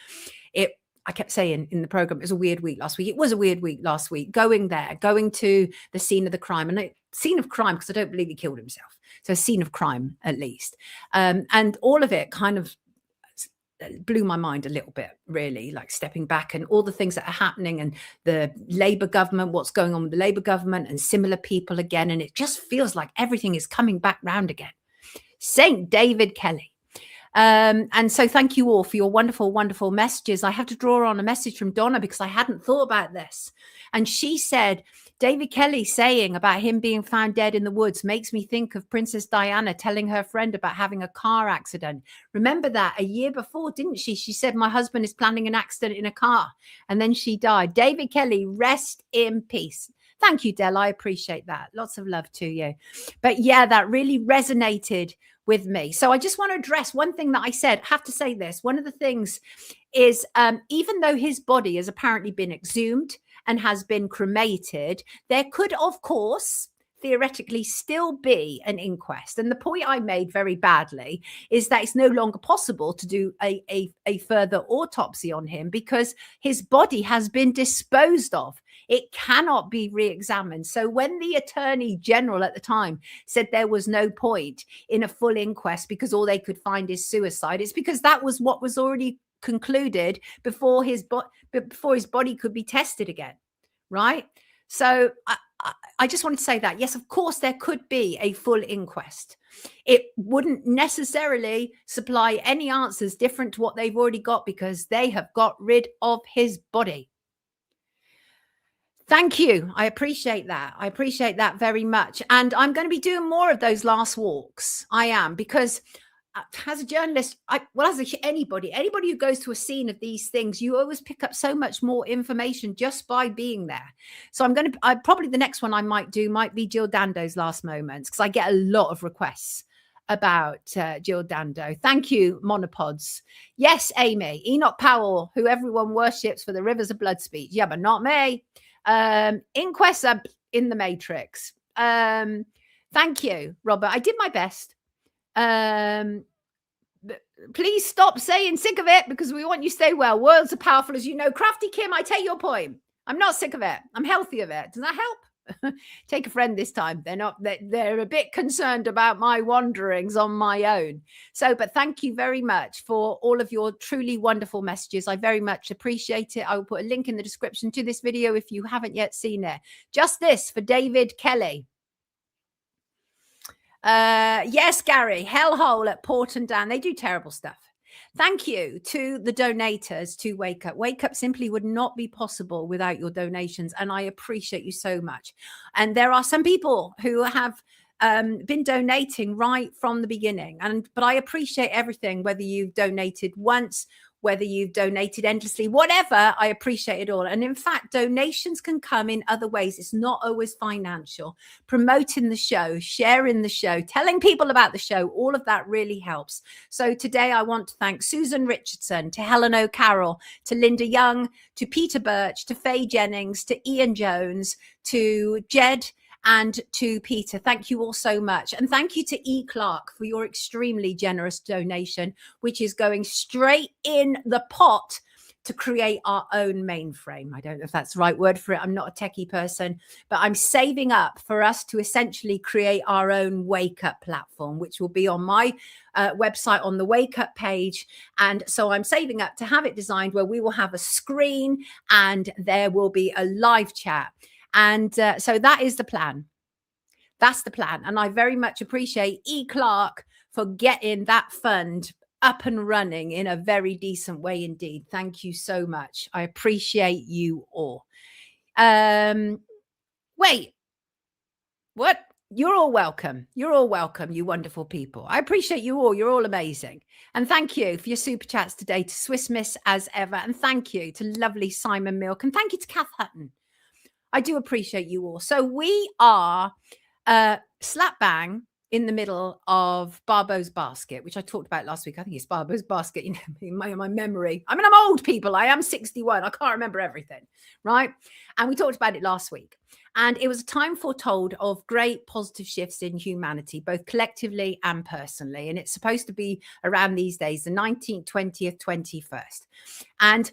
I kept saying in the program, it was a weird week last week. It was a weird week last week, going to the scene of the crime, and scene of crime, because I don't believe he killed himself. So a scene of crime, at least. And all of it kind of blew my mind a little bit, really, like stepping back and all the things that are happening, and the Labour government, what's going on with the Labour government and similar people again. And it just feels like everything is coming back round again. St. David Kelly. And so thank you all for your wonderful, wonderful messages. I have to draw on a message from Donna because I hadn't thought about this. And she said, David Kelly saying about him being found dead in the woods makes me think of Princess Diana telling her friend about having a car accident. Remember that a year before, didn't she? She said, my husband is planning an accident in a car. And then she died. David Kelly, rest in peace. Thank you, Del. I appreciate that. Lots of love to you. But yeah, that really resonated with me. So I just want to address one thing that I said. I have to say this. One of the things is, even though his body has apparently been exhumed and has been cremated, there could, of course, theoretically still be an inquest. And the point I made very badly is that it's no longer possible to do a further autopsy on him because his body has been disposed of. It cannot be re-examined. So when the Attorney General at the time said there was no point in a full inquest because all they could find is suicide, it's because that was what was already concluded before his body could be tested again, right? So I just wanted to say that, yes, of course, there could be a full inquest. It wouldn't necessarily supply any answers different to what they've already got because they have got rid of his body. Thank you. I appreciate that. I appreciate that very much. And I'm going to be doing more of those last walks. I am, because as a journalist, anybody who goes to a scene of these things, you always pick up so much more information just by being there. So probably the next one I might be Jill Dando's last moments, because I get a lot of requests about Jill Dando. Thank you, Monopods. Yes, Amy, Enoch Powell, who everyone worships for the Rivers of Blood speech. Yeah, but not me. Inquests are in the Matrix. Thank you, Robert. I did my best. Please stop saying sick of it because we want you to stay well. Words are powerful, as you know. Crafty Kim, I take your point. I'm not sick of it. I'm healthy of it. Does that help? Take a friend this time. They're a bit concerned about my wanderings on my own. So, but thank you very much for all of your truly wonderful messages. I very much appreciate it. I will put a link in the description to this video if you haven't yet seen it. Just this for David Kelly. Yes, Gary, hellhole at Port and Down. They do terrible stuff. Thank you to the donators to Wake Up. Wake Up simply would not be possible without your donations, and I appreciate you so much. And there are some people who have been donating right from the beginning, but I appreciate everything, whether you've donated once, whether you've donated endlessly, whatever, I appreciate it all. And in fact, donations can come in other ways. It's not always financial. Promoting the show, sharing the show, telling people about the show, all of that really helps. So today I want to thank Susan Richardson, to Helen O'Carroll, to Linda Young, to Peter Birch, to Faye Jennings, to Ian Jones, to Jed, and to Peter. Thank you all so much. And thank you to E. Clark for your extremely generous donation, which is going straight in the pot to create our own mainframe. I don't know if that's the right word for it. I'm not a techie person, but I'm saving up for us to essentially create our own Wake Up platform, which will be on my website on the Wake Up page. And so I'm saving up to have it designed where we will have a screen and there will be a live chat. And so that is the plan. That's the plan. And I very much appreciate E. Clark for getting that fund up and running in a very decent way indeed. Thank you so much. I appreciate you all. Wait, what? You're all welcome. You're all welcome, you wonderful people. I appreciate you all. You're all amazing. And thank you for your super chats today to Swiss Miss as ever. And thank you to lovely Simon Milk. And thank you to Kath Hutton. I do appreciate you all. So we are slap bang in the middle of Barbo's basket, which I talked about last week. I think it's Barbo's basket, you know, in my memory. I mean, I'm old, people. I am 61. I can't remember everything, right? And we talked about it last week. And it was a time foretold of great positive shifts in humanity, both collectively and personally. And it's supposed to be around these days, the 19th, 20th, 21st. And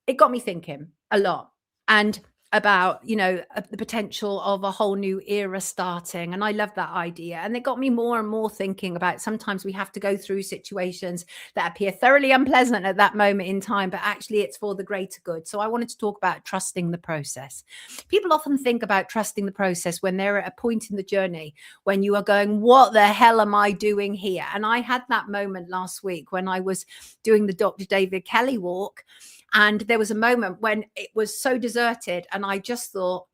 it got me thinking a lot. And about, you know, the potential of a whole new era starting. And I love that idea. And it got me more and more thinking about sometimes we have to go through situations that appear thoroughly unpleasant at that moment in time, but actually it's for the greater good. So I wanted to talk about trusting the process. People often think about trusting the process when they're at a point in the journey when you are going, what the hell am I doing here? And I had that moment last week when I was doing the Dr. David Kelly walk. And there was a moment when it was so deserted and I just thought,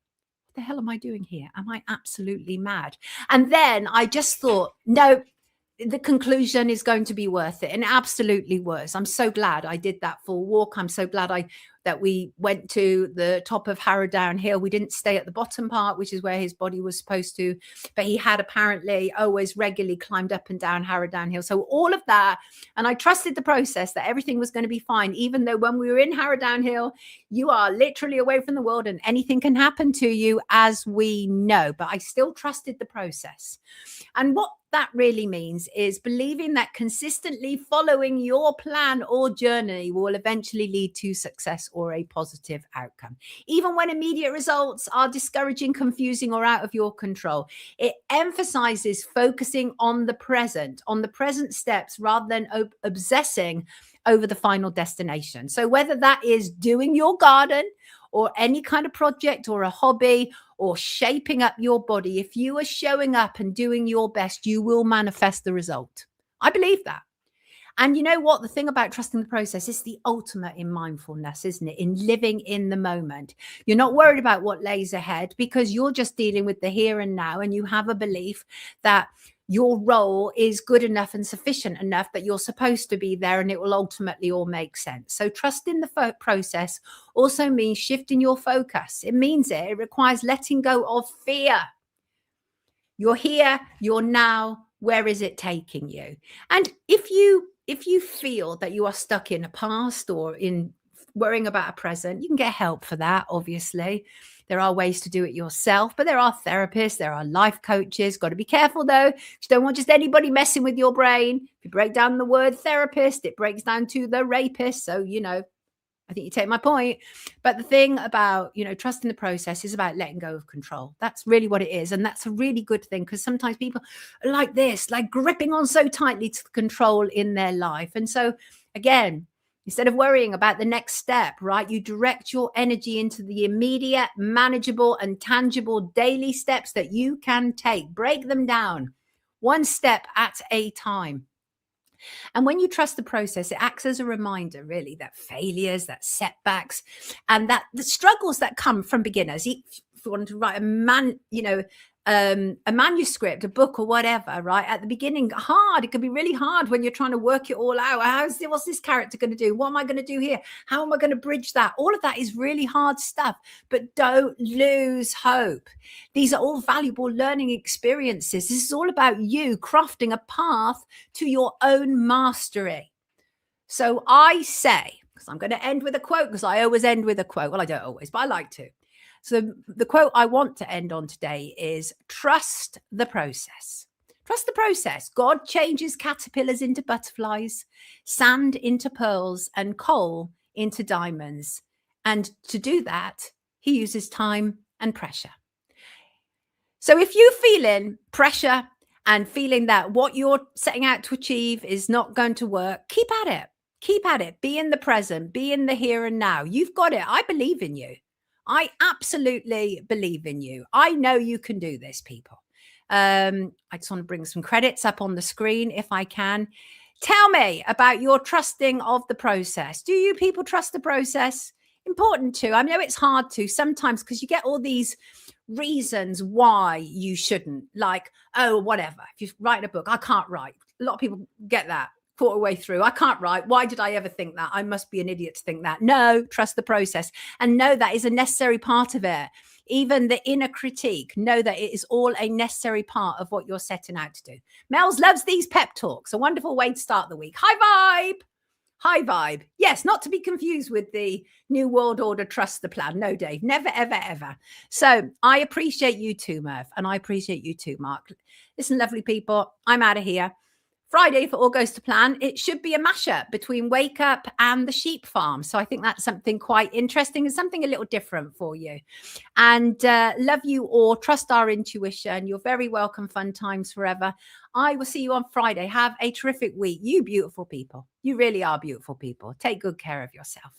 what the hell am I doing here? Am I absolutely mad? And then I just thought, no, the conclusion is going to be worth it. And it absolutely was. I'm so glad I did that full walk. I'm so glad that we went to the top of Harrowdown Hill. We didn't stay at the bottom part, which is where his body was supposed to, but he had apparently always regularly climbed up and down Harrowdown Hill. So all of that, and I trusted the process that everything was going to be fine, even though when we were in Harrowdown Hill, you are literally away from the world and anything can happen to you, as we know, but I still trusted the process. And what that really means is believing that consistently following your plan or journey will eventually lead to success or a positive outcome. Even when immediate results are discouraging, confusing, or out of your control, it emphasizes focusing on the present steps rather than obsessing over the final destination. So whether that is doing your garden or any kind of project or a hobby or shaping up your body, if you are showing up and doing your best, you will manifest the result. I believe that. And you know what? The thing about trusting the process is the ultimate in mindfulness, isn't it? In living in the moment. You're not worried about what lays ahead because you're just dealing with the here and now, and you have a belief that your role is good enough and sufficient enough that you're supposed to be there and it will ultimately all make sense. So trusting the process also means shifting your focus. It means it requires letting go of fear. You're here, you're now, where is it taking you? And if you feel that you are stuck in a past or in worrying about a present, you can get help for that, obviously. There are ways to do it yourself, but there are therapists, there are life coaches. Got to be careful though. You don't want just anybody messing with your brain. If you break down the word therapist, it breaks down to the rapist. So, you know, I think you take my point. But the thing about, you know, trusting the process is about letting go of control. That's really what it is. And that's a really good thing because sometimes people are like this, like gripping on so tightly to the control in their life. And so again, instead of worrying about the next step, right, you direct your energy into the immediate, manageable and tangible daily steps that you can take. Break them down one step at a time. And when you trust the process, it acts as a reminder, really, that failures, that setbacks, and that the struggles that come from beginners. If you want to write a manuscript, a book or whatever, right? At the beginning, hard. It can be really hard when you're trying to work it all out. What's this character going to do? What am I going to do here? How am I going to bridge that? All of that is really hard stuff, but don't lose hope. These are all valuable learning experiences. This is all about you crafting a path to your own mastery. So I say, because I'm going to end with a quote, because I always end with a quote. Well, I don't always, but I like to. So the quote I want to end on today is trust the process. Trust the process. God changes caterpillars into butterflies, sand into pearls, and coal into diamonds. And to do that, he uses time and pressure. So if you're feeling pressure and feeling that what you're setting out to achieve is not going to work, keep at it. Keep at it. Be in the present. Be in the here and now. You've got it. I believe in you. I absolutely believe in you. I know you can do this, people. I just want to bring some credits up on the screen if I can. Tell me about your trusting of the process. Do you people trust the process? Important to. I know it's hard to sometimes because you get all these reasons why you shouldn't. Like, oh, whatever. If you write a book, I can't write. A lot of people get that. Quarter way through, I can't write. Why did I ever think that? I must be an idiot to think that. No, trust the process and know that is a necessary part of it. even the inner critique, know that it is all a necessary part of what you're setting out to do. Mel's loves these pep talks. A wonderful way to start the week. High vibe. High vibe. Yes, not to be confused with the New World Order Trust the Plan. No, Dave, never, ever, ever. So I appreciate you too, Merv, and I appreciate you too, Mark. Listen, lovely people, I'm out of here. Friday, if it all goes to plan, it should be a mashup between Wake Up and the Sheep Farm. So I think that's something quite interesting and something a little different for you. And love you all. Trust our intuition. You're very welcome. Fun times forever. I will see you on Friday. Have a terrific week. You beautiful people. You really are beautiful people. Take good care of yourself.